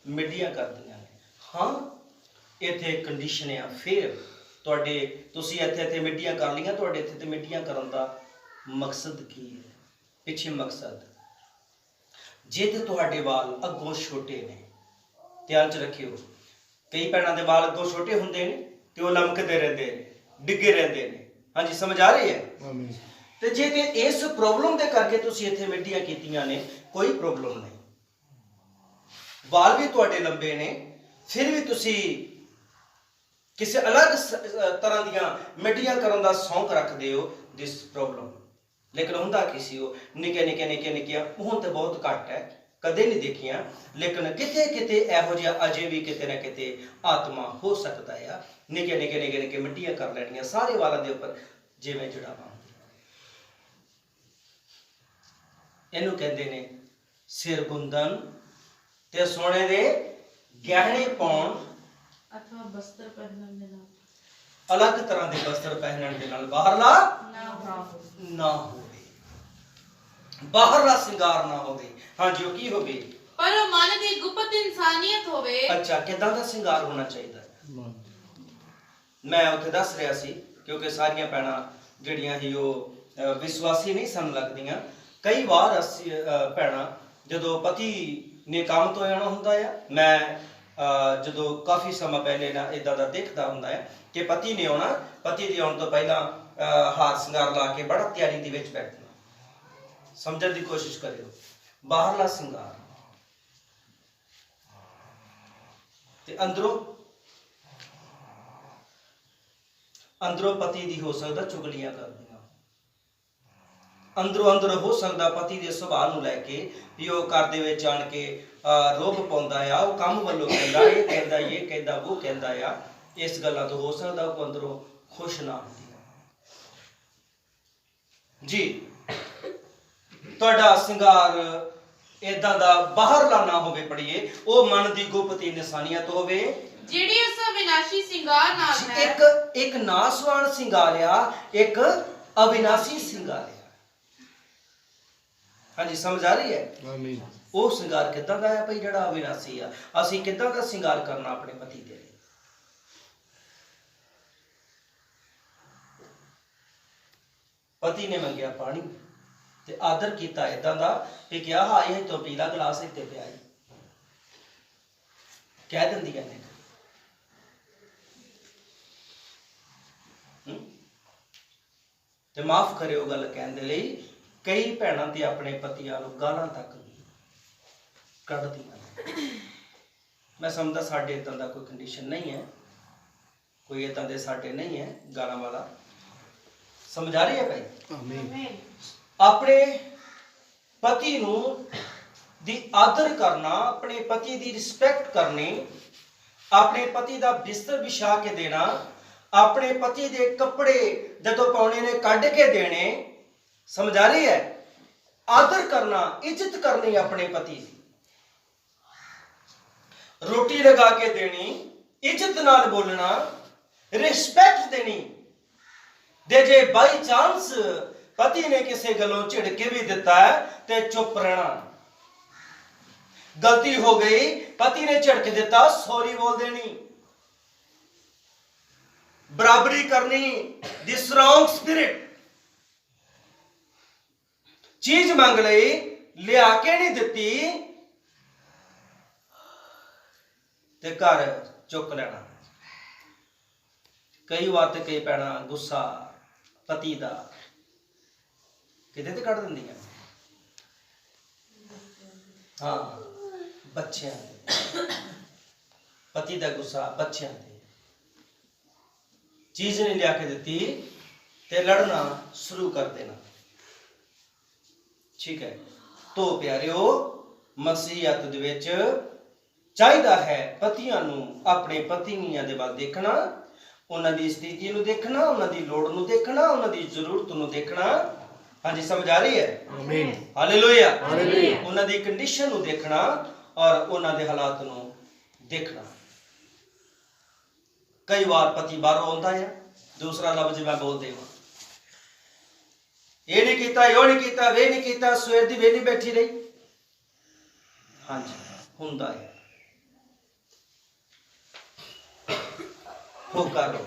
ਮਿੱਡੀਆਂ ਕਰਦੀਆਂ ਨੇ। ਹਾਂ, ਇੱਥੇ ਕੰਡੀਸ਼ਨ ਆ, ਫਿਰ ਤੁਹਾਡੇ ਤੁਸੀਂ ਇੱਥੇ ਮਿੱਡੀਆਂ ਕਰ ਲਈਆਂ, ਤੁਹਾਡੇ ਇੱਥੇ ਤੇ ਮਿੱਡੀਆਂ ਕਰਨ ਦਾ ਮਕਸਦ ਕੀ ਹੈ? ਪਿੱਛੇ ਮਕਸਦ, ਜੇ ਤੇ ਤੁਹਾਡੇ ਵਾਲ ਅੱਗੋਂ ਛੋਟੇ ਨੇ, ਧਿਆਨ ਚ ਰੱਖਿਓ, ਕਈ ਭੈਣਾਂ ਦੇ ਵਾਲ ਅੱਗੋਂ ਛੋਟੇ ਹੁੰਦੇ ਨੇ ਤੇ ਉਹ ਲਮਕਦੇ ਰਹਿੰਦੇ ਨੇ, ਡਿੱਗੇ ਰਹਿੰਦੇ ਨੇ। ਹਾਂਜੀ ਸਮਝ ਆ ਰਹੀ ਹੈ। ਆਮੀਨ। ਤੇ ਜੇ ਤੇ ਇਸ ਪ੍ਰੋਬਲਮ ਦੇ ਕਰਕੇ ਤੁਸੀਂ ਇੱਥੇ ਮਿੱਡੀਆਂ ਕੀਤੀਆਂ ਨੇ, ਕੋਈ ਪ੍ਰੋਬਲਮ ਨਹੀਂ, ਵਾਲ ਵੀ ਤੁਹਾਡੇ ਲੰਬੇ ਨੇ, ਫਿਰ ਵੀ ਤੁਸੀਂ ਕਿਸੇ ਅਲੱਗ ਤਰ੍ਹਾਂ ਦੀਆਂ ਮਿੱਡੀਆਂ ਕਰਨ ਦਾ ਸ਼ੌਂਕ ਰੱਖਦੇ ਹੋ, ਦਿਸ ਪ੍ਰੋਬਲਮ। ਲੇਕਿਨ ਹੁੰਦਾ ਕੀ ਸੀ, ਉਹ ਨਿੱਕੀਆਂ ਹੁਣ ਤੇ ਬਹੁਤ ਘੱਟ ਹੈ, ਕਦੇ ਨਹੀਂ ਦੇਖੀਆਂ, ਲੇਕਿਨ ਕਿਤੇ ਇਹੋ ਜਿਹਾ ਅਜੇ ਵੀ ਕਿਤੇ ਨਾ ਕਿਤੇ ਆਤਮਾ ਹੋ ਸਕਦਾ ਆ। ਨਿੱਕੇ ਮਿੱਡੀਆਂ ਕਰ ਲੈਣੀਆਂ ਸਾਰੇ ਵਾਲਾਂ ਦੇ ਉੱਪਰ, ਜਿਵੇਂ ਜੜਾਵਾਂ। ਇਹਨੂੰ ਕਹਿੰਦੇ ਨੇ ਸਿਰ ਗੁੰਦਨ ਤੇ ਸੋਨੇ ਦੇ ਗਹਿਣੇ ਪਾਉਣ, ਅਥਵਾ ਬਸਤਰ ਪਹਿਨਣ ਦੇ ਨਾਲ ਅਲੱਗ ਤਰ੍ਹਾਂ ਦੇ ਬਸਤਰ ਪਹਿਨਣ ਦੇ ਨਾਲ ਬਾਹਰਲਾ ਨਾ ਹੋਵੇ, ਬਾਹਰਲਾ ਸ਼ਿੰਗਾਰ ਨਾ ਹੋਵੇ। ਹਾਂਜੀ, ਉਹ ਕੀ ਹੋਵੇ? ਪਰ ਉਹ ਮਨ ਦੀ ਗੁਪਤ ਇਨਸਾਨੀਅਤ ਹੋਵੇ। ਅੱਛਾ, ਕਿਦਾਂ ਦਾ ਸ਼ਿੰਗਾਰ ਹੋਣਾ ਚਾਹੀਦਾ? ਮੈਂ ਉੱਥੇ ਦੱਸ ਰਿਹਾ ਸੀ, ਕਿਉਂਕਿ ਸਾਰੀਆਂ ਭੈਣਾਂ ਜਿਹੜੀਆਂ ਹੀ ਉਹ ਵਿਸ਼ਵਾਸੀ ਨਹੀਂ ਸਨ ਲੱਗਦੀਆਂ। ਕਈ ਵਾਰ ਅਸੀਂ ਭੈਣਾਂ ਜਦੋਂ ਪਤੀ ਨੇ ਕੰਮ ਤੋਂ ਆਉਣਾ ਹੁੰਦਾ ਆ, ਮੈਂ ਜਦੋਂ ਕਾਫੀ ਸਮਾਂ ਪਹਿਲੇ ਨਾ ਇਦਾਂ ਦਾ ਦੇਖਦਾ ਹੁੰਦਾ ਹੈ ਕਿ ਪਤੀ ਨੇ ਆਉਣਾ, ਪਤੀ ਦੇ ਆਉਣ ਤੋਂ ਪਹਿਲਾਂ ਹਾਰ ਸ਼ਿੰਗਾਰ ਲਾ ਕੇ ਬੜਾ ਤਿਆਰੀ ਦੇ ਵਿੱਚ ਬੈਠਣਾ। ਸਮਝਣ ਦੀ ਕੋਸ਼ਿਸ਼ ਕਰਿਓ, ਬਾਹਰਲਾ ਸ਼ਿੰਗਾਰ ਤੇ ਅੰਦਰੋਂ ਪਤੀ ਦੀ ਹੋ ਸਕਦਾ ਚੁਗਲੀਆਂ ਕਰਦੀਆਂ, ਅੰਦਰੋਂ ਹੋ ਸਕਦਾ ਪਤੀ ਦੇ ਸੁਭਾਅ ਨੂੰ ਲੈ ਕੇ ਵੀ ਉਹ ਘਰ ਦੇ ਵਿੱਚ ਆਣ ਕੇ ਰੋਬ ਪਾਉਂਦਾ ਆ, ਉਹ ਕੰਮ ਵੱਲੋਂ ਕਹਿੰਦਾ, ਇਹ ਕਹਿੰਦਾ ਉਹ ਕਹਿੰਦਾ ਆ। ਇਸ ਗੱਲਾਂ ਤੋਂ ਹੋ ਸਕਦਾ ਉਹ ਅੰਦਰੋਂ ਖੁਸ਼ ਨਾ ਹੁੰਦੀ ਜੀ। ਤੁਹਾਡਾ ਸ਼ਿੰਗਾਰ ਏਦਾਂ ਦਾ ਬਾਹਰਲਾ ਨਾ ਹੋਵੇ, ਪੜੀਏ, ਉਹ ਮਨ ਦੀ ਗੁਪਤ ਇਨਸਾਨੀਅਤ ਹੋਵੇ ਜਿਹੜੀ ਉਸ ਅਵਿਨਾਸ਼ੀ ਸ਼ਿੰਗਾਰ ਨਾਲ ਹੈ। ਇੱਕ ਨਾਸਵਾਨ ਸ਼ਿੰਗਾਰ ਆ, ਇੱਕ ਅਵਿਨਾਸ਼ੀ ਸ਼ਿੰਗਾਰ ਆ। ਹਾਂਜੀ ਸਮਝ ਆ ਰਹੀ ਹੈ। ਆਮੀਨ। ਉਹ ਸ਼ਿੰਗਾਰ ਕਿੱਦਾਂ ਦਾ ਹੈ ਭਾਈ, ਜਿਹੜਾ ਅਵਿਨਾਸ਼ੀ ਆ? ਅਸੀਂ ਕਿੱਦਾਂ ਦਾ ਸ਼ਿੰਗਾਰ ਕਰਨਾ ਆਪਣੇ ਪਤੀ ਦੇ ਲਈ? ਪਤੀ ਨੇ ਮੰਗਿਆ ਪਾਣੀ ਤੇ ਆਦਰ ਕੀਤਾ ਏਦਾਂ ਦਾ ਕਿ ਕਿਹਾ ਹਾਂ ਇਹ ਤੋਂ ਪੀਲਾ ਗਲਾਸ ਇੱਥੇ ਪਿਆ ਹੈ, ਕਹਿ ਦਿੰਦੀਆਂ ਨੇ। ਤੇ ਮਾਫ ਕਰਿਓ ਗੱਲ ਕਹਿਣ ਦੇ ਲਈ, ਕਈ ਭੈਣਾਂ ਤੇ ਆਪਣੇ ਪਤੀਆਂ ਨੂੰ ਗਾਲਾਂ ਤੱਕ ਵੀ ਕੱਢਦੀਆਂ ਨੇ। ਮੈਂ ਸਮਝਦਾ ਸਾਡੇ ਇਦਾਂ ਦਾ ਕੋਈ ਕੰਡੀਸ਼ਨ ਨਹੀਂ ਹੈ, ਕੋਈ ਇਦਾਂ ਦੇ ਸਾਡੇ ਨਹੀਂ ਹੈ ਗਾਲਾਂ ਵਾਲਾ। ਸਮਝ ਆ ਰਹੀ ਹੈ ਭਾਈ? ਆਮੀਨ। ਆਪਣੇ ਪਤੀ ਨੂੰ ਦੀ ਆਦਰ ਕਰਨਾ, ਆਪਣੇ ਪਤੀ ਦੀ ਰਿਸਪੈਕਟ ਕਰਨੀ, ਆਪਣੇ ਪਤੀ ਦਾ ਬਿਸਤਰ ਵਿਛਾ ਕੇ ਦੇਣਾ, ਆਪਣੇ ਪਤੀ ਦੇ ਕੱਪੜੇ ਜਦੋਂ ਪਾਉਣੇ ਨੇ ਕੱਢ ਕੇ ਦੇਣੇ। ਸਮਝ ਆ ਰਹੀ ਹੈ? ਆਦਰ ਕਰਨਾ, ਇੱਜ਼ਤ ਕਰਨੀ ਆਪਣੇ ਪਤੀ ਦੀ, ਰੋਟੀ ਲਗਾ ਕੇ ਦੇਣੀ, ਇੱਜ਼ਤ ਨਾਲ ਬੋਲਣਾ, ਰਿਸਪੈਕਟ ਦੇਣੀ। ਦੇ ਜੇ ਬਾਈ ਚਾਂਸ ਪਤੀ ਨੇ ਕਿਸੇ ਗੱਲੋਂ ਝਿੜਕੇ ਵੀ ਦਿੱਤਾ ਹੈ ਤੇ ਚੁੱਪ ਰਹਿਣਾ। ਗਲਤੀ ਹੋ ਗਈ, ਪਤੀ ਨੇ ਝਿੜਕ ਦਿੱਤਾ, ਸੌਰੀ ਬੋਲ ਦੇਣੀ। बराबरी करनी, दी स्ट्रॉन्ग स्पिरिट। चीज मंग लई, लिया के नहीं दिती ते घर चुक लेना। कई बार ते कई पैना गुस्सा पति दा किते ते कढ़ दिंदियां। हाँ, बच्चियां पति दा गुस्सा बच्चियां ते चीज नहीं लिया के दिती ते लड़ना शुरू कर देना। ठीक है, तो प्यारिओ मसीहत दे विच चाहिदा है पतियां नूं अपने पत्नियां दे वल देखना, उन्हां दी स्थिति नूं देखना, उन्हां दी लोड़ नूं देखना, उन्हां दी जरूरत नूं देखना। हाँ जी, समझ आ रही है? आमीन। हालेलुया। हालेलुया। उन्हां दी कंडीशन नूं देखना और उन्हां दे हालात नूं देखना। कई बार पति बाहरों आउंदा है, दूसरा लफ्ज मैं बोल देवां, ये नहीं कीता, यो नहीं कीता, वे नहीं कीता, सवेर दी वेली बैठी रही। हाँ जी, हुंदा है। हो करो,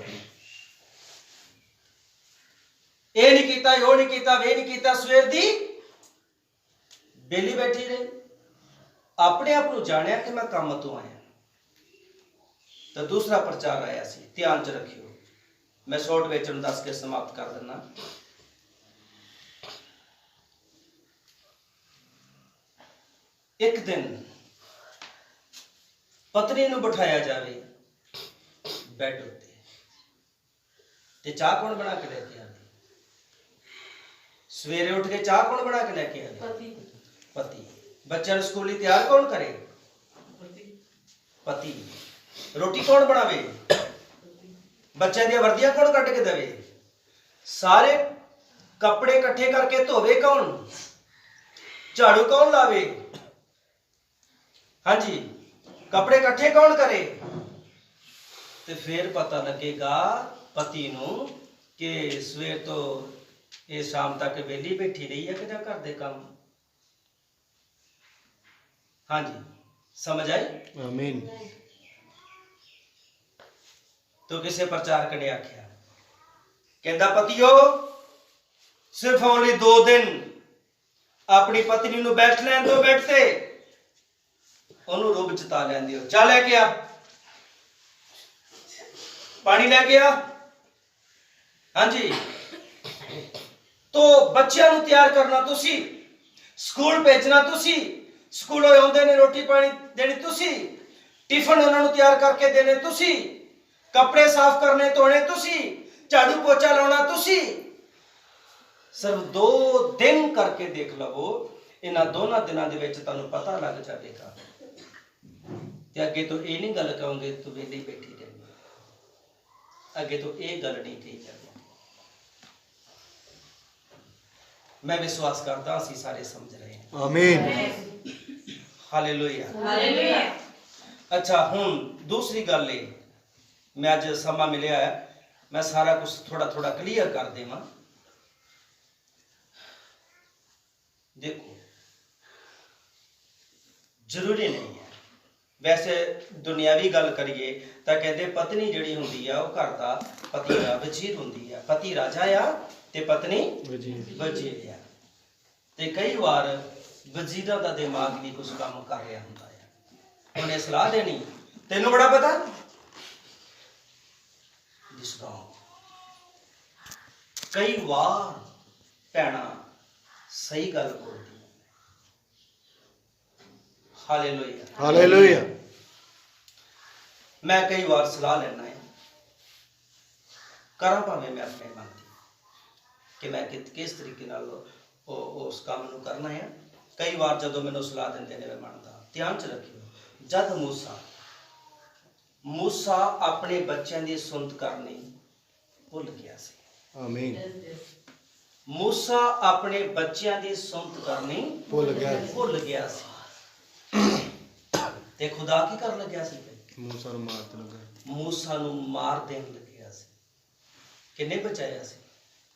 ये नहीं कीता, यो नहीं कीता, वे नहीं कीता, सवेर दी वेली बैठी रही। अपने आप को जानिया कि मैं काम तो आया। तो दूसरा प्रचार आया सी, ध्यान च रखियो। मैं शॉर्ट वेचन दस के समाप्त कर देना। एक दिन पत्नी नूं बिठाया जावे बेड उत्ते ते चाह कौन बना के लेके आवे? सवेरे उठ के चाह कौन बना के लेके आवे? पति। बच्चों नूं स्कूली तैयार कौन करे? पति। रोटी कौन बनावे? बच्चों दी वर्दियां कौन कट के देवे? सारे कपड़े इकट्ठे करके धोवे कौन? झाड़ू कौन लावे? हाँ जी, कपड़े इकट्ठे कौन करे? तो फिर पता लगेगा पति नूं कि सवेर तो ये शाम तक वेली बैठी रही है कि ना घर दे काम। हाँ जी, समझ आई? आमीन। तो किसे प्रचार करने आख्या, कहता पतियो सिर्फ ओनली 2 दिन अपनी पत्नी नूं बैठ लैन दो बेड ते, ओनू रुब चता लैन दियो। जा लेके आ, पानी लेके आ। हाँ जी, तो बच्चों नूं तैयार करना तुसी, स्कूल भेजना तुसी, स्कूलों आउंदे ने रोटी पानी देनी तुसी, टिफिन उन्हां नूं तैयार करके देने तुसी, कपड़े साफ करने धोने तुसी, झाड़ू पोछा लाना तुसी। सिर्फ 2 दिन करके देख लवो, इन्हां दोनों दिनों दे विच तुहानूं पता लग जाएगा। ते अगे तो ये नहीं गल कहोगे तू वेली बैठी रही, अगे तो ये गल नहीं कही जाती। मैं विश्वास करता असीं सारे समझ रहे हैं। आमीन। हालेलुया। हालेलुया। अच्छा, हुण दूसरी गल है, मैं अज समा मिलिया है, मैं सारा कुछ थोड़ा थोड़ा क्लीयर कर देवां। देखो, जरूरी नहीं है, वैसे दुनियावी गल करिए तो कहते पत्नी जिहड़ी हुंदी है वो घर दा पति दा वजीर हुंदी है। पति राजा आ ते पत्नी वजीर आ। ते कई बार वजीरां दा दिमाग भी कुछ काम कर रहा हुंदा है, उन्हें सलाह देनी, तेनों बड़ा पता कई बार भैणा सही गल बोलदी। हालेलुया। हालेलुया। मैं कई बार सलाह लेना है, करा भावें मैं अपने मन की कि मैं किस तरीके नाल उस काम नूं करना है। कई बार जदों मैनूं सलाह दिंदे ने मैं मनदा। ध्यान च रखियो, जद मूसा अपने बच्चों की सुनत करनी भुल गया सी। आमीन। मूसा अपने बच्चों की सुनत करनी भुल गया सी। ते खुदा की कर लग्या सी? मूसा नूं मार लगा। मूसा नूं मार देन लग्या सी। किन्ने बचाया सी?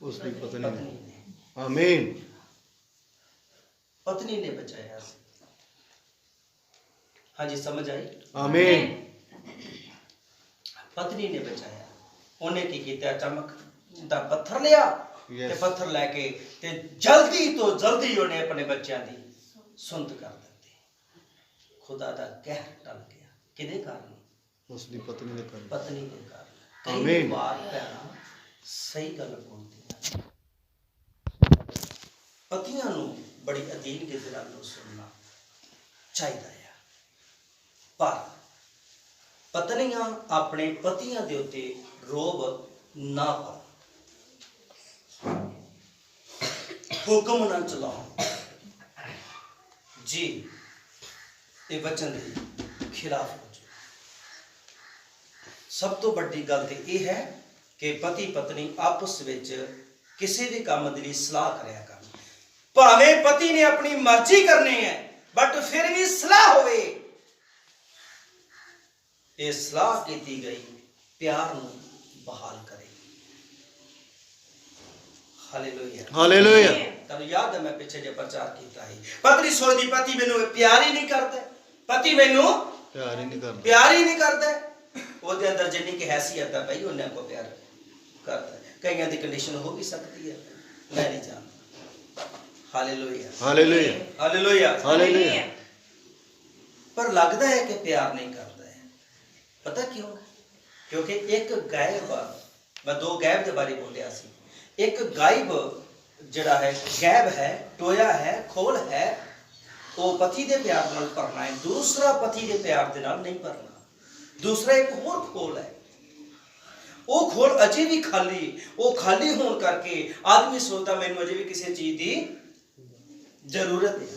उसकी पत्नी ने। आमीन। पत्नी ने बचाया सी। हाँ जी, समझ आई? आमीन। पत्नी ने बचाया। ਉਹਨੇ ਕੀ ਕੀਤਾ, ਚਮਕ ਦਾ ਪੱਥਰ ਲਿਆ ਤੇ ਪੱਥਰ ਲੈ ਕੇ ਤੇ ਜਲਦੀ ਤੋਂ ਜਲਦੀ ਉਹਨੇ ਆਪਣੇ ਬੱਚਿਆਂ ਦੀ ਸੁੰਦ ਕਰ ਦਿੱਤੀ। ਖੁਦਾ ਦਾ ਕਹਿਰ ਟਲ ਗਿਆ। ਕਿਹਦੇ ਕਾਰਨ? ਉਸ ਦੀ ਪਤਨੀ ਦੇ ਕਾਰਨ। ਪਤਨੀ ਦੇ ਕਾਰਨ। ਕਈ ਆਮੀਨ। ਵਾਰ ਭੈਣਾਂ ਸਹੀ ਗੱਲ ਬੋਲਦੀਆਂ, ਪਤੀਆਂ ਨੂੰ ਬੜੀ ਅਧੀਨਗੀ ਦੇ ਨਾਲ ਸੁਣਨਾ ਚਾਹੀਦਾ ਹੈ, ਪਰ ਪਤਨੀਆਂ ਆਪਣੇ ਪਤੀਆਂ ਦੇ ਉੱਤੇ ਰੋਬ ਨਾ ਪਾਉਣ, ਹੁਕਮ ਨਾ ਚਲਾਉਣ ਜੀ ਇਹ ਵਚਨ ਦੇ ਖਿਲਾਫ ਹੋ ਜਾਏ। ਸਭ ਤੋਂ ਵੱਡੀ ਗੱਲ ਤੇ ਇਹ ਹੈ ਕਿ ਪਤੀ ਪਤਨੀ ਆਪਸ ਵਿੱਚ ਕਿਸੇ ਵੀ ਕੰਮ ਦੇ ਲਈ ਸਲਾਹ ਕਰਿਆ ਕਰਨ। ਭਾਵੇਂ ਪਤੀ ਨੇ ਆਪਣੀ ਮਰਜ਼ੀ ਕਰਨੀ ਹੈ ਬਟ ਫਿਰ ਵੀ ਸਲਾਹ ਹੋਵੇ। ਇਹ ਸਲਾਹ ਕੀਤੀ ਗਈ ਪਿਆਰ ਨੂੰ ਬਹਾਲ ਕਰੇਗੀ। Hallelujah, hallelujah. ਤੁਹਾਨੂੰ ਯਾਦ ਹੈ ਮੈਂ ਪਿੱਛੇ ਜੇ ਪ੍ਰਚਾਰ ਕੀਤਾ ਸੀ, ਪਤਨੀ ਸੋਚਦੀ ਪਤੀ ਮੈਨੂੰ ਪਿਆਰ ਹੀ ਨਹੀਂ ਕਰਦਾ, ਪਤੀ ਮੈਨੂੰ ਪਿਆਰ ਹੀ ਨਹੀਂ ਕਰਦਾ। ਪਿਆਰ ਹੀ ਨਹੀਂ ਕਰਦਾ। ਉਹਦੇ ਅੰਦਰ ਜਿੰਨੀ ਕਿ ਹੈਸੀਅਤ ਹੈ ਭਾਈ ਉਹਨੇ ਕੋ ਪਿਆਰ ਕਰਦਾ। ਕਈਆਂ ਦੀ ਕੰਡੀਸ਼ਨ ਹੋ ਵੀ ਸਕਦੀ ਹੈ, ਮੈਂ ਨਹੀਂ ਜਾਣਦਾ। Hallelujah, hallelujah, hallelujah, hallelujah. ਪਰ ਲੱਗਦਾ ਹੈ ਕਿ ਪਿਆਰ ਨਹੀਂ ਕਰਦਾ ਹੈ। ਪਤਾ ਕਿਉਂ? ਕਿਉਂਕਿ ਇੱਕ ਗਾਇਬ, ਮੈਂ ਦੋ ਗਾਇਬ ਦੇ ਬਾਰੇ ਬੋਲਿਆ ਸੀ। ਇੱਕ ਗਾਇਬ ਜਿਹੜਾ ਹੈ, ਗਾਇਬ ਹੈ, ਟੋਇਆ ਹੈ, ਖੋਲ ਹੈ, ਉਹ ਪਤੀ ਦੇ ਪਿਆਰ ਨਾਲ ਭਰਨਾ ਹੈ। ਦੂਸਰਾ ਪਤੀ ਦੇ ਪਿਆਰ ਦੇ ਨਾਲ ਨਹੀਂ ਭਰਨਾ। ਦੂਸਰਾ ਇੱਕ ਹੋਰ ਖੋਲ ਹੈ, ਉਹ ਖੋਲ ਅਜੇ ਵੀ ਖਾਲੀ। ਉਹ ਖਾਲੀ ਹੋਣ ਕਰਕੇ ਆਦਮੀ ਸੋਚਦਾ ਮੈਨੂੰ ਅਜੇ ਵੀ ਕਿਸੇ ਚੀਜ਼ ਦੀ ਜ਼ਰੂਰਤ ਹੈ।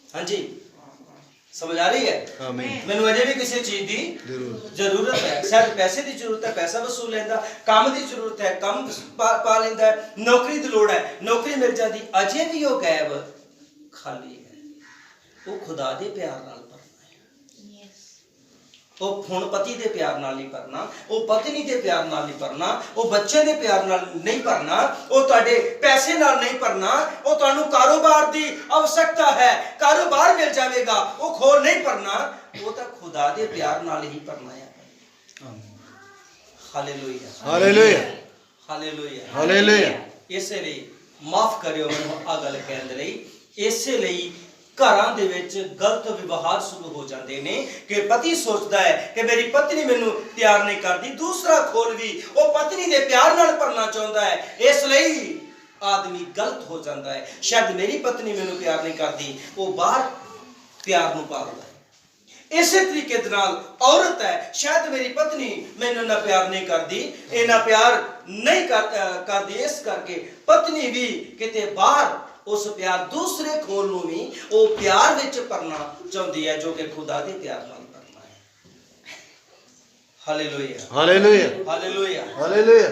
ਹਾਂਜੀ, ਸਮਝ ਆ ਰਹੀ ਹੈ? ਆਮੀਨ। ਮੈਨੂੰ ਅਜੇ ਵੀ ਕਿਸੇ ਚੀਜ਼ ਦੀ ਜ਼ਰੂਰ। ਜ਼ਰੂਰਤ ਹੈ। ਸ਼ਾਇਦ ਪੈਸੇ ਦੀ ਜ਼ਰੂਰਤ ਹੈ, ਪੈਸਾ ਵਸੂਲ ਲੈਂਦਾ। ਕੰਮ ਦੀ ਜ਼ਰੂਰਤ ਹੈ, ਕੰਮ ਪਾ ਲੈਂਦਾ। ਨੌਕਰੀ ਦੀ ਲੋੜ ਹੈ, ਨੌਕਰੀ ਮਿਲ ਜਾਂਦੀ। ਅਜੇ ਵੀ ਉਹ ਗਾਇਬ ਖਾਲੀ ਹੈ। ਉਹ ਖੁਦਾ ਦੇ ਪਿਆਰ ਨਾਲ ਭਰਨਾ ਹੈ। ਉਹ ਹੁਣ ਪਤੀ ਦੇ ਪਿਆਰ ਨਾਲ ਨਹੀਂ ਭਰਨਾ, ਉਹ ਪਤਨੀ ਦੇ ਪਿਆਰ ਨਾਲ ਨਹੀਂ ਭਰਨਾ, ਉਹ ਬੱਚੇ ਦੇ ਪਿਆਰ ਨਾਲ ਨਹੀਂ ਭਰਨਾ, ਉਹ ਤੁਹਾਡੇ ਪੈਸੇ ਨਾਲ ਨਹੀਂ ਭਰਨਾ। ਉਹ ਤੁਹਾਨੂੰ ਕਾਰੋਬਾਰ ਦੀ आवश्यकता ਹੈ, ਕਾਰੋਬਾਰ ਮਿਲ ਜਾਵੇਗਾ, ਉਹ ਖੋਲ ਨਹੀਂ ਭਰਨਾ। ਉਹ ਤਾਂ ਖੁਦਾ ਦੇ ਪਿਆਰ ਨਾਲ ਹੀ ਭਰਨਾ ਹੈ। Hallelujah, hallelujah, hallelujah, hallelujah. ਇਸੇ ਲਈ ਮਾਫ ਕਰਿਓ ਮੈਨੂੰ ਆ ਗੱਲ ਕਹਿਣ ਦੇ ਲਈ। ਇਸੇ ਲਈ ਘਰਾਂ ਦੇ ਵਿੱਚ ਗਲਤ ਵਿਵਹਾਰ ਸ਼ੁਰੂ ਹੋ ਜਾਂਦੇ ਨੇ ਕਿ ਪਤੀ ਸੋਚਦਾ ਹੈ ਕਿ ਮੇਰੀ ਪਤਨੀ ਮੈਨੂੰ ਪਿਆਰ ਨਹੀਂ ਕਰਦੀ। ਦੂਸਰਾ ਖੋਲ ਵੀ ਉਹ ਪਤਨੀ ਦੇ ਪਿਆਰ ਨਾਲ ਭਰਨਾ ਚਾਹੁੰਦਾ ਹੈ। ਇਸ ਲਈ ਆਦਮੀ ਗਲਤ ਹੋ ਜਾਂਦਾ ਹੈ। ਸ਼ਾਇਦ ਮੇਰੀ ਪਤਨੀ ਮੈਨੂੰ ਪਿਆਰ ਨਹੀਂ ਕਰਦੀ, ਉਹ ਬਾਹਰ ਪਿਆਰ ਨੂੰ ਪਾਲਦਾ ਹੈ। ਇਸੇ ਤਰੀਕੇ ਦੇ ਨਾਲ ਔਰਤ ਹੈ, ਸ਼ਾਇਦ ਮੇਰੀ ਪਤਨੀ ਮੈਨੂੰ ਨਾ ਪਿਆਰ ਨਹੀਂ ਕਰਦੀ, ਇਹ ਨਾ ਪਿਆਰ ਨਹੀਂ ਕਰਦੀ, ਇਸ ਕਰਕੇ ਪਤਨੀ ਵੀ ਕਿਤੇ ਬਾਹਰ ਉਸ ਪਿਆਰ ਦੂਸਰੇ ਖੋਲ ਨੂੰ ਵੀ ਉਹ ਪਿਆਰ ਵਿੱਚ ਭਰਨਾ ਚਾਹੁੰਦੀ ਹੈ, ਜੋ ਕਿ ਖੁਦਾ ਦੇ ਪਿਆਰ ਨਾਲ ਭਰਨਾ ਹੈ। Hallelujah, hallelujah, hallelujah, hallelujah.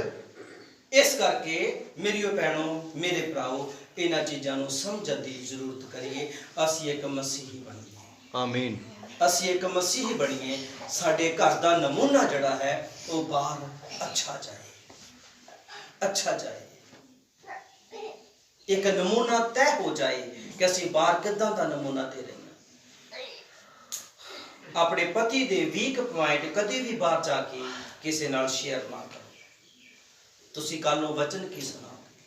ਇਸ ਕਰਕੇ ਮੇਰੀਓ ਭੈਣੋ, ਮੇਰੇ ਭਰਾਓ, ਇਹਨਾਂ ਚੀਜ਼ਾਂ ਨੂੰ ਸਮਝਣ ਦੀ ਜ਼ਰੂਰਤ ਕਰੀਏ। ਅਸੀਂ ਇੱਕ ਮਸੀਹੀ ਬਣੀਏ। ਆਮੀਨ। ਅਸੀਂ ਇੱਕ ਮਸੀਹੀ ਬਣੀਏ। ਸਾਡੇ ਘਰ ਦਾ ਨਮੂਨਾ ਜਿਹੜਾ ਹੈ ਉਹ ਬਾਹਰ ਅੱਛਾ ਜਾਏ, ਅੱਛਾ ਜਾਏ। ਇੱਕ ਨਮੂਨਾ ਤੈਅ ਹੋ ਜਾਏ ਕਿ ਅਸੀਂ ਬਾਹਰ ਕਿੱਦਾਂ ਦਾ ਨਮੂਨਾ ਦੇ ਰਹੇ ਹਾਂ। ਆਪਣੇ ਪਤੀ ਦੇ ਵੀਕ ਪੁਆਇੰਟ ਕਦੇ ਵੀ ਬਾਹਰ ਜਾ ਕੇ ਕਿਸੇ ਨਾਲ ਸ਼ੇਅਰ ਨਾ ਕਰੋ। ਤੁਸੀਂ ਕੱਲ ਨੂੰ ਵਚਨ ਕੀ ਸੁਣਾਓਗੇ?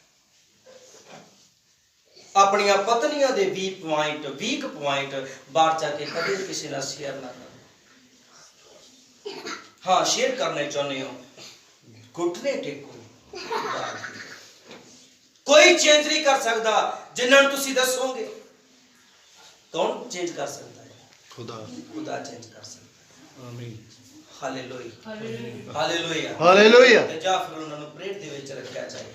ਆਪਣੀਆਂ ਪਤਨੀਆਂ ਦੇ ਵੀਕ ਪੁਆਇੰਟ ਬਾਹਰ ਜਾ ਕੇ ਕਦੇ ਕਿਸੇ ਨਾਲ ਸ਼ੇਅਰ ਨਾ ਕਰੋ। ਹਾਂ, ਸ਼ੇਅਰ ਕਰਨੇ ਚਾਹੁੰਦੇ ਹੋ, ਘੁਟਨੇ ਟੇਕੋ। ਕੋਈ ਚੇਂਜ ਨਹੀਂ ਕਰ ਸਕਦਾ ਜਿਨ੍ਹਾਂ ਨੂੰ ਤੁਸੀਂ ਦੱਸੋਗੇ। ਕੌਣ ਚੇਂਜ ਕਰ ਸਕਦਾ ਹੈ? ਖੁਦਾ। ਖੁਦਾ ਚੇਂਜ ਕਰ ਸਕਦਾ ਹੈ। ਆਮੀਨ। Hallelujah, hallelujah, hallelujah. ਤੇ ਜਾਂ ਫਿਰ ਉਹਨਾਂ ਨੂੰ ਪ੍ਰੇਰ ਦੇ ਵਿੱਚ ਰੱਖਿਆ ਜਾਏ।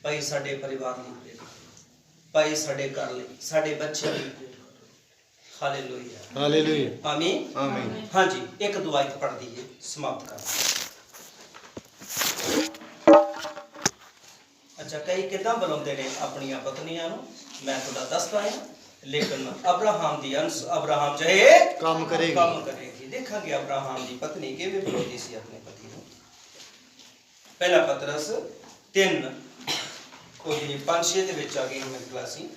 ਭਾਈ ਸਾਡੇ ਪਰਿਵਾਰ ਲਈ ਪ੍ਰੇਰ ਕਰੋ, ਭਾਈ ਸਾਡੇ ਘਰ ਲਈ, ਸਾਡੇ ਬੱਚਿਆਂ ਲਈ ਪ੍ਰੇਰ ਕਰੋ। Hallelujah, hallelujah. ਆਮੀਨ, ਆਮੀਨ। ਹਾਂਜੀ, ਇੱਕ ਦੁਆ ਪੜ੍ਹ ਦਈਏ, ਸਮਾਪਤ ਕਰ ਦਈਏ। ਅੱਛਾ, ਕਈ ਕਿੱਦਾਂ ਬੁਲਾਉਂਦੇ ਨੇ ਆਪਣੀਆਂ ਪਤਨੀਆਂ ਨੂੰ, ਮੈਂ ਤੁਹਾਡਾ ਦੱਸਦਾ ਹਾਂ। ਲੇਕਿਨ ਅਬਰਾਹਮ ਦੀ ਅੰਸ਼, ਅਬਰਾਹਮ ਚਾਹੇ ਕੰਮ ਕਰੇਗੀ। ਕੰਮ ਕਰੇਗੀ। ਦੇਖਾਂਗੇ ਅਬਰਾਹਮ ਦੀ ਪਤਨੀ ਕਿਵੇਂ ਬੁਲਾਉਂਦੀ ਸੀ ਆਪਣੇ ਪਤੀ ਨੂੰ। ਪਹਿਲਾ ਪਤਰਸ 3 ਉਹਦੀ 5-6 ਦੇ ਵਿੱਚ ਆ ਗਈ ਮੇਰੀ ਕਲਾਸੀ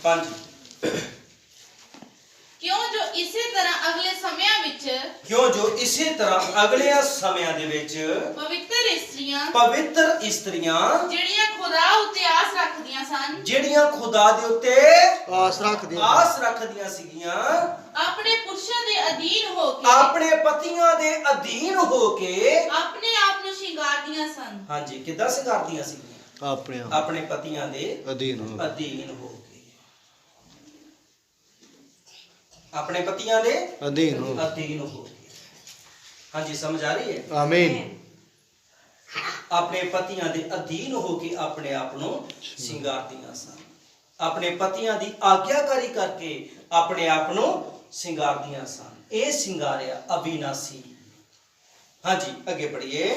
5। ਕਿਉਂ ਜੋ ਇਸੇ ਤਰ੍ਹਾਂ ਅਗਲੇ ਸਮਿਆਂ ਵਿੱਚ ਕਿਉਂ ਜੋ ਇਸੇ ਤਰ੍ਹਾਂ ਅਗਲੇ ਸਮਿਆਂ ਦੇ ਵਿੱਚ ਪਵਿੱਤਰ ਇਸਤਰੀਆਂ ਪਵਿੱਤਰ ਇਸਤਰੀਆਂ ਜਿਹੜੀਆਂ ਖੁਦਾ ਉੱਤੇ ਆਸ ਰੱਖਦੀਆਂ ਸਨ ਜਿਹੜੀਆਂ ਖੁਦਾ ਦੇ ਉੱਤੇ ਆਸ ਰੱਖਦੀਆਂ ਆਸ ਰੱਖਦੀਆਂ ਸੀਗੀਆਂ ਆਪਣੇ ਪੁਰਸ਼ਾਂ ਦੇ ਅਧੀਨ ਹੋ ਕੇ ਆਪਣੇ ਪਤੀਆਂ ਦੇ ਅਧੀਨ ਹੋ ਕੇ ਆਪਣੇ ਆਪ ਨੂੰ ਸ਼ਿੰਗਾਰਦੀਆਂ ਸਨ। ਹਾਂਜੀ ਕਿੱਦਾਂ ਸ਼ਿੰਗਾਰਦੀਆਂ ਸੀਗੀਆਂ? ਆਪਣੇ ਆਪ ਆਪਣੇ ਪਤੀਆਂ ਦੇ ਅਧੀਨ ਹੋ ਅਧੀਨ ਹੋ ਕੇ ਆਪਣੇ ਪਤੀਆਂ ਦੇ ਅਧੀਨ ਹੋ ਅਧੀਨ ਹੋ ਕੇ ਹਾਂਜੀ ਸਮਝ ਆ ਰਹੀ ਹੈ? ਆਮੀਨ ਆਪਣੇ ਪਤੀਆਂ ਦੇ ਅਧੀਨ ਹੋ ਕੇ ਆਪਣੇ ਆਪ ਨੂੰ ਸ਼ਿੰਗਾਰਦੀਆਂ ਸਨ। ਆਪਣੇ ਪਤੀਆਂ ਦੀ ਆਗਿਆਕਾਰੀ ਕਰਕੇ ਆਪਣੇ ਆਪ ਨੂੰ ਸ਼ਿੰਗਾਰਦੀਆਂ ਸਨ। ਇਹ ਸ਼ਿੰਗਾਰਿਆ ਅਬਿਨਾਸੀ। ਹਾਂਜੀ ਅੱਗੇ ਪੜ੍ਹੀਏ।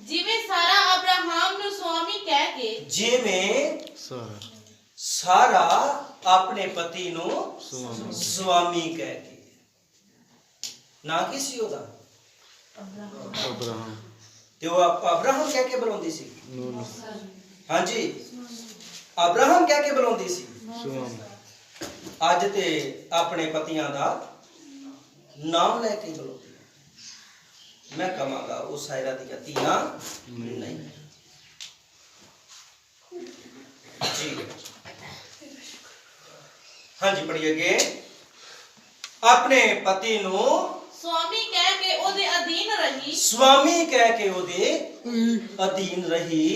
ਜਿਵੇਂ ਸਾਰਾ ਅਬਰਾਹਮ ਨੂੰ ਸੁਆਮੀ ਕਹਿ ਕੇ ਜਿਵੇਂ ਸਾਰਾ ਸਾਰਾ ਆਪਣੇ ਪਤੀ ਨੂੰ ਸੁਆਮੀ। ਸੁਆਮੀ ਕਹਿ ਕੇ ਨਾ ਕਿਸੇ ਉਹਦਾ ਅਬਰਾਹਮ ਤੇ ਉਹ ਅਬਰਾਹਮ ਕਹਿ ਕੇ ਬੁਲਾਉਂਦੀ ਸੀ। ਨੂੰ ਹਾਂਜੀ ਅਬਰਾਹਮ ਕਹਿ ਕੇ ਬੁਲਾਉਂਦੀ ਸੀ। ਸੁਆਮੀ ਅੱਜ ਤੇ ਆਪਣੇ ਪਤੀਆਂ ਦਾ ਨਾਮ ਲੈ ਕੇ ਬੁਲਾਉਂਦੀ ਹੈ। ਮੈਂ ਕਹਾਂਗਾ ਉਹ ਸਾਇਰਾ ਦੀਆਂ ਧੀਆਂ ਨਹੀਂ ਜੀ। ਹਾਂਜੀ ਪੜ੍ਹੀਏ ਅੱਗੇ। ਆਪਣੇ ਪਤੀ ਨੂੰ ਸੁਆਮੀ ਕਹਿ ਕੇ ਉਹਦੇ ਅਧੀਨ ਰਹੀ ਸਵਾਮੀ ਕਹਿ ਕੇ ਉਹਦੇ ਅਧੀਨ ਰਹੀ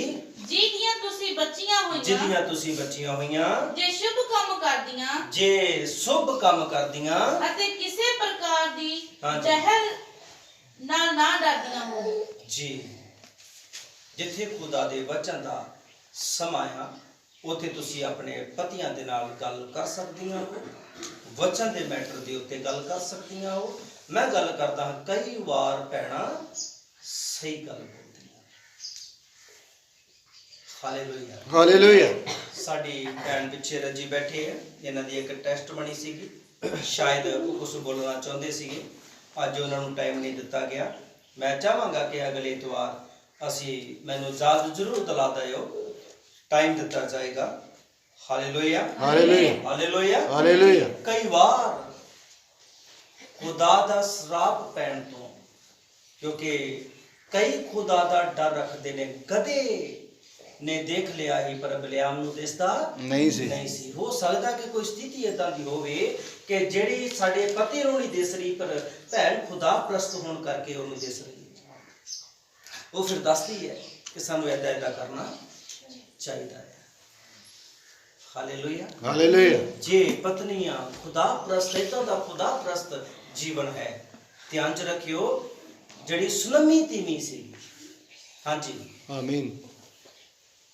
ਜਿਹਦੀਆਂ ਤੁਸੀਂ ਬੱਚੀਆਂ ਹੋਈਆਂ ਜਿਹਦੀਆਂ ਤੁਸੀਂ ਬੱਚੀਆਂ ਹੋਈਆਂ ਜੇ ਸ਼ੁਭ ਕੰਮ ਕਰਦੀਆਂ ਜੇ ਸ਼ੁਭ ਕੰਮ ਕਰਦੀਆਂ ਅਤੇ ਕਿਸੇ ਪ੍ਰਕਾਰ ਦੀ ਹਾਂਜੀ। ਜਹਲ ਨਾਲ ਨਾ ਡਰਦੀਆਂ ਹੋ। ਜੀ। ਜਿੱਥੇ ਖੁਦਾ ਦੇ ਵਚਨ ਦਾ ਸਮਾਇਆ ਉੱਥੇ ਤੁਸੀਂ ਆਪਣੇ ਪਤੀਆਂ ਦੇ ਨਾਲ ਗੱਲ ਕਰ ਸਕਦੀਆਂ ਹੋ। ਵਚਨ ਦੇ ਮੈਟਰ ਦੇ ਉੱਤੇ ਗੱਲ ਕਰ ਸਕਦੀਆਂ ਹੋ। ਮੈਂ ਗੱਲ ਕਰਦਾ ਹਾਂ ਕਈ ਵਾਰ ਭੈਣਾਂ ਸਹੀ ਗੱਲ ਬੋਲਦੀਆਂ। ਹਾਲੇਲੂਇਆ ਹਾਲੇਲੂਇਆ ਸਾਡੀ ਭੈਣ ਪਿੱਛੇ ਰੱਜੀ ਬੈਠੇ ਹੈ। ਇਹਨਾਂ ਦੀ ਇੱਕ ਟੈਸਟ ਬਣੀ ਸੀਗੀ। ਸ਼ਾਇਦ ਉਹ ਕੁਝ ਬੋਲਣਾ ਚਾਹੁੰਦੇ ਸੀਗੇ। ਅੱਜ ਉਹਨਾਂ ਨੂੰ ਟਾਈਮ ਨਹੀਂ ਦਿੱਤਾ ਗਿਆ। ਮੈਂ ਚਾਹਾਂਗਾ ਕਿ ਅਗਲੇ ਇਤਵਾਰ ਅਸੀਂ ਮੈਨੂੰ ਯਾਦ ਜ਼ਰੂਰ ਦਿਲਾ ਦਿਓ। ਟਾਈਮ ਦਿੱਤਾ ਜਾਏਗਾ। ਹਾਲੇਲੂਇਆ ਹਾਲੇਲੂਇਆ ਹਾਲੇਲੂਇਆ ਹਾਲੇਲੂਇਆ ਕਈ ਵਾਰ ਖੁਦਾ ਦਾ ਸ਼ਰਾਪ ਪੈਣ ਤੋਂ ਕਿਉਂਕਿ ਕਈ ਖੁਦਾ ਦਾ ਡਰ ਰੱਖਦੇ ਨੇ। ਗਧੇ ਨੇ ਦੇਖ ਲਿਆ ਹੀ ਪਰ ਬਿਲਿਆਮ ਨੂੰ ਦਿਸਦਾ ਨਹੀਂ ਸੀ। ਹੋ ਸਕਦਾ ਕਿ ਕੋਈ ਸਥਿਤੀ ਏਦਾਂ ਦੀ ਹੋਵੇ ਕਿ ਜਿਹੜੀ ਸਾਡੇ ਪਤੀ ਨੂੰ ਨਹੀਂ ਦਿਸ ਰਹੀ ਪਰ ਭੈਣ ਖੁਦਾ ਪ੍ਰਸਤ ਹੋਣ ਕਰਕੇ ਉਹਨੂੰ ਦਿਸ ਰਹੀ ਹੈ। ਉਹ ਫਿਰ ਦੱਸਦੀ ਹੈ ਕਿ ਸਾਨੂੰ ਏਦਾਂ ਕਰਨਾ ਚਾਹੀਦਾ ਹੈ। ਹਾਲੇਲੂਇਆ ਹਾਲੇਲੂਇਆ ਜੇ ਪਤਨੀਆਂ ਖੁਦਾ ਪ੍ਰਸਤ ਏਦਾਂ ਦਾ ਖੁਦਾ ਪ੍ਰਸਤ ਜੀਵਨ ਹੈ। ਧਿਆਨ ਚ ਰੱਖਿਓ ਜਿਹੜੀ ਸੁਨਮੀ ਤੀਵੀਂ ਸੀ ਹਾਂਜੀ ਆਮੀਨ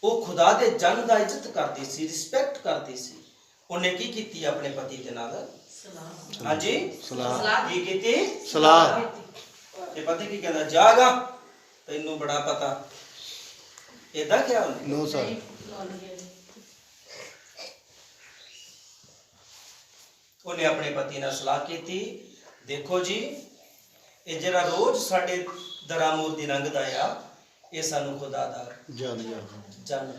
ਉਹ ਖੁਦਾ ਦੇ ਜਨ ਦਾ ਇੱਜ਼ਤ ਕਰਦੀ ਸੀ ਰਿਸਪੈਕਟ ਕਰਦੀ ਸੀ। ਉਹਨੇ ਕੀ ਕੀਤੀ ਆਪਣੇ ਪਤੀ ਦੇ ਨਾਲ ਹਾਂਜੀ ਸਲਾਹ ਕੀ ਕੀਤੀ ਸਲਾਹ ਤੇ ਪਤੀ ਕੀ ਕਹਿੰਦਾ ਜਾਗਾ ਤੈਨੂੰ ਬੜਾ ਪਤਾ ਏਦਾਂ ਕਿਹਾ ਉਹਨੇ। ਨੋ ਸਰ ਉਹਨੇ ਆਪਣੇ ਪਤੀ ਨਾਲ ਸਲਾਹ ਕੀਤੀ। ਦੇਖੋ ਜੀ ਇਹ ਜਿਹੜਾ ਰੋਜ਼ ਸਾਡੇ ਦਰਾਮੂਰ ਦੀ ਲੰਘਦਾ ਆ ਇਹ ਸਾਨੂੰ ਖੁਦਾ ਦਾ ਜਨ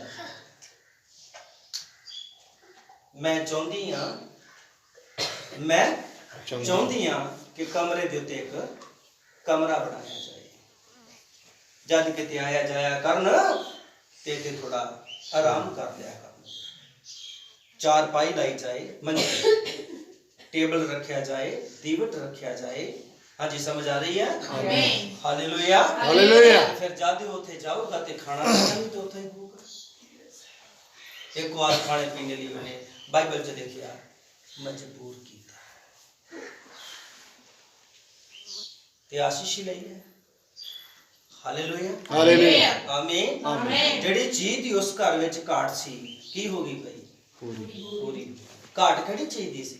ਮੈਂ ਚਾਹੁੰਦੀ ਹਾਂ ਕਿ ਕਮਰੇ ਦੇ ਉੱਤੇ ਇੱਕ ਕਮਰਾ ਬਣਾਇਆ ਜਾਏ। ਜਦ ਕਿਤੇ ਆਇਆ ਜਾਇਆ ਕਰਨ ਤੇ ਥੋੜਾ ਆਰਾਮ ਕਰ ਲਿਆ ਕਰਨ। ਚਾਰਪਾਈ ਲਾਈ ਜਾਏ ਮੰਜੀ टेबल रखा जाए दीवट रखा जाए। हाँ जी समझ आ रही है? आमीन हालेलुया हालेलुया फिर जादे उथे जाओगा ते खाना पीना भी तो उथे ही होगा। एक बार खाने पीने लिए मैंने बाइबल च देखा मजबूर किया ते आशीष ही लई है। हालेलुया हालेलुया आमीन आमीन जेड़ी चीज दी उस घर विच घाट सी की हो गई भाई पूरी घाट केड़ी चीज दी सी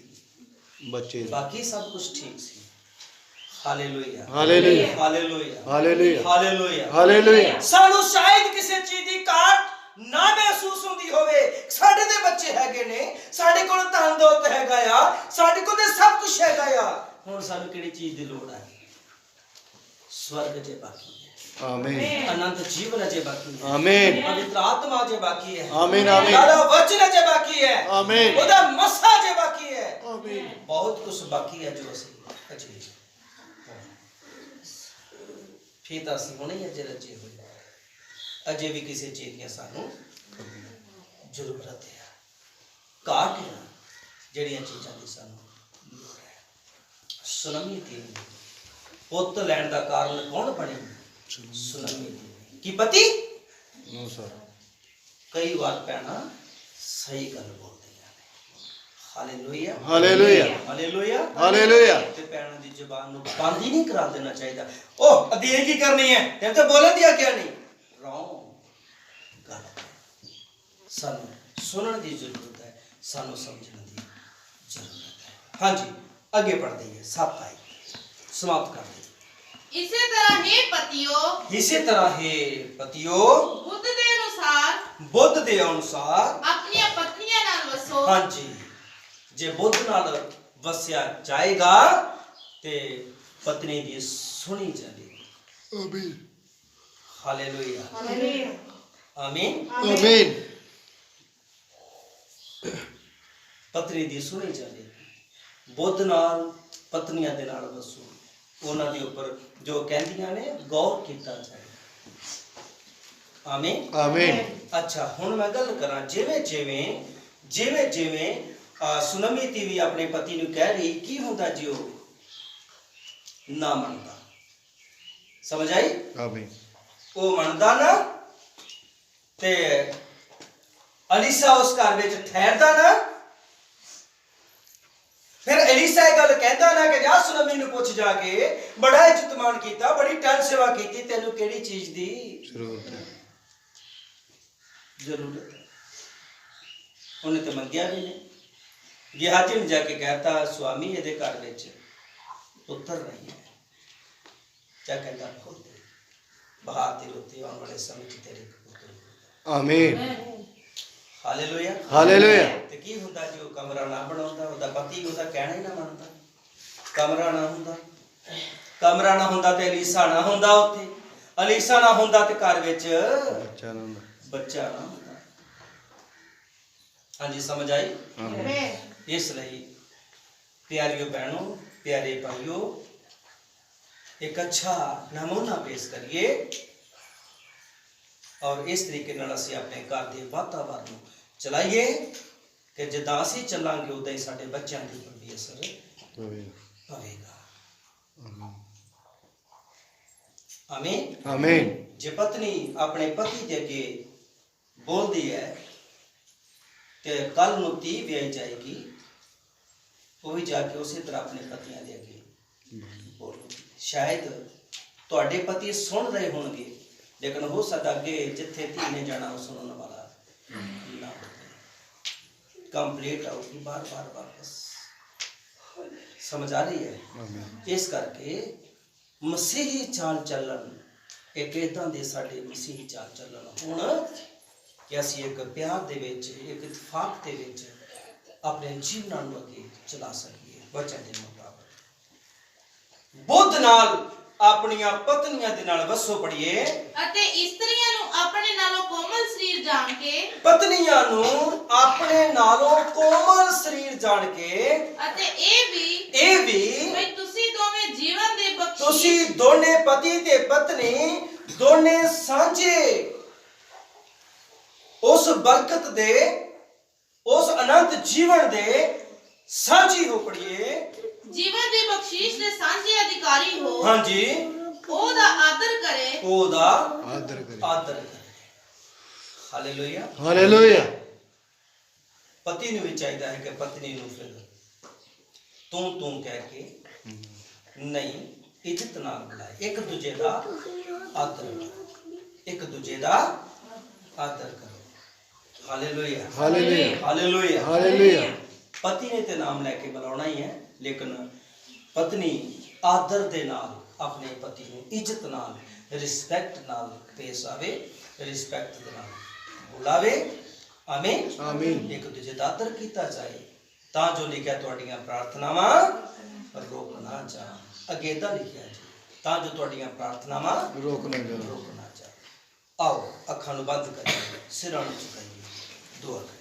बच्चे बाकी सब कुछ ठीक सी। Hallelujah hallelujah hallelujah hallelujah hallelujah hallelujah सानू शायद किसी चीज दी घाट ना महसूस हुंदी होवे। साडे दे बच्चे हैगे ने साडे कोल धन दौलत हैगा आ साडे कोल ते सब कुछ हैगा आ। हुण सानू किहड़ी चीज दी लोड़ है? स्वर्ग जे बाकी है। आमीन अनंत जीवन अजे बाकी है। आमीन पवित्र आत्मा अजे बाकी है। आमीन आमीन दादा वचन अजे बाकी है। आमीन ओदा मसा अजे बाकी है। आमीन ਬਹੁਤ ਕੁਝ ਬਾਕੀ ਹੈ ਜੋ ਅਸੀਂ ਅਜੇ ਫਿਰ ਤਾਂ ਅਸੀਂ ਹੁਣੇ ਹੀ ਅਜੇ ਰਚੇ ਹੋਏ ਅਜੇ ਵੀ ਕਿਸੇ ਚੀਜ਼ ਦੀਆਂ ਸਾਨੂੰ ਜ਼ਰੂਰਤ ਹੈ ਘਾਟ ਹੈ ਜਿਹੜੀਆਂ ਚੀਜ਼ਾਂ ਦੀ ਸਾਨੂੰ ਲੋੜ ਹੈ। ਸੁਨਮੀ ਦੀ ਪੁੱਤ ਲੈਣ ਦਾ ਕਾਰਨ ਕੌਣ ਬਣੀ? ਸੁਨਮੀ ਦੀ ਕੀ ਪਤੀ? नो सर ਕਈ ਵਾਰ ਭੈਣਾਂ ਸਹੀ ਗੱਲ ਬੋਲਦੀਆਂ ਨੇ। ਹਾਲੇਲੂਇਆ हालेलुया ਹਾਲੇਲੂਇਆ हालेलुया ਤੇ ਭੈਣਾਂ ਦੀ ਜ਼ੁਬਾਨ ਨੂੰ ਬੰਦ ਹੀ ਨਹੀਂ ਕਰਾ ਦੇਣਾ ਚਾਹੀਦਾ। ਉਹ ਅਧੀਨ ਕੀ ਕਰਨੀ ਹੈ ਤੇ ਤਾਂ ਬੋਲਣ ਦੀ ਆਗਿਆ ਨਹੀਂ। ਰੌਂਗ ਗੱਲ ਸਾਨੂੰ ਸੁਣਨ ਦੀ ਜ਼ਰੂਰਤ ਹੈ ਸਾਨੂੰ ਸਮਝਣ ਦੀ ਜ਼ਰੂਰਤ ਹੈ। ਹਾਂਜੀ ਅੱਗੇ ਪੜ੍ਹਦੇ ਹਾਂ 7 ਆਈ समाप्त कर दीजिए। ਇਸੇ ਤਰ੍ਹਾਂ ਹੀ ਪਤਿਓ इसी तरह हे पतियो ਬੁੱਧ ਦੇ ਅਨੁਸਾਰ बुद्ध दे अनुसार ਆਪਣੀਆਂ ਪਤਨੀਆਂ ਨਾਲ ਵਸੋ। हाँ जी जे बुद्ध नाल वसिया जाएगा ते पत्नी दी सुनी जाएगी। आमीन हालेलुया आमीन आमीन पत्नी दी सुनी जाएगी। बुद्ध नाल पत्नियां दे नाल वसो ਉਹਨਾਂ ਦੇ ਉੱਪਰ ਜੋ ਕਹਿੰਦੀਆਂ ਨੇ ਗੌਰ ਕੀਤਾ ਜਾਏ। ਆਮੀਨ आमीन ਅੱਛਾ ਹੁਣ ਮੈਂ ਗੱਲ ਕਰਾਂ ਜਿਵੇਂ ਜਿਵੇਂ ਸੁਨਮੀ ਵੀ ਆਪਣੇ ਪਤੀ ਨੂੰ ਕਹਿ ਰਹੀ ਕੀ ਹੁੰਦਾ ਜੀ ਉਹ ਨਾ ਮੰਨਦਾ। ਸਮਝ ਆਈ? आमीन ਉਹ ਮੰਨਦਾ ਨਾ ਤੇ ਅਲੀਸਾ ਉਸ ਘਰ ਵਿੱਚ ਠਹਿਰਦਾ ਨਾ। फिर एलिसा ये गल कहता ना कि जा सुनमी नूं पुछ जाके बड़ा इज्जत मान कीता बड़ी टल सेवा कीती तेनू केड़ी चीज दी जरूरत है जरूरत है। उन्हें तो मंगया भी नहीं। गेहाजी ने जाके कहता स्वामी ये घर विच पुत्र नहीं है। क्या कहता खुद बाहर दे रोते आने वाले समय च तेरे पुत्र। आमीन हालेलुया हालेलुया ਤੇ ਕੀ ਹੁੰਦਾ ਜੋ ਕਮਰਾ ਨਾ ਬਣਾਉਂਦਾ ਉਹਦਾ ਪਤੀ ਉਹਦਾ ਕਹਿਣਾ ਹੀ ਨਾ ਮੰਨਦਾ। ਕਮਰਾ ਨਾ ਹੁੰਦਾ ਤੇ ਅਲੀਸਾ ਨਾ ਹੁੰਦਾ ਉੱਥੇ। ਅਲੀਸਾ ਨਾ ਹੁੰਦਾ ਤੇ ਘਰ ਵਿੱਚ बच्चा ना होंदा। ਬੱਚਾ ਨਾ ਹੁੰਦਾ। ਹਾਂਜੀ ਸਮਝ ਆਈ? आमीन ਇਸ ਲਈ ਪਿਆਰਿਓ ਭੈਣੋ ਪਿਆਰੇ ਭਾਈਓ ਇੱਕ ਅੱਛਾ ਨਮੂਨਾ ਪੇਸ਼ ਕਰੀਏ ਔਰ ਇਸ ਤਰੀਕੇ ਨਾਲ ਅਸੀਂ ਆਪਣੇ ਘਰ ਦੇ ਵਾਤਾਵਰਨ ਨੂੰ ਚਲਾਈਏ ਕਿ ਜਿੱਦਾਂ ਅਸੀਂ ਚੱਲਾਂਗੇ ਉਦਾਂ ਹੀ ਸਾਡੇ ਬੱਚਿਆਂ ਦੇ ਉੱਪਰ ਵੀ ਅਸਰ आमीन ਪਵੇਗਾ। ਆਮੀਨ आमीन ਜੇ ਪਤਨੀ ਆਪਣੇ ਪਤੀ ਦੇ ਅੱਗੇ ਬੋਲਦੀ ਹੈ ਕਿ ਕੱਲ ਨੂੰ ਧੀ ਵਿਆਹੀ ਜਾਏਗੀ ਉਹ ਵੀ ਜਾ ਕੇ ਉਸੇ ਤਰ੍ਹਾਂ ਆਪਣੇ ਪਤੀਆਂ ਦੇ ਅੱਗੇ ਬੋਲੂਗੀ। ਸ਼ਾਇਦ ਤੁਹਾਡੇ ਪਤੀ ਸੁਣ ਰਹੇ ਹੋਣਗੇ लेकिन हो सकता अगे जिथे धी ने जाना वो सुनने वाला ना कंप्लीट आऊगी बार बार वापस। समझ आ रही है? आमीन इस करके मसीही चाल चलन एक इदां दे साडे मसीही चाल चलन हुण कि असीं एक प्यार दे विच एक इतफाक दे विच अपने जीवनां नूं अगे चला सकीए वचन दे मुताबिक। बुद्ध नाल ਆਪਣੀਆਂ ਪਤਨੀਆਂ ਦੇ ਨਾਲ ਵਸੋ ਪੜੀਏ ਅਤੇ ਇਸਤਰੀਆਂ ਨੂੰ ਆਪਣੇ ਨਾਲੋਂ ਕੋਮਲ ਸਰੀਰ ਜਾਣ ਕੇ ਪਤਨੀਆਂ ਨੂੰ ਆਪਣੇ ਨਾਲੋਂ ਕੋਮਲ ਸਰੀਰ ਜਾਣ ਕੇ ਅਤੇ ਇਹ ਵੀ ਵੀ ਤੁਸੀਂ ਦੋਵੇਂ ਜੀਵਨ ਦੇ ਬਖਸ਼ੀਸ਼ ਤੁਸੀਂ ਦੋਨੇ ਪਤੀ ਤੇ ਪਤਨੀ ਦੋਨੇ ਸਾਂਝੇ ਉਸ ਬਰਕਤ ਦੇ ਉਸ ਅਨੰਤ ਜੀਵਨ ਦੇ ਸਾਂਝੀ ਹੋ ਪੜੀਏ ਜੀਵਨ ਦੀ ਬਖਸ਼ੀਸ਼ ਦੇ ਸਾਂਝੇ ਅਧਿਕਾਰੀ ਹੋ। ਹਾਂਜੀ ਉਹਦਾ ਆਦਰ ਕਰੇ ਉਹਦਾ आदर करे ਆਦਰ ਕਰੇ। ਹਾਲੇਲੂਇਆ हालेलुया ਪਤੀ ਨੂੰ ਵੀ ਚਾਹੀਦਾ ਹੈ ਕਿ ਪਤਨੀ ਨੂੰ ਫਿਰ ਤੂੰ ਕਹਿ ਕੇ ਨਹੀਂ ਇੱਜ਼ਤ ਨਾਲ ਬੁਲਾਏ। ਇੱਕ ਦੂਜੇ ਦਾ ਆਦਰ ਕਰੋ। ਇੱਕ ਦੂਜੇ ਦਾ ਆਦਰ ਕਰੋ। ਹਾਲੇਲੂਇਆ हालेलुया ਹਾਲੇਲੂਇਆ हालेलुया ਪਤੀ ਨੇ ਤੇ ਨਾਮ ਲੈ ਕੇ ਬੁਲਾਉਣਾ ਹੀ ਹੈ ਲੇਕਿਨ ਪਤਨੀ ਆਦਰ ਦੇ ਨਾਲ ਆਪਣੇ ਪਤੀ ਨੂੰ ਇੱਜ਼ਤ ਨਾਲ ਰਿਸਪੈਕਟ ਨਾਲ ਪੇਸ਼ ਆਵੇ ਰਿਸਪੈਕਟ ਦੇ ਨਾਲ ਬੁਲਾਵੇ। ਆਮੀਨ आमीन ਇੱਕ ਦੂਜੇ ਦਾ ਆਦਰ ਕੀਤਾ ਜਾਏ ਤਾਂ ਜੋ ਲਿਖਿਆ ਤੁਹਾਡੀਆਂ ਪ੍ਰਾਰਥਨਾਵਾਂ ਰੁਕ ਨਾ ਜਾਣ। ਅੱਗੇ ਤਾਂ ਲਿਖਿਆ ਜੀ ਤਾਂ ਜੋ ਤੁਹਾਡੀਆਂ ਪ੍ਰਾਰਥਨਾਵਾਂ रोकना जाना ਰੁਕ ਨਾ ਜਾਣ। ਆਓ ਅੱਖਾਂ ਨੂੰ ਬੰਦ ਕਰੀਏ ਸਿਰਾਂ ਨੂੰ ਝੁਕਾਈਏ ਦੁਆ ਕਰੀਏ।